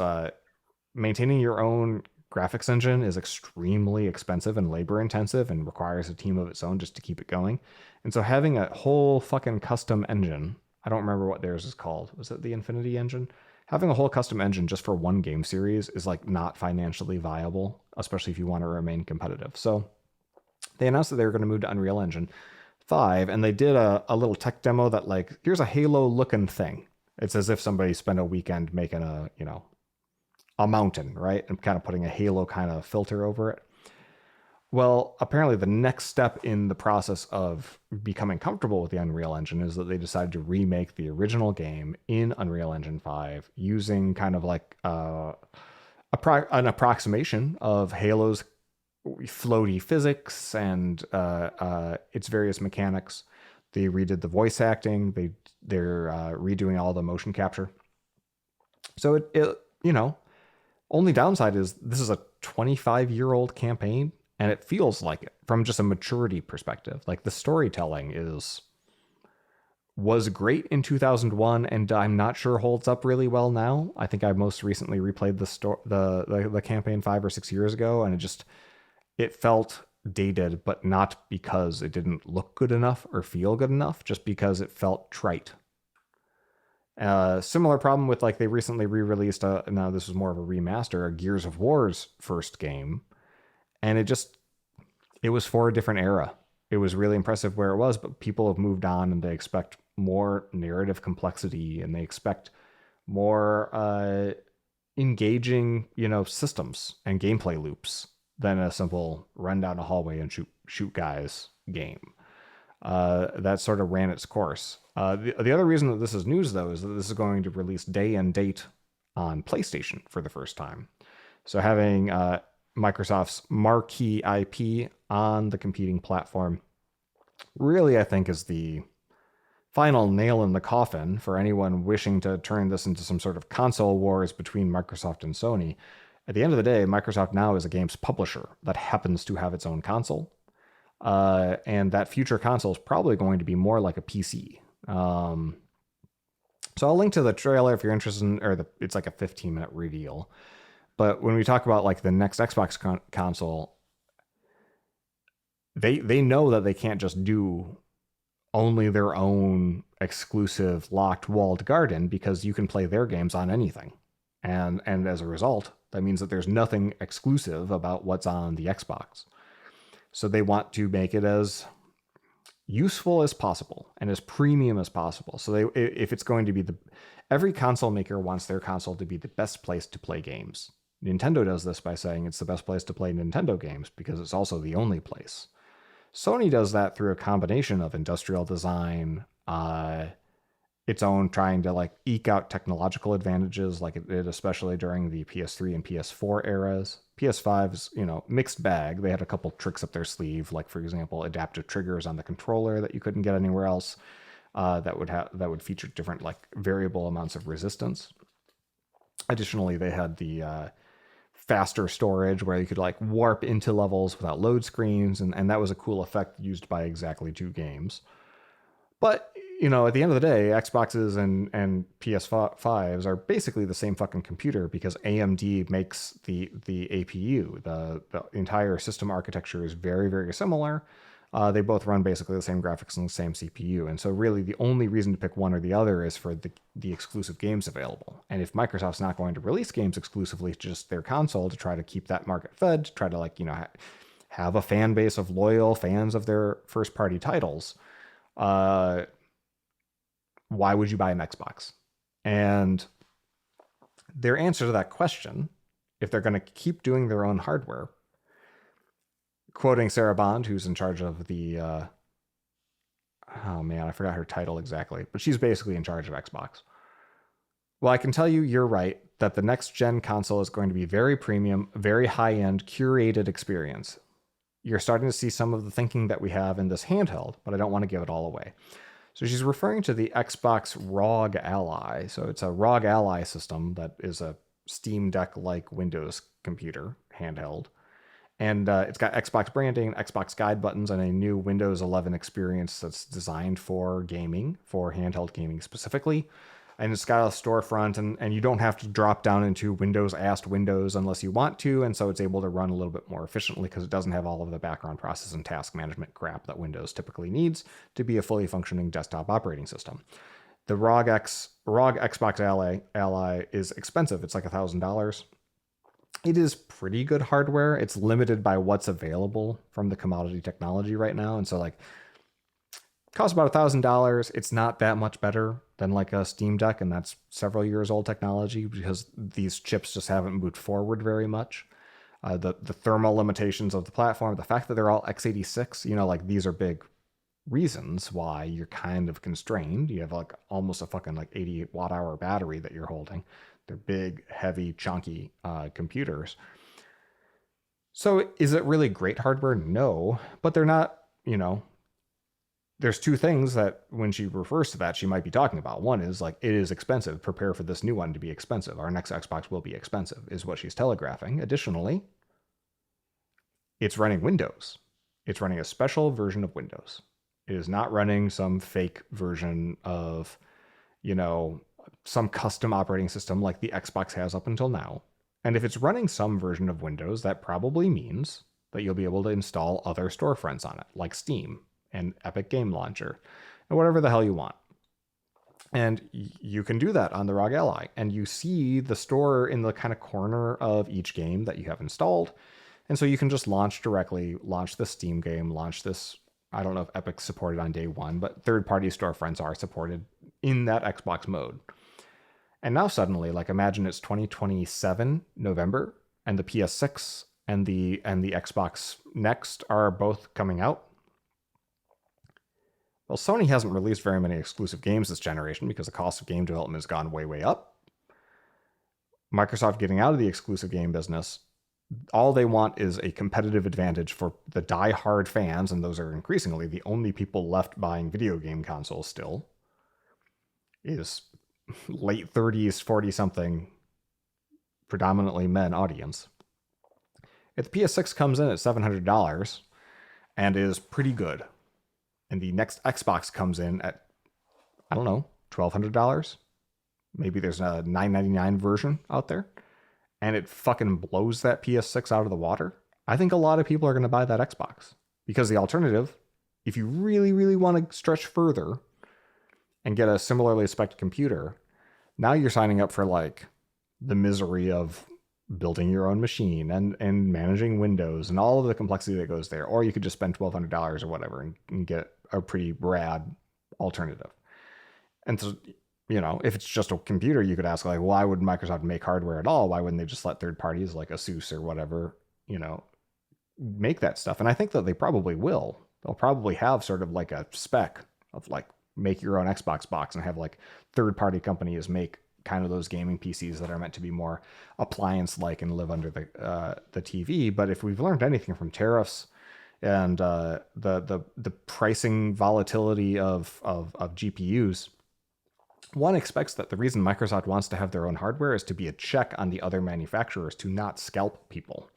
maintaining your own graphics engine is extremely expensive and labor intensive and requires a team of its own just to keep it going. And so having a whole fucking custom engine, I don't remember what theirs is called. Was it the Infinity engine? Having a whole custom engine just for one game series is like not financially viable, especially if you want to remain competitive. So they announced that they were going to move to Unreal Engine 5, and they did a little tech demo that like, here's a Halo looking thing. It's as if somebody spent a weekend making a, you know, a mountain, right? And kind of putting a Halo kind of filter over it. Well, apparently the next step in the process of becoming comfortable with the Unreal Engine is that they decided to remake the original game in Unreal Engine 5 using kind of like an approximation of Halo's floaty physics and its various mechanics. They redid the voice acting. They're redoing all the motion capture. So it you know, only downside is this is a 25-year-old campaign, and it feels like it from just a maturity perspective. Like the storytelling was great in 2001, and I'm not sure holds up really well now. I think I most recently replayed the campaign 5 or 6 years ago, and it felt dated, but not because it didn't look good enough or feel good enough, just because it felt trite. Similar problem with like they recently re-released now this was more of a remaster, a Gears of War's first game, and it was for a different era. It was really impressive where it was, but people have moved on and they expect more narrative complexity and they expect more engaging, you know, systems and gameplay loops than a simple run down a hallway and shoot guys game. That sort of ran its course. The other reason that this is news, though, is that this is going to release day and date on PlayStation for the first time. So having Microsoft's marquee IP on the competing platform really, I think, is the final nail in the coffin for anyone wishing to turn this into some sort of console wars between Microsoft and Sony. At the end of the day, Microsoft now is a games publisher that happens to have its own console. And that future console is probably going to be more like a PC. So I'll link to the trailer if you're interested in, it's like a 15-minute reveal. But when we talk about like the next Xbox console, they know that they can't just do only their own exclusive locked walled garden because you can play their games on anything. And as a result, that means that there's nothing exclusive about what's on the Xbox. So they want to make it as useful as possible and as premium as possible. So if it's going to be every console maker wants their console to be the best place to play games. Nintendo does this by saying it's the best place to play Nintendo games because it's also the only place. Sony does that through a combination of industrial design, its own trying to like eke out technological advantages like it did especially during the PS3 and PS4 eras. PS5's, you know, mixed bag. They had a couple tricks up their sleeve, like for example, adaptive triggers on the controller that you couldn't get anywhere else. That would feature different like variable amounts of resistance. Additionally, they had the faster storage where you could like warp into levels without load screens, and that was a cool effect used by exactly 2 games. But you know, at the end of the day, Xboxes and PS5s are basically the same fucking computer because AMD makes the APU. The entire system architecture is very, very similar. They both run basically the same graphics and the same CPU. And so really the only reason to pick one or the other is for the exclusive games available. And if Microsoft's not going to release games exclusively to just their console to try to keep that market fed, to try to like, you know, have a fan base of loyal fans of their first party titles, why would you buy an Xbox? And their answer to that question, if they're going to keep doing their own hardware, quoting Sarah Bond, who's in charge of the, oh man, I forgot her title exactly, but she's basically in charge of Xbox. Well, I can tell you, you're right. that the next gen console is going to be very premium, very high end, curated experience. You're starting to see some of the thinking that we have in this handheld, but I don't want to give it all away. So she's referring to the Xbox ROG Ally. So it's a ROG Ally system that is a Steam Deck like Windows computer handheld. And it's got Xbox branding, Xbox guide buttons, and a new Windows 11 experience that's designed for gaming, for handheld gaming specifically. And it's got a storefront, and you don't have to drop down into Windows-ast Windows unless you want to, and so it's able to run a little bit more efficiently because it doesn't have all of the background process and task management crap that Windows typically needs to be a fully functioning desktop operating system. The ROG Xbox Ally is expensive. It's like $1,000. It is pretty good hardware. It's limited by what's available from the commodity technology right now, and so like costs about $1,000. It's not that much better than like a Steam Deck, and that's several years old technology because these chips just haven't moved forward very much. The thermal limitations of the platform, the fact that they're all x86, like these are big reasons why you're kind of constrained. You have like almost a fucking like 88 watt hour battery that you're holding. They're big, heavy, chunky computers. So is it really great hardware? No, but they're not, there's two things that when she refers to that, she might be talking about. One is like, it is expensive. Prepare for this new one to be expensive. Our next Xbox will be expensive, is what she's telegraphing. Additionally, it's running Windows. It's running a special version of Windows. It is not running some fake version of, some custom operating system like the Xbox has up until now. And if it's running some version of Windows, that probably means that you'll be able to install other storefronts on it, like Steam and Epic Game Launcher, and whatever the hell you want. And you can do that on the ROG Ally. And you see the store in the kind of corner of each game that you have installed. And so you can just launch directly, launch the Steam game, launch this. I don't know if Epic's supported on day one, but third-party storefronts are supported in that Xbox mode. And now suddenly, like imagine it's 2027 November, and the PS6 and the Xbox Next are both coming out. Well, Sony hasn't released very many exclusive games this generation because the cost of game development has gone way, way up. Microsoft getting out of the exclusive game business, all they want is a competitive advantage for the die-hard fans, and those are increasingly the only people left buying video game consoles still, is late 30s, 40-something, predominantly men audience. If the PS6 comes in at $700 and is pretty good, and the next Xbox comes in at, I don't know, $1,200, maybe there's a $999 version out there, and it fucking blows that PS6 out of the water, I think a lot of people are going to buy that Xbox. Because the alternative, if you really, really want to stretch further and get a similarly spec'd computer, now you're signing up for like the misery of building your own machine and managing Windows and all of the complexity that goes there. Or you could just spend $1,200 or whatever and get a pretty rad alternative. And so, if it's just a computer, you could ask like, why would Microsoft make hardware at all? Why wouldn't they just let third parties like Asus or whatever, make that stuff? And I think that they probably will. They'll probably have sort of like a spec of like make your own Xbox box and have like third party companies make kind of those gaming PCs that are meant to be more appliance like and live under the TV. But if we've learned anything from tariffs and the pricing volatility of GPUs, one expects that the reason Microsoft wants to have their own hardware is to be a check on the other manufacturers to not scalp people.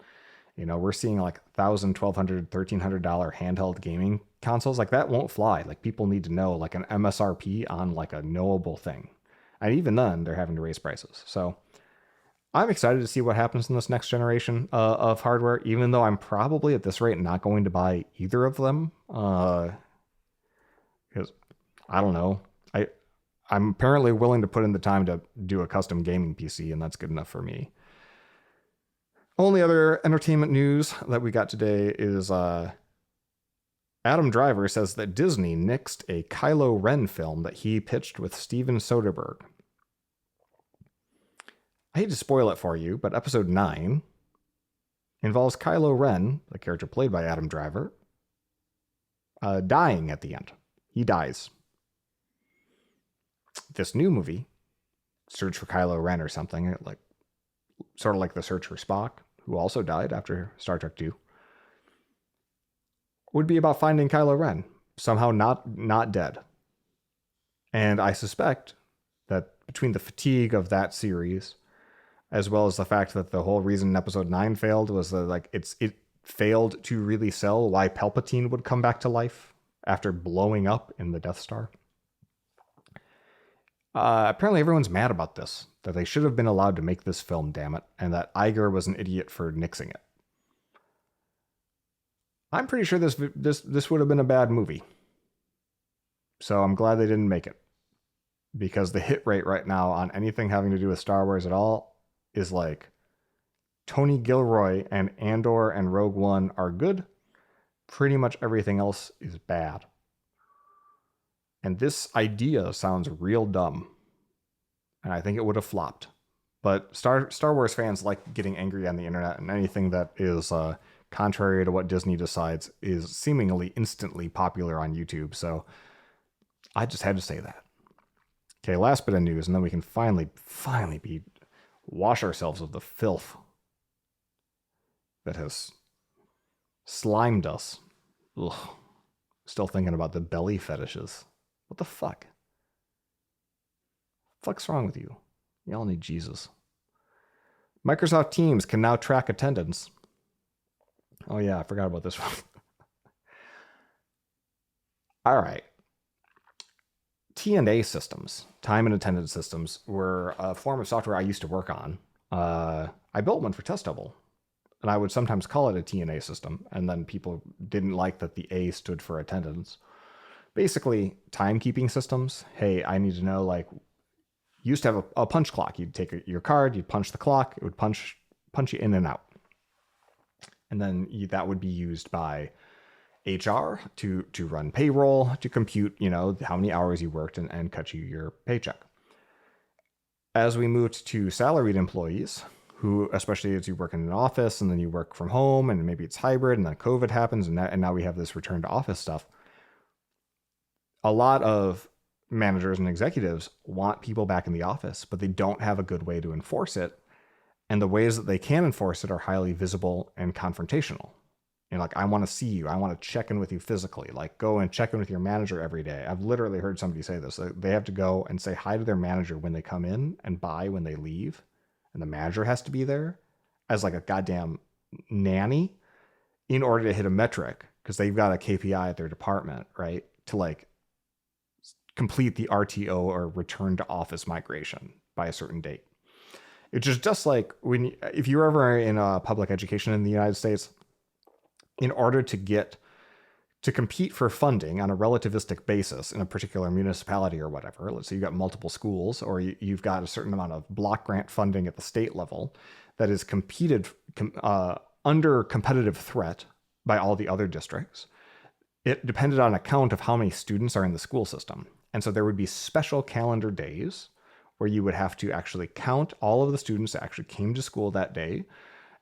We're seeing like $1,000, $1,200, $1,300 handheld gaming consoles. Like that won't fly. Like people need to know like an MSRP on like a knowable thing. And even then they're having to raise prices. So I'm excited to see what happens in this next generation of hardware, even though I'm probably at this rate not going to buy either of them. Because I don't know. I'm apparently willing to put in the time to do a custom gaming PC, and that's good enough for me. Only other entertainment news that we got today is Adam Driver says that Disney nixed a Kylo Ren film that he pitched with Steven Soderbergh. I hate to spoil it for you, but episode 9 involves Kylo Ren, the character played by Adam Driver, dying at the end. He dies. This new movie, Search for Kylo Ren or something, like sort of like the search for Spock, who also died after Star Trek 2, would be about finding Kylo Ren, somehow not dead. And I suspect that between the fatigue of that series, as well as the fact that the whole reason episode 9 failed was that like it failed to really sell why Palpatine would come back to life after blowing up in the Death Star. Apparently everyone's mad about this, that they should have been allowed to make this film, damn it, and that Iger was an idiot for nixing it. I'm pretty sure this would have been a bad movie. So I'm glad they didn't make it. Because the hit rate right now on anything having to do with Star Wars at all is like Tony Gilroy and Andor and Rogue One are good. Pretty much everything else is bad. And this idea sounds real dumb. And I think it would have flopped. But Star Wars fans like getting angry on the internet, and anything that is contrary to what Disney decides is seemingly instantly popular on YouTube. So I just had to say that. Okay, last bit of news, and then we can finally wash ourselves of the filth that has slimed us. Ugh. Still thinking about the belly fetishes. What the fuck? Fuck's wrong with you? Y'all need Jesus. Microsoft Teams can now track attendance. Oh yeah, I forgot about this one. All right. T&A systems, time and attendance systems, were a form of software I used to work on. I built one for Test Double, and I would sometimes call it a T&A system, and then people didn't like that the A stood for attendance. Basically, timekeeping systems. Hey, I need to know, like, you used to have a punch clock. You'd take your card, you'd punch the clock, it would punch you in and out. And then that would be used by HR to run payroll, to compute, how many hours you worked and cut you your paycheck. As we moved to salaried employees, who, especially as you work in an office and then you work from home and maybe it's hybrid and then COVID happens and now we have this return to office stuff, a lot of managers and executives want people back in the office, but they don't have a good way to enforce it. And the ways that they can enforce it are highly visible and confrontational. Like, I want to see you. I want to check in with you physically. Like, go and check in with your manager every day. I've literally heard somebody say this. They have to go and say hi to their manager when they come in and bye when they leave. And the manager has to be there as like a goddamn nanny in order to hit a metric, because they've got a KPI at their department, right? To like complete the RTO or return to office migration by a certain date. It's just like if you're ever in public education in the United States, in order to compete for funding on a relativistic basis in a particular municipality or whatever, let's say you've got multiple schools or you've got a certain amount of block grant funding at the state level that is competed under competitive threat by all the other districts, it depended on a count of how many students are in the school system. And so there would be special calendar days where you would have to actually count all of the students that actually came to school that day.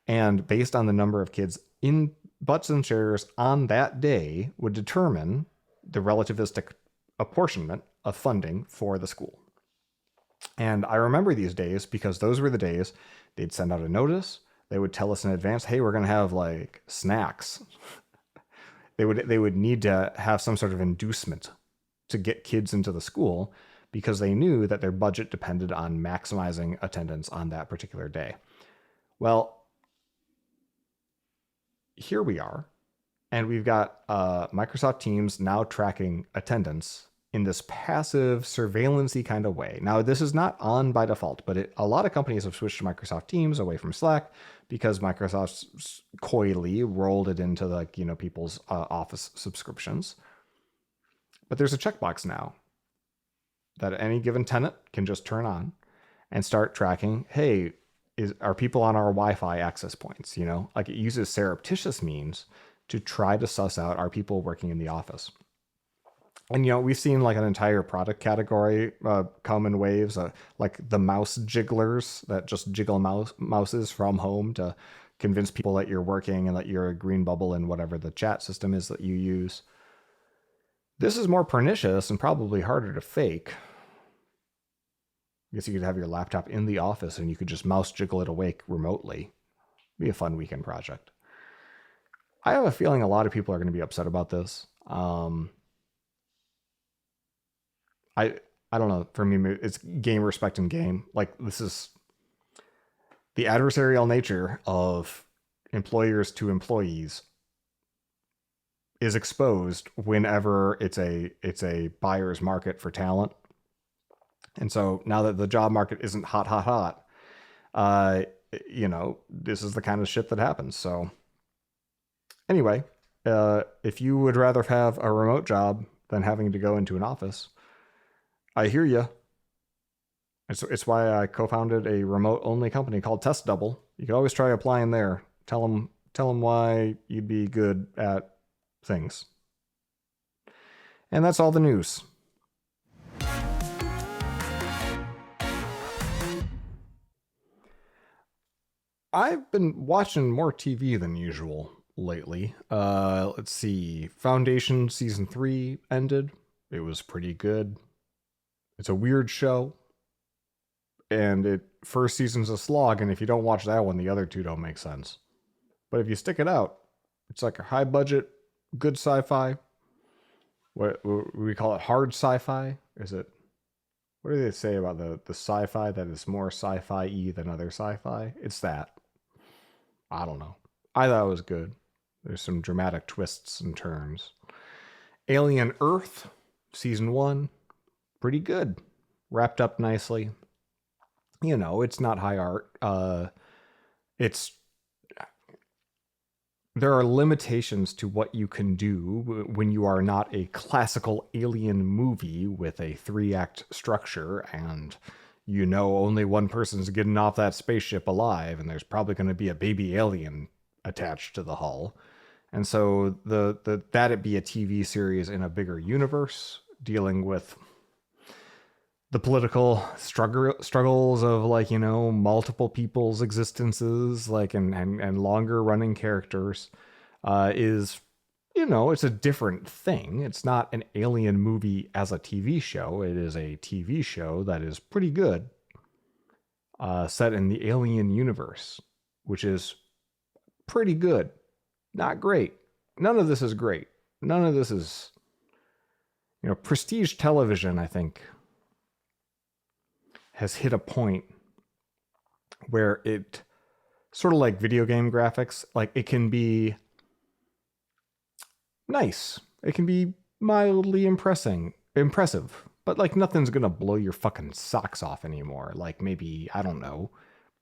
And based on the number of kids in butts and chairs on that day would determine the relativistic apportionment of funding for the school. And I remember these days because those were the days they'd send out a notice. They would tell us in advance, hey, we're going to have like snacks. They would need to have some sort of inducement to get kids into the school because they knew that their budget depended on maximizing attendance on that particular day. Well, here we are, and we've got Microsoft Teams now tracking attendance in this passive surveillance-y kind of way. Now, this is not on by default, but a lot of companies have switched to Microsoft Teams away from Slack because Microsoft coyly rolled it into people's Office subscriptions. But there's a checkbox now that any given tenant can just turn on and start tracking, hey, are people on our Wi-Fi access points? Like it uses surreptitious means to try to suss out, are people working in the office? And, we've seen like an entire product category come in waves, like the mouse jigglers that just jiggle mouses from home to convince people that you're working and that you're a green bubble in whatever the chat system is that you use. This is more pernicious and probably harder to fake. I guess you could have your laptop in the office and you could just mouse jiggle it awake remotely. Be a fun weekend project. I have a feeling a lot of people are going to be upset about this. I I don't know. For me, it's game respect and game. Like, this is the adversarial nature of employers to employees is exposed whenever it's a buyer's market for talent. And so now that the job market isn't hot, uh, this is the kind of shit that happens. So anyway, if you would rather have a remote job than having to go into an office, I hear you. It's why I co-founded a remote-only company called Test Double. You could always try applying there. Tell them why you'd be good at things. And that's all the news. I've been watching more TV than usual lately. Let's see. Foundation season 3 ended. It was pretty good. It's a weird show. And first season's a slog, and if you don't watch that one, the other two don't make sense. But if you stick it out, it's like a high budget, good sci-fi. What we call it, hard sci-fi? Is it? What do they say about the sci-fi that is more sci-fi-y than other sci-fi? It's that. I don't know. I thought it was good. There's some dramatic twists and turns. Alien Earth, season 1, pretty good. Wrapped up nicely. It's not high art. There are limitations to what you can do when you are not a classical alien movie with a 3-act structure and only one person's getting off that spaceship alive and there's probably going to be a baby alien attached to the hull. And so that it be a TV series in a bigger universe dealing with the political struggles of multiple people's existences, and longer running characters, is it's a different thing. It's not an alien movie as a TV show. It is a TV show that is pretty good, set in the alien universe, which is pretty good. Not great. None of this is great. None of this is, prestige television, I think, has hit a point where it sort of like video game graphics, like it can be nice. It can be mildly impressive, but like nothing's going to blow your fucking socks off anymore. Like maybe, I don't know,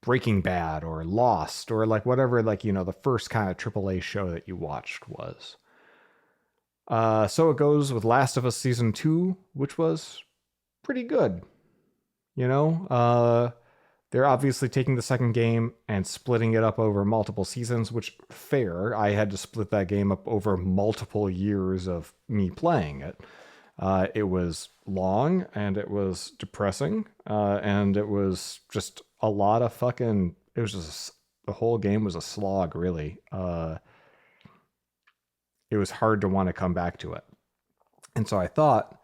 Breaking Bad or Lost or like whatever, the first kind of AAA show that you watched was. So it goes with Last of Us season 2, which was pretty good. They're obviously taking the second game and splitting it up over multiple seasons, which fair. I had to split that game up over multiple years of me playing it. It was long and it was depressing. And it was just a lot of fucking, the whole game was a slog, really. It was hard to want to come back to it. And so I thought,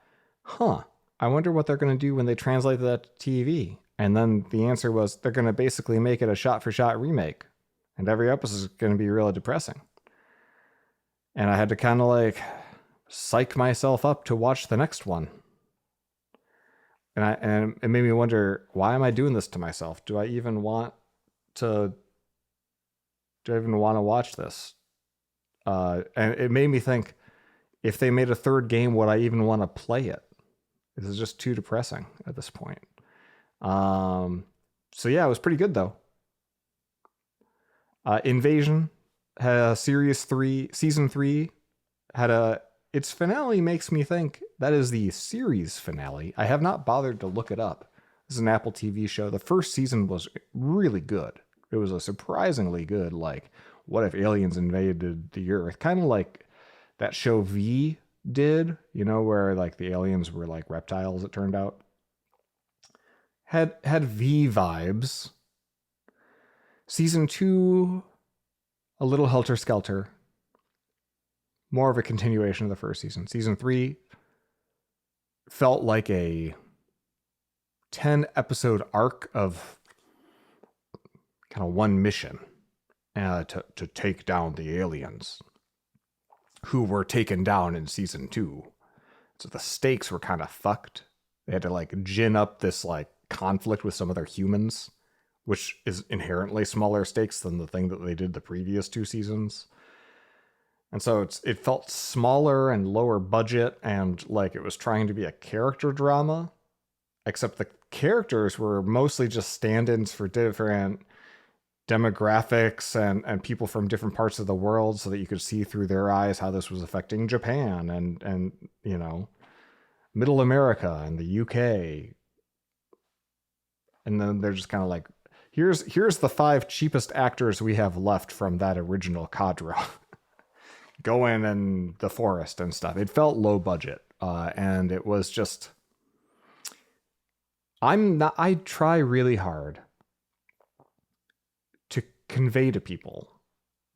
I wonder what they're going to do when they translate that to TV. And then the answer was they're going to basically make it a shot-for-shot remake. And every episode is going to be really depressing. And I had to kind of psych myself up to watch the next one. And it made me wonder, why am I doing this to myself? Do I even want to watch this? And it made me think, if they made a third game, would I even want to play it? This is just too depressing at this point. So yeah, it was pretty good though. Invasion had season 3 had its finale makes me think that is the series finale. I have not bothered to look it up. This is an Apple TV show. The first season was really good. It was a surprisingly good, what if aliens invaded the Earth? Kind of like that show V did, where the aliens were like reptiles, it turned out. Had V vibes. Season 2, a little helter-skelter. More of a continuation of the first season. Season 3 felt like a 10 episode arc of kind of one mission to take down the aliens who were taken down in season 2. So the stakes were kind of fucked. They had to like gin up this like conflict with some other humans, which is inherently smaller stakes than the thing that they did the previous 2 seasons. And so it felt smaller and lower budget, and like it was trying to be a character drama, except the characters were mostly just stand-ins for different demographics and people from different parts of the world, so that you could see through their eyes how this was affecting Japan and you know, Middle America and the UK. And then they're just kind of like, here's the 5 cheapest actors we have left from that original cadre. Go in the forest and stuff. It felt low budget, and it was just, I try really hard to convey to people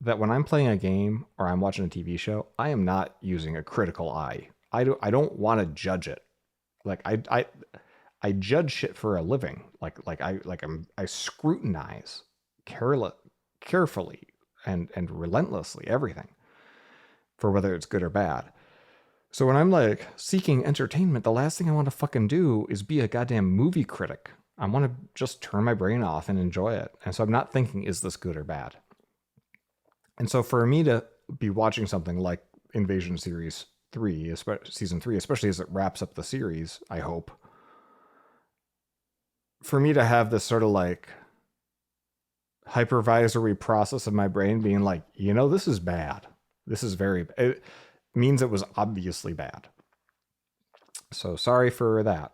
that when I'm playing a game or I'm watching a TV show, I am not using a critical eye. I don't want to judge it. Like I judge shit for a living. I scrutinize carefully and relentlessly everything for whether it's good or bad. So when I'm like seeking entertainment, the last thing I want to fucking do is be a goddamn movie critic. I want to just turn my brain off and enjoy it. And so I'm not thinking, is this good or bad? And so for me to be watching something like Invasion Series 3, Season 3, especially as it wraps up the series, I hope, for me to have this sort of like hypervisory process of my brain being like, you know, this is bad. This is it means it was obviously bad. So sorry for that.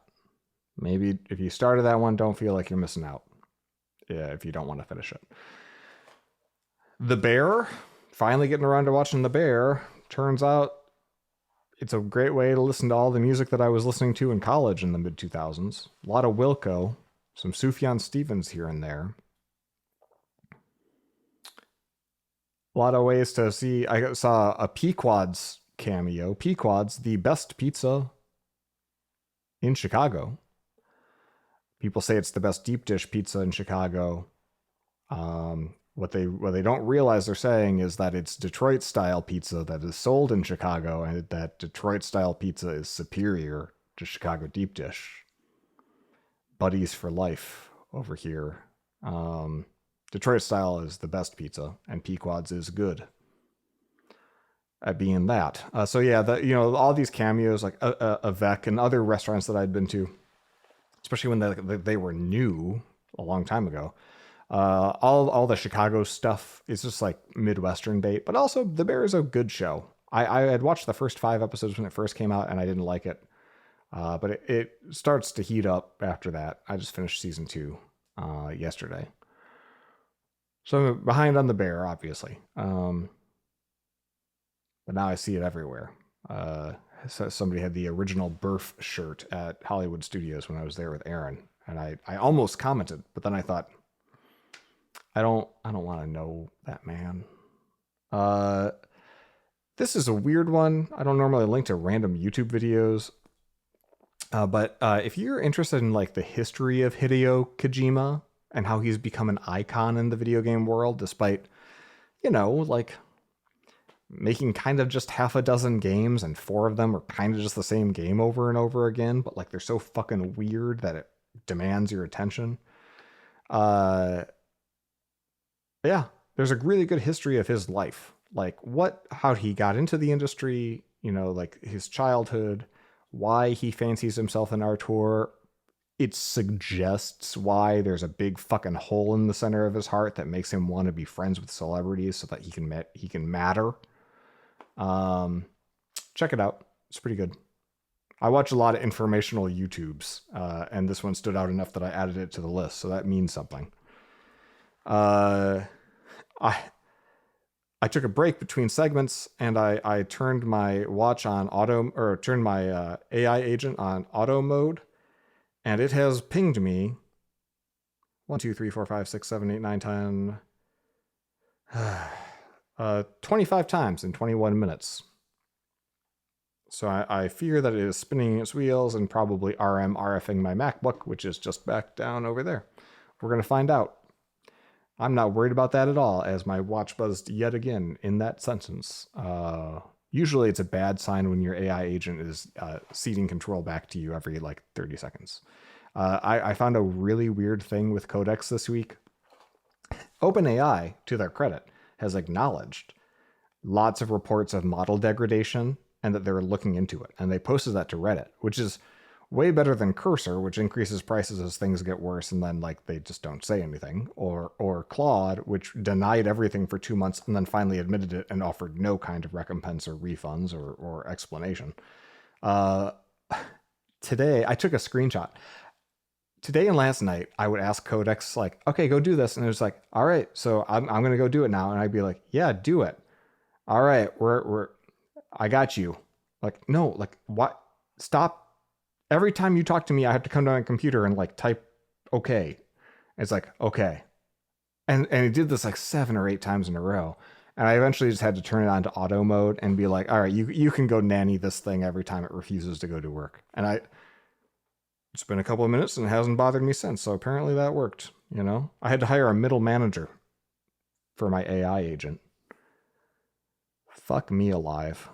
Maybe if you started that one, don't feel like you're missing out. Yeah, if you don't want to finish it. The Bear, finally getting around to watching The Bear. Turns out it's a great way to listen to all the music that I was listening to in college in the mid-2000s. A lot of Wilco, some Sufjan Stevens here and there. A lot of ways to see. I saw a Pequod's cameo. Pequod's, the best pizza in Chicago. People say it's the best deep dish pizza in Chicago. What they don't realize they're saying is that it's Detroit style pizza that is sold in Chicago, and that Detroit style pizza is superior to Chicago deep dish. Buddies for life over here. Detroit style is the best pizza, and Pequod's is good at being that. So yeah, all these cameos, like Avec and other restaurants that I'd been to, especially when they were new a long time ago. All the Chicago stuff is just like Midwestern bait, but also The Bear is a good show. I had watched the first 5 episodes when it first came out, and I didn't like it. But it starts to heat up after that. I just finished season 2 yesterday. So I'm behind on The Bear, obviously. But now I see it everywhere. So somebody had the original Burf shirt at Hollywood Studios when I was there with Aaron, and I almost commented, but then I thought, I don't want to know that man. This is a weird one. I don't normally link to random YouTube videos. But if you're interested in like the history of Hideo Kojima and how he's become an icon in the video game world, despite, like making kind of just half a dozen games, and 4 of them are kind of just the same game over and over again, but like they're so fucking weird that it demands your attention. Yeah, there's a really good history of his life, like how he got into the industry, like his childhood, why he fancies himself an auteur. It suggests why there's a big fucking hole in the center of his heart that makes him want to be friends with celebrities so that he can matter. Check it out. It's pretty good. I watch a lot of informational YouTubes, and this one stood out enough that I added it to the list, so that means something. I took a break between segments, and I turned my watch on turned my AI agent on auto mode, and it has pinged me 1, 2, 3, 4, 5, 6, 7, 8, 9, 10, 25 times in 21 minutes. So I fear that it is spinning its wheels and probably RFing my MacBook, which is just back down over there. We're going to find out. I'm not worried about that at all, as my watch buzzed yet again in that sentence. Usually it's a bad sign when your AI agent is ceding control back to you every like 30 seconds. I found a really weird thing with Codex this week. OpenAI, to their credit, has acknowledged lots of reports of model degradation and that they're looking into it. And they posted that to Reddit, which is way better than Cursor, which increases prices as things get worse and then like they just don't say anything, or Claude, which denied everything for 2 months and then finally admitted it and offered no kind of recompense or refunds or explanation. Today, I took a screenshot. Today and last night, I would ask Codex, like, okay, go do this. And it was like, all right, so I'm going to go do it now. And I'd be like, yeah, do it. All right, I got you. Like, no, like, what? Stop. Every time you talk to me, I have to come to my computer and like type okay. It's like, okay. And he did this like 7 or 8 times in a row. And I eventually just had to turn it on to auto mode and be like, all right, you can go nanny this thing every time it refuses to go to work. And it's been a couple of minutes and it hasn't bothered me since. So apparently that worked, you know? I had to hire a middle manager for my AI agent. Fuck me alive.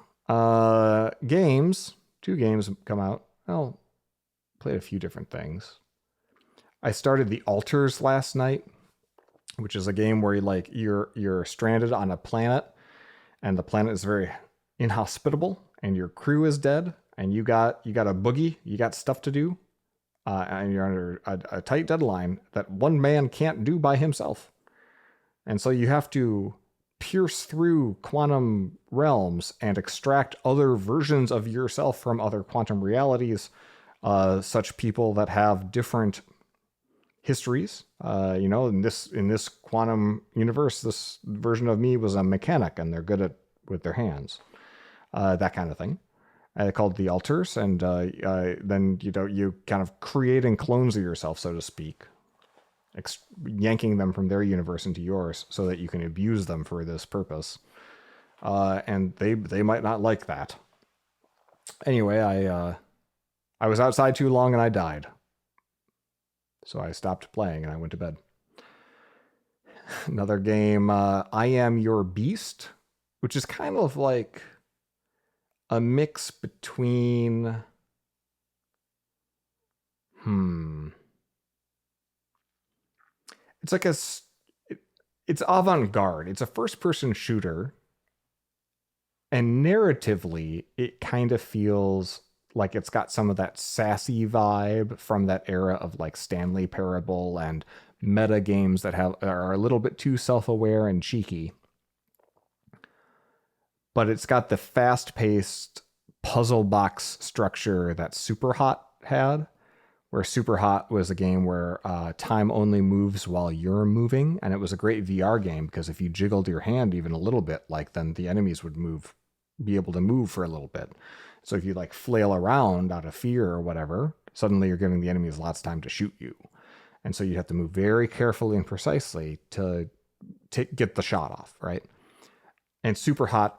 Games. 2 games come out. Well, played a few different things. I started The Alters last night, which is a game where you're stranded on a planet, and the planet is very inhospitable, and your crew is dead, and you got a boogie, you got stuff to do, and you're under a tight deadline that one man can't do by himself, and so you have to pierce through quantum realms and extract other versions of yourself from other quantum realities, such people that have different histories. In this quantum universe, this version of me was a mechanic and they're good with their hands, that kind of thing. Called The Alters, and then you kind of creating clones of yourself, so to speak, yanking them from their universe into yours so that you can abuse them for this purpose. And they might not like that. Anyway, I was outside too long and I died. So I stopped playing and I went to bed. Another game, I Am Your Beast, which is kind of like a mix between... It's like it's avant-garde. It's a first-person shooter. And narratively, it kind of feels like it's got some of that sassy vibe from that era of like Stanley Parable and meta games that are a little bit too self-aware and cheeky. But it's got the fast-paced puzzle box structure that Superhot had, where Superhot was a game where time only moves while you're moving, and it was a great VR game because if you jiggled your hand even a little bit, like then the enemies would be able to move for a little bit. So if you like flail around out of fear or whatever, suddenly you're giving the enemies lots of time to shoot you. And so you have to move very carefully and precisely to get the shot off, right? And Superhot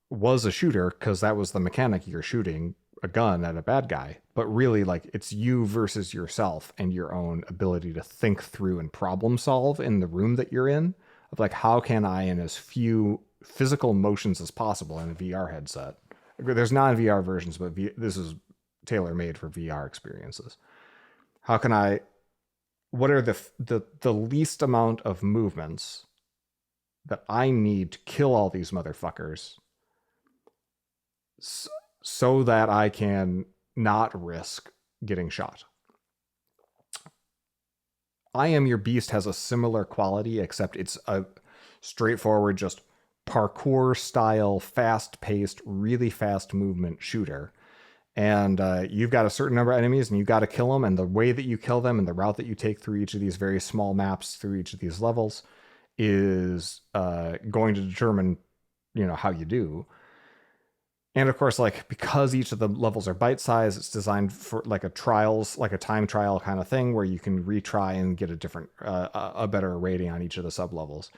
was a shooter because that was the mechanic. You're shooting a gun at a bad guy, but really like it's you versus yourself and your own ability to think through and problem solve in the room that you're in, of like, how can I, in as few physical motions as possible in a VR headset. There's non-VR versions, but this is tailor-made for VR experiences. How can I, what are the least amount of movements that I need to kill all these motherfuckers so that I can not risk getting shot? I Am Your Beast has a similar quality, except it's a straightforward, just parkour style, fast paced, really fast movement shooter. And you've got a certain number of enemies and you got to kill them. And the way that you kill them and the route that you take through each of these very small maps through each of these levels is going to determine, how you do. And of course, like, because each of the levels are bite size, it's designed for like a time trial kind of thing where you can retry and get a better rating on each of the sub levels.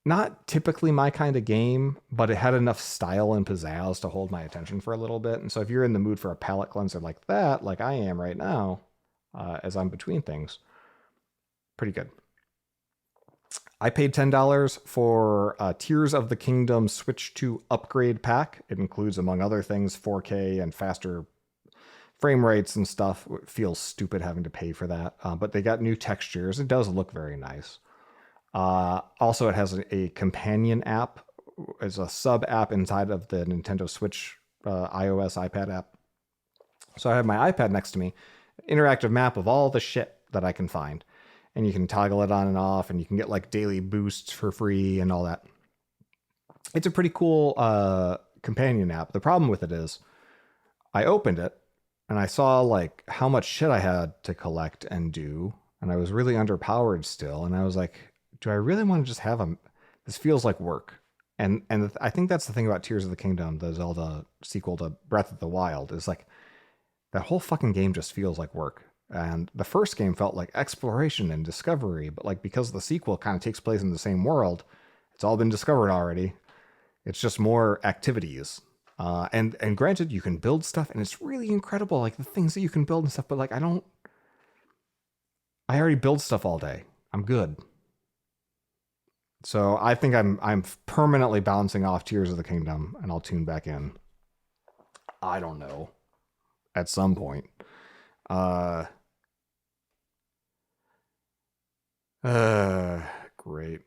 not typically my kind of game, but it had enough style and pizzazz to hold my attention for a little bit. And so if you're in the mood for a palate cleanser like that, like I am right now, as I'm between things, pretty good. I paid $10 for Tears of the Kingdom Switch 2 upgrade pack. It includes, among other things, 4K and faster frame rates and stuff. It feels stupid having to pay for that, but they got new textures. It does look very nice. Also, it has a companion app. It's a sub app inside of the Nintendo Switch iOS iPad app. So I have my iPad next to me, interactive map of all the shit that I can find. And you can toggle it on and off, and you can get like daily boosts for free and all that. It's a pretty cool companion app. The problem with it is I opened it and I saw like how much shit I had to collect and do. And I was really underpowered still. And I was like, do I really want to just have this feels like work. And I think that's the thing about Tears of the Kingdom, the Zelda sequel to Breath of the Wild, is like that whole fucking game just feels like work. And the first game felt like exploration and discovery, but like because the sequel kind of takes place in the same world, it's all been discovered already. It's just more activities. And granted, you can build stuff, and it's really incredible, like the things that you can build and stuff. But like, I already build stuff all day. I'm good. So I think I'm permanently bouncing off Tears of the Kingdom, and I'll tune back in. I don't know. At some point. Great.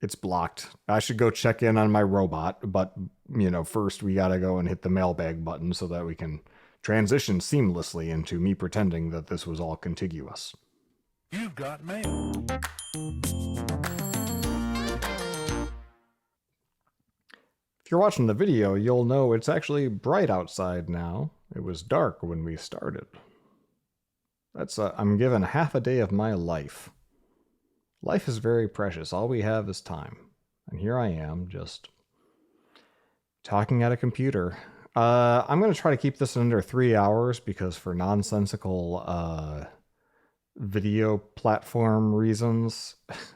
It's blocked. I should go check in on my robot, but first we gotta go and hit the mailbag button so that we can transition seamlessly into me pretending that this was all contiguous. You've got mail. If you're watching the video, you'll know it's actually bright outside now. It was dark when we started. I'm given half a day of my life. Life is very precious. All we have is time. And here I am, just talking at a computer. I'm going to try to keep this under 3 hours because for nonsensical video platform reasons,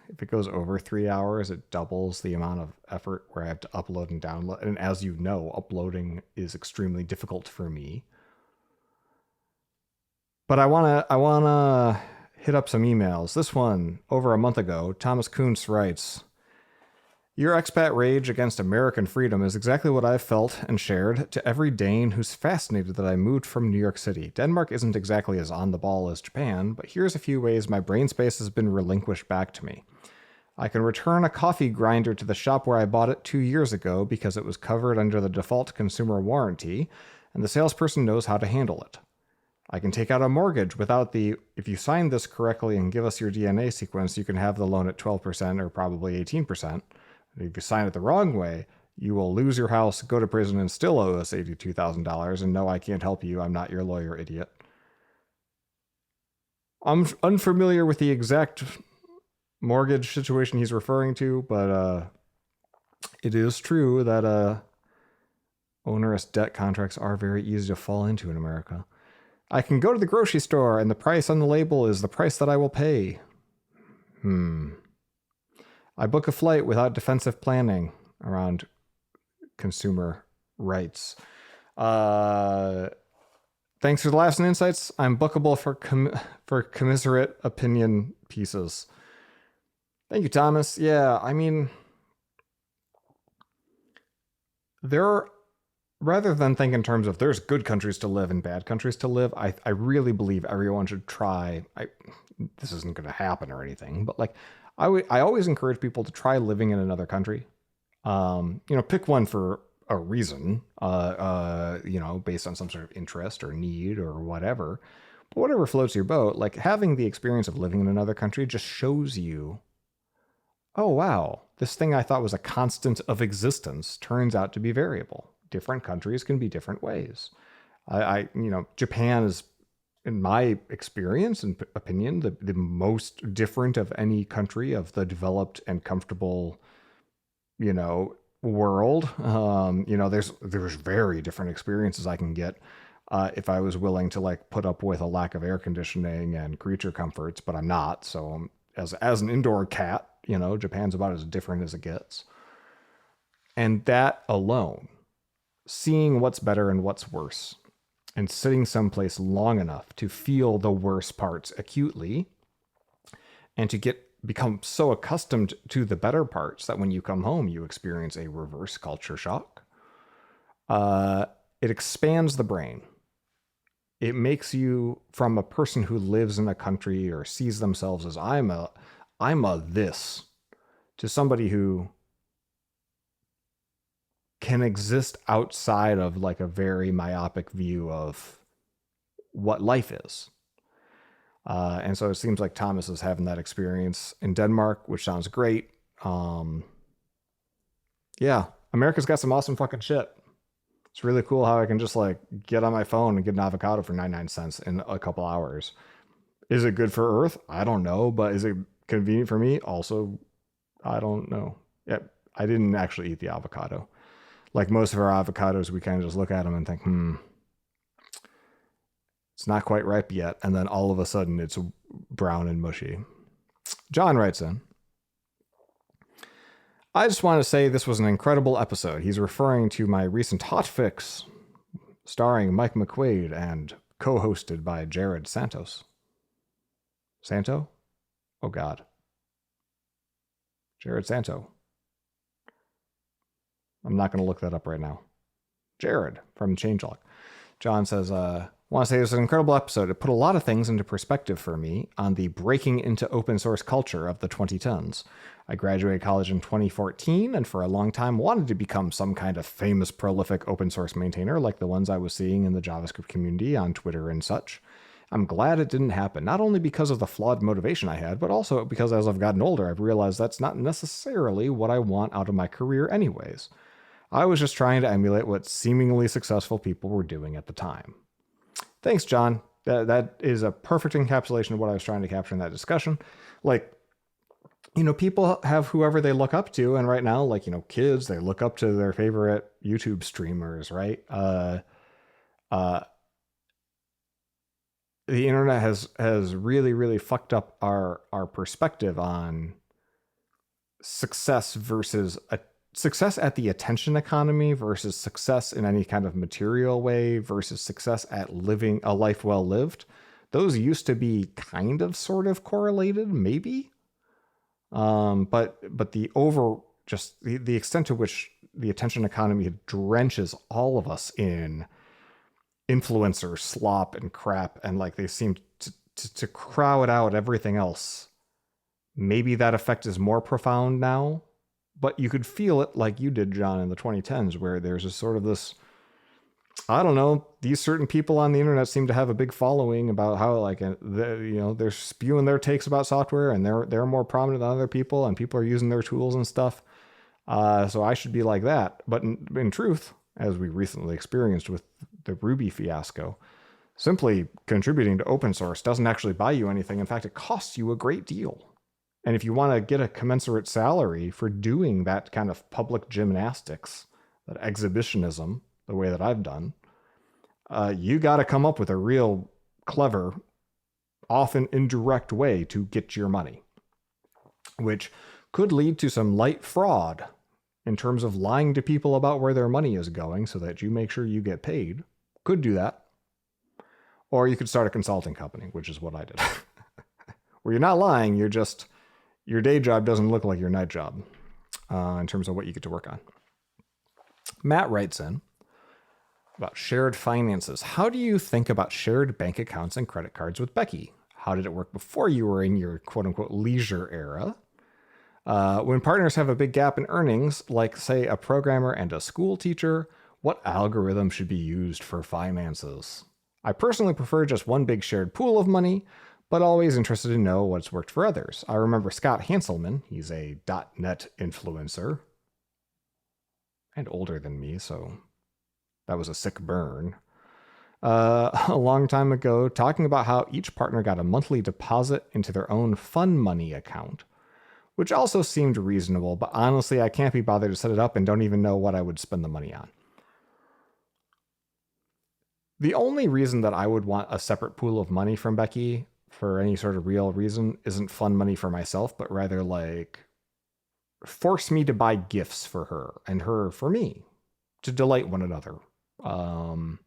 if it goes over 3 hours, it doubles the amount of effort where I have to upload and download. And as you know, uploading is extremely difficult for me. But I wanna hit up some emails. This one, over a month ago, Thomas Kuntz writes, "Your expat rage against American freedom is exactly what I've felt and shared to every Dane who's fascinated that I moved from New York City. Denmark isn't exactly as on the ball as Japan, but here's a few ways my brain space has been relinquished back to me. I can return a coffee grinder to the shop where I bought it 2 years ago because it was covered under the default consumer warranty, and the salesperson knows how to handle it. I can take out a mortgage without if you sign this correctly and give us your DNA sequence, you can have the loan at 12% or probably 18%. If you sign it the wrong way, you will lose your house, go to prison, and still owe us $82,000. And no, I can't help you. I'm not your lawyer, idiot." I'm unfamiliar with the exact mortgage situation he's referring to, but it is true that onerous debt contracts are very easy to fall into in America. I can go to the grocery store and the price on the label is the price that I will pay. I book a flight without defensive planning around consumer rights. Thanks for the laughs and insights. I'm bookable for commiserate opinion pieces. Thank you, Thomas. Yeah, I mean, rather than think in terms of there's good countries to live and bad countries to live, I really believe everyone should try. This isn't going to happen or anything, but like I always encourage people to try living in another country. Pick one for a reason, based on some sort of interest or need or whatever. But whatever floats your boat, like having the experience of living in another country just shows you, oh wow, this thing I thought was a constant of existence turns out to be variable. Different countries can be different ways. Japan is, in my experience and opinion, the most different of any country of the developed and comfortable, world. There's very different experiences I can get if I was willing to like put up with a lack of air conditioning and creature comforts, but I'm not. So as an indoor cat, Japan's about as different as it gets. And that alone, seeing what's better and what's worse, and sitting someplace long enough to feel the worst parts acutely, and to become so accustomed to the better parts that when you come home, you experience a reverse culture shock. It expands the brain. It makes you, from a person who lives in a country or sees themselves as I'm a this, to somebody who can exist outside of like a very myopic view of what life is. And so it seems like Thomas is having that experience in Denmark, which sounds great. Yeah, America's got some awesome fucking shit. It's really cool how I can just like get on my phone and get an avocado for 99 cents in a couple hours. Is it good for Earth? I don't know, but is it convenient for me? Also, I don't know. Yeah, I didn't actually eat the avocado. Like most of our avocados, we kind of just look at them and think, it's not quite ripe yet. And then all of a sudden it's brown and mushy. John writes in, I just want to say this was an incredible episode. He's referring to my recent hot fix, starring Mike McQuaid and co-hosted by Jared Santos. Santo? Oh, God. Jared Santo. I'm not going to look that up right now. Jared from Changelog. John says, want to say it was an incredible episode. It put a lot of things into perspective for me on the breaking into open source culture of the 2010s. I graduated college in 2014 and for a long time wanted to become some kind of famous, prolific open source maintainer like the ones I was seeing in the JavaScript community on Twitter and such. I'm glad it didn't happen, not only because of the flawed motivation I had, but also because as I've gotten older, I've realized that's not necessarily what I want out of my career anyways. I was just trying to emulate what seemingly successful people were doing at the time. Thanks, John. That is a perfect encapsulation of what I was trying to capture in that discussion. Like, people have whoever they look up to, and right now, like, kids, they look up to their favorite YouTube streamers, right? The internet has really, really fucked up our perspective on success versus success at the attention economy versus success in any kind of material way versus success at living a life well lived. Those used to be kind of sort of correlated, maybe. But the the extent to which the attention economy drenches all of us in influencer slop and crap, and like they seem to crowd out everything else. Maybe that effect is more profound now, but you could feel it like you did, John, in the 2010s, where there's a sort of this, I don't know, these certain people on the internet seem to have a big following about how like, they're spewing their takes about software and they're more prominent than other people and people are using their tools and stuff. So I should be like that. But in truth, as we recently experienced with the Ruby fiasco, simply contributing to open source doesn't actually buy you anything. In fact, it costs you a great deal. And if you want to get a commensurate salary for doing that kind of public gymnastics, that exhibitionism, the way that I've done, you got to come up with a real clever, often indirect way to get your money, which could lead to some light fraud in terms of lying to people about where their money is going so that you make sure you get paid. Could do that. Or you could start a consulting company, which is what I did. Where you're not lying, you're just, your day job doesn't look like your night job in terms of what you get to work on. Matt writes in about shared finances. How do you think about shared bank accounts and credit cards with Becky? How did it work before you were in your quote-unquote leisure era? When partners have a big gap in earnings, like, say, a programmer and a school teacher, what algorithm should be used for finances? I personally prefer just one big shared pool of money, but always interested to know what's worked for others. I remember Scott Hanselman, he's a .NET influencer, and older than me, so that was a sick burn, a long time ago, talking about how each partner got a monthly deposit into their own fun money account, which also seemed reasonable, but honestly, I can't be bothered to set it up and don't even know what I would spend the money on. The only reason that I would want a separate pool of money from Becky for any sort of real reason isn't fun money for myself, but rather like force me to buy gifts for her and her for me to delight one another. Because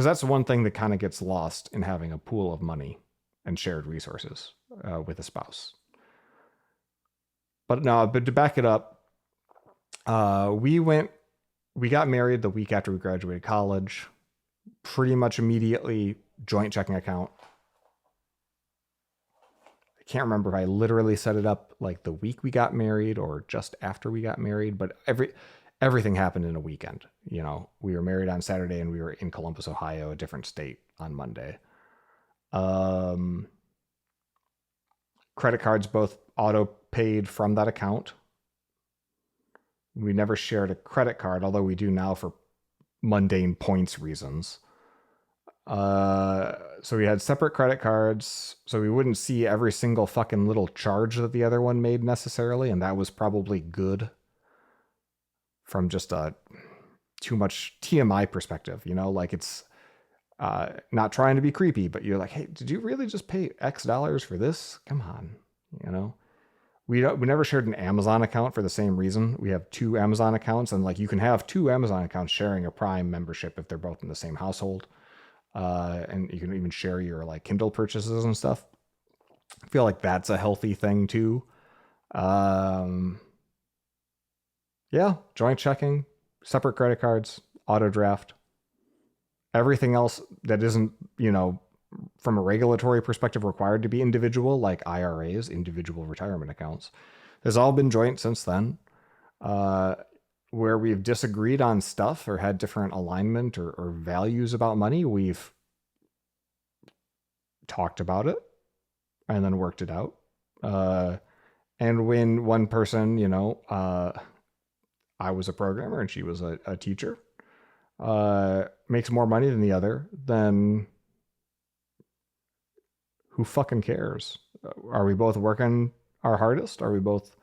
that's one thing that kind of gets lost in having a pool of money and shared resources with a spouse. But no, but to back it up, we got married the week after we graduated college. Pretty much immediately, joint checking account. I can't remember if I literally set it up like the week we got married or just after we got married, but everything happened in a weekend. You know, we were married on Saturday and we were in Columbus, Ohio, a different state, on Monday. Credit cards both auto paid from that account. We never shared a credit card, although we do now for mundane points reasons. So we had separate credit cards, so we wouldn't see every single fucking little charge that the other one made necessarily, and that was probably good from just a too much TMI perspective, you know, like it's not trying to be creepy, but you're like, hey, did you really just pay X dollars for this? Come on, you know. We never shared an Amazon account for the same reason. We have 2 Amazon accounts, and like you can have 2 Amazon accounts sharing a Prime membership if they're both in the same household. And you can even share your like Kindle purchases and stuff. I feel like that's a healthy thing too. Yeah, joint checking, separate credit cards, auto draft. Everything else that isn't, you know, from a regulatory perspective required to be individual, like IRAs, individual retirement accounts, has all been joint since then. Where we've disagreed on stuff or had different alignment or values about money, we've talked about it and then worked it out. And when one person, you know, I was a programmer and she was a teacher, makes more money than the other, then who fucking cares? Are we both working our hardest? Are we both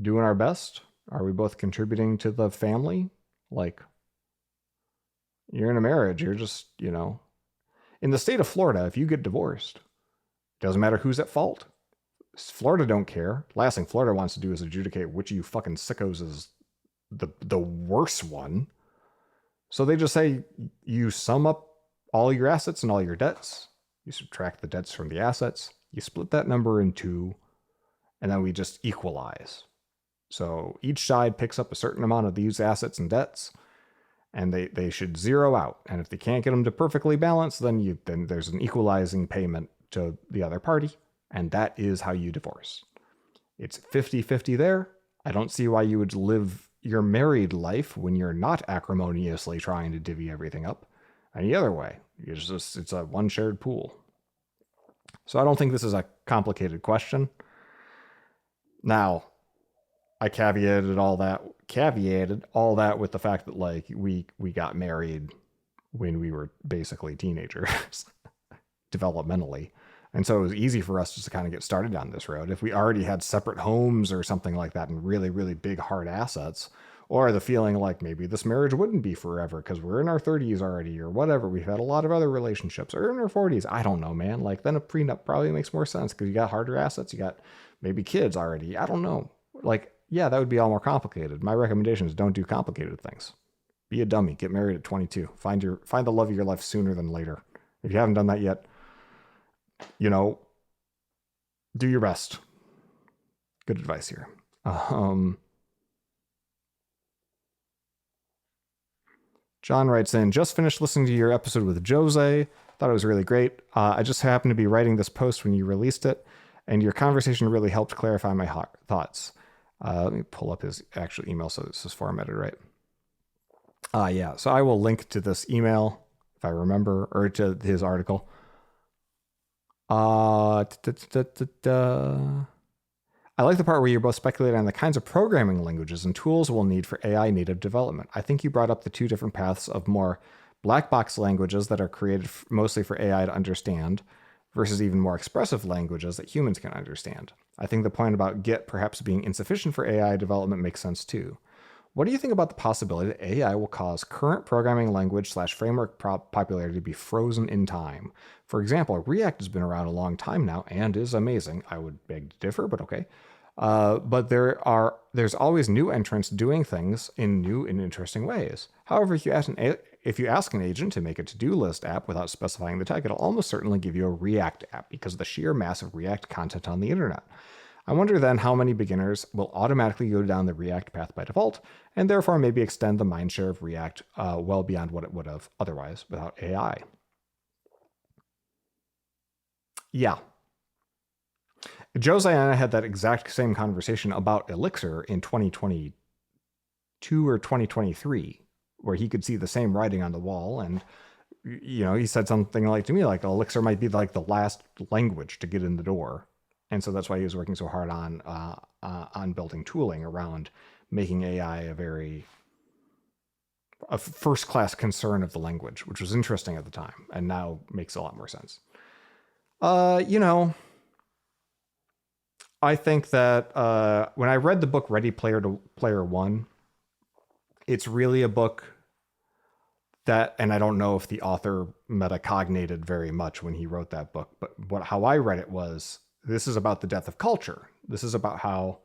doing our best? Are we both contributing to the family? Like, you're in a marriage. You're just, you know, in the state of Florida, if you get divorced, doesn't matter who's at fault. Florida don't care. Last thing Florida wants to do is adjudicate which of you fucking sickos is the worst one. So they just say you sum up all your assets and all your debts. You subtract the debts from the assets. You split that number in 2, and then we just equalize. So each side picks up a certain amount of these assets and debts, and they should zero out. And if they can't get them to perfectly balance, then there's an equalizing payment to the other party, and that is how you divorce. It's 50-50 there. I don't see why you would live your married life when you're not acrimoniously trying to divvy everything up any other way. It's a one shared pool. So I don't think this is a complicated question. Now, I caveated all that with the fact that like we got married when we were basically teenagers developmentally. And so it was easy for us just to kind of get started on this road. If we already had separate homes or something like that and really, really big hard assets, or the feeling like maybe this marriage wouldn't be forever because we're in our 30s already or whatever. We've had a lot of other relationships or in our 40s. I don't know, man. Like then a prenup probably makes more sense because you got harder assets. You got maybe kids already. I don't know. Like, yeah, that would be all more complicated. My recommendation is don't do complicated things. Be a dummy. Get married at 22. Find the love of your life sooner than later. If you haven't done that yet, you know, do your best. Good advice here. John writes in, just finished listening to your episode with Jose. Thought it was really great. I just happened to be writing this post when you released it, and your conversation really helped clarify my thoughts. Let me pull up his actual email so this is formatted right. Yeah, so I will link to this email, if I remember, or to his article. I like the part where you're both speculating on the kinds of programming languages and tools we'll need for AI native development. I think you brought up the 2 different paths of more black box languages that are created mostly for AI to understand versus even more expressive languages that humans can understand. I think the point about Git perhaps being insufficient for AI development makes sense too. What do you think about the possibility that AI will cause current programming language / framework popularity to be frozen in time? For example, React has been around a long time now and is amazing. I would beg to differ, but okay. But there's always new entrants doing things in new and interesting ways. However, if you ask an agent to make a to-do list app without specifying the tech, it'll almost certainly give you a React app because of the sheer mass of React content on the internet. I wonder then how many beginners will automatically go down the React path by default, and therefore maybe extend the mindshare of React well beyond what it would have otherwise without AI. Yeah. Jose and I had that exact same conversation about Elixir in 2022 or 2023, where he could see the same writing on the wall. And, he said something like to me, like Elixir might be like the last language to get in the door. And so that's why he was working so hard on building tooling around making AI a first-class concern of the language, which was interesting at the time and now makes a lot more sense. I think that when I read the book Ready Player One, it's really a book that, and I don't know if the author metacognated very much when he wrote that book, but how I read it was, this is about the death of culture. This is about how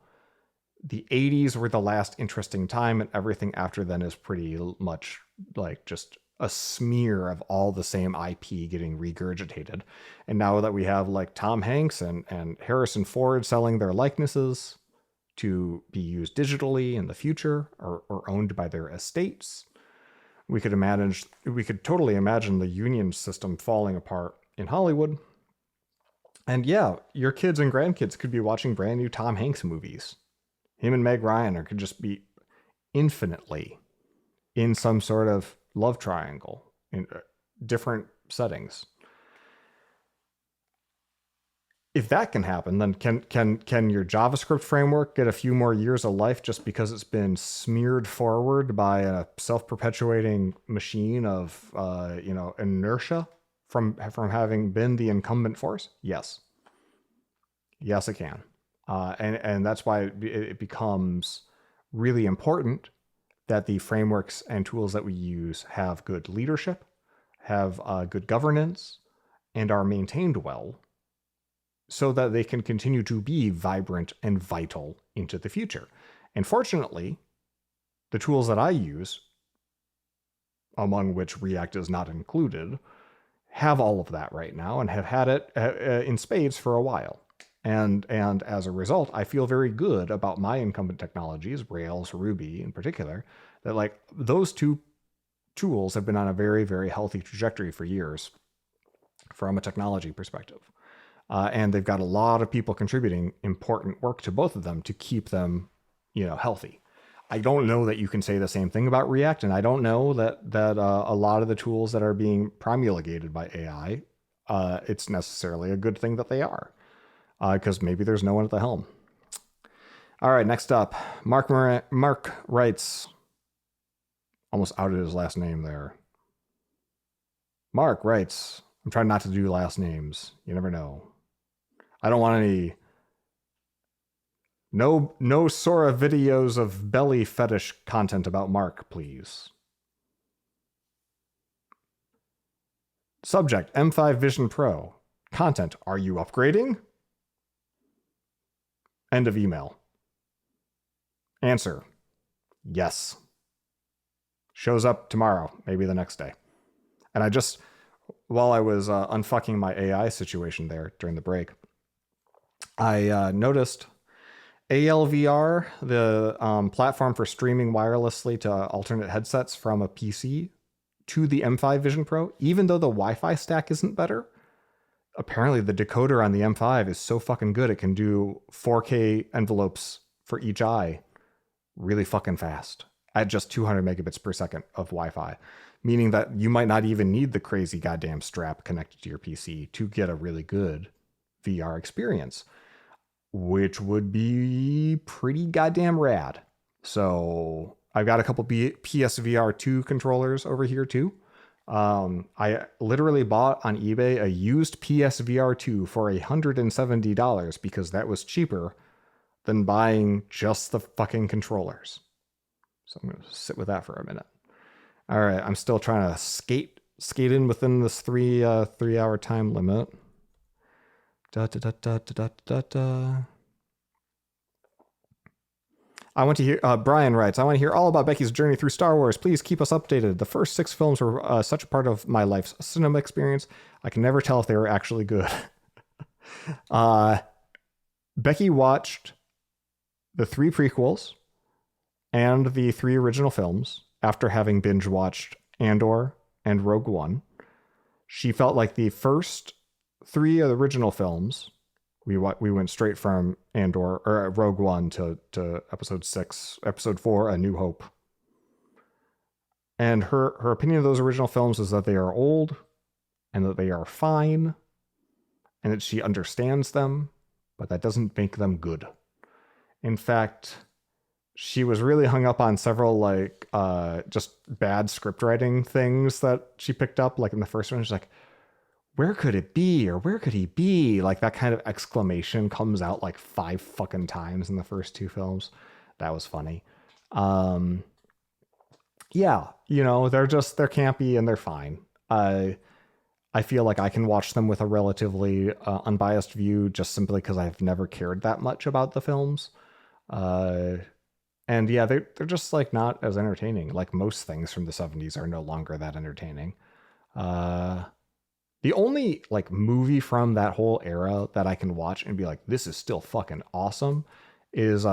the 80s were the last interesting time, and everything after then is pretty much like just a smear of all the same IP getting regurgitated. And now that we have like Tom Hanks and Harrison Ford selling their likenesses to be used digitally in the future or owned by their estates, we could totally imagine the union system falling apart in Hollywood. And yeah, your kids and grandkids could be watching brand new Tom Hanks movies. Him and Meg Ryan could just be infinitely in some sort of love triangle in different settings. If that can happen, then can your JavaScript framework get a few more years of life just because it's been smeared forward by a self-perpetuating machine of inertia from having been the incumbent force? Yes, it can, and that's why it becomes really important that the frameworks and tools that we use have good leadership, have good governance, and are maintained well, so that they can continue to be vibrant and vital into the future. And fortunately, the tools that I use, among which React is not included, have all of that right now and have had it in spades for a while. And as a result, I feel very good about my incumbent technologies, Rails, Ruby in particular, that like those two tools have been on a very, very healthy trajectory for years from a technology perspective. And they've got a lot of people contributing important work to both of them to keep them, healthy. I don't know that you can say the same thing about React, and I don't know that a lot of the tools that are being promulgated by AI, it's necessarily a good thing that they are, because maybe there's no one at the helm. All right, next up, Mark writes, almost outed his last name there. Mark writes, I'm trying not to do last names. You never know. I don't want any no Sora videos of belly fetish content about Mark, please. Subject, M5 Vision Pro. Content, are you upgrading? End of email. Answer, yes. Shows up tomorrow, maybe the next day. And I just, while I was unfucking my AI situation there during the break, I noticed ALVR, the platform for streaming wirelessly to alternate headsets from a PC to the M5 Vision Pro, even though the Wi-Fi stack isn't better, apparently the decoder on the M5 is so fucking good it can do 4K envelopes for each eye really fucking fast at just 200 megabits per second of Wi-Fi, meaning that you might not even need the crazy goddamn strap connected to your PC to get a really good VR experience, which would be pretty goddamn rad. So I've got a couple PSVR 2 controllers over here too. I literally bought on eBay a used PSVR 2 for $170 because that was cheaper than buying just the fucking controllers. So I'm going to sit with that for a minute. All right, I'm still trying to skate in within this 3 hour time limit. I want to hear, Brian writes, I want to hear all about Becky's journey through Star Wars. Please keep us updated. The first 6 films were such a part of my life's cinema experience. I can never tell if they were actually good. Becky watched the 3 prequels and the 3 original films after having binge watched Andor and Rogue One. She felt like the first 3 of the original films, we went straight from Andor or Rogue One to episode 6, episode 4, A New Hope. And her opinion of those original films is that they are old and that they are fine and that she understands them, but that doesn't make them good. In fact, she was really hung up on several just bad script writing things that she picked up. Like in the first one, she's like, where could it be? Or where could he be? Like that kind of exclamation comes out like 5 fucking times in the first 2 films. That was funny. Yeah, they're campy and they're fine. I feel like I can watch them with a relatively unbiased view just simply because I've never cared that much about the films. And yeah, they're just like not as entertaining. Like most things from the 70s are no longer that entertaining. The only like movie from that whole era that I can watch and be like, this is still fucking awesome is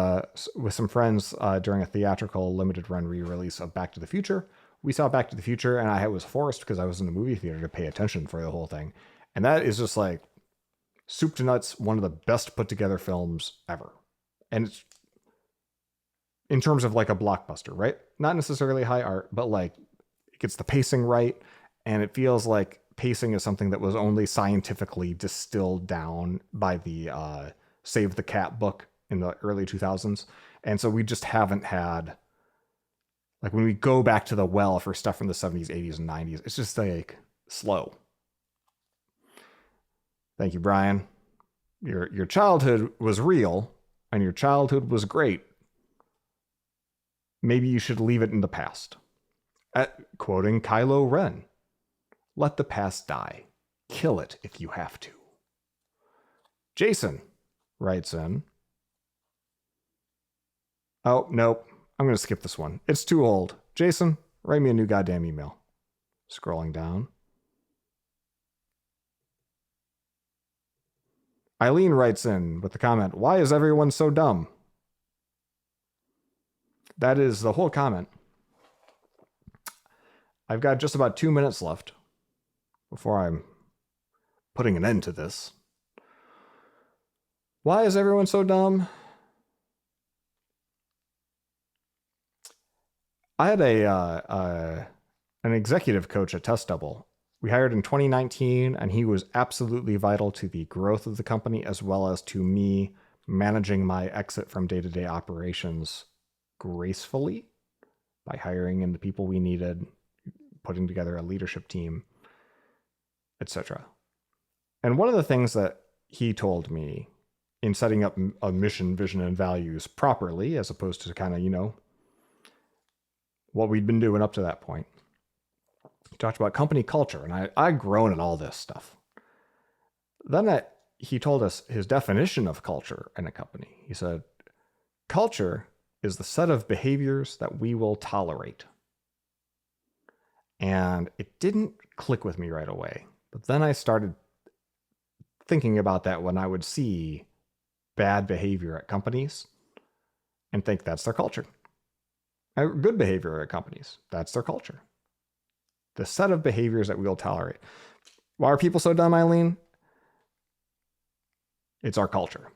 with some friends during a theatrical limited run re-release of Back to the Future. We saw Back to the Future and I was forced because I was in the movie theater to pay attention for the whole thing. And that is just like soup to nuts, one of the best put together films ever. And it's in terms of like a blockbuster, right? Not necessarily high art, but like it gets the pacing right. And it feels like pacing is something that was only scientifically distilled down by the Save the Cat book in the early 2000s. And so we just haven't had, like when we go back to the well for stuff from the 70s, 80s, and 90s, it's just like slow. Thank you, Brian. Your childhood was real and your childhood was great. Maybe you should leave it in the past. Quoting Kylo Ren, let the past die. Kill it if you have to. Jason writes in. Oh, nope. I'm going to skip this one. It's too old. Jason, write me a new goddamn email. Scrolling down. Eileen writes in with the comment, why is everyone so dumb? That is the whole comment. I've got just about 2 minutes left before I'm putting an end to this. Why is everyone so dumb? I had an executive coach at Test Double. We hired in 2019, and he was absolutely vital to the growth of the company as well as to me managing my exit from day-to-day operations gracefully by hiring in the people we needed, putting together a leadership team, etc. And one of the things that he told me in setting up a mission, vision, and values properly, as opposed to kind of, what we'd been doing up to that point, he talked about company culture, and I'd grown in all this stuff. Then he told us his definition of culture in a company. He said, culture is the set of behaviors that we will tolerate. And it didn't click with me right away. But then I started thinking about that when I would see bad behavior at companies and think that's their culture. Good behavior at companies, that's their culture. The set of behaviors that we'll tolerate. Why are people so dumb, Eileen? It's our culture.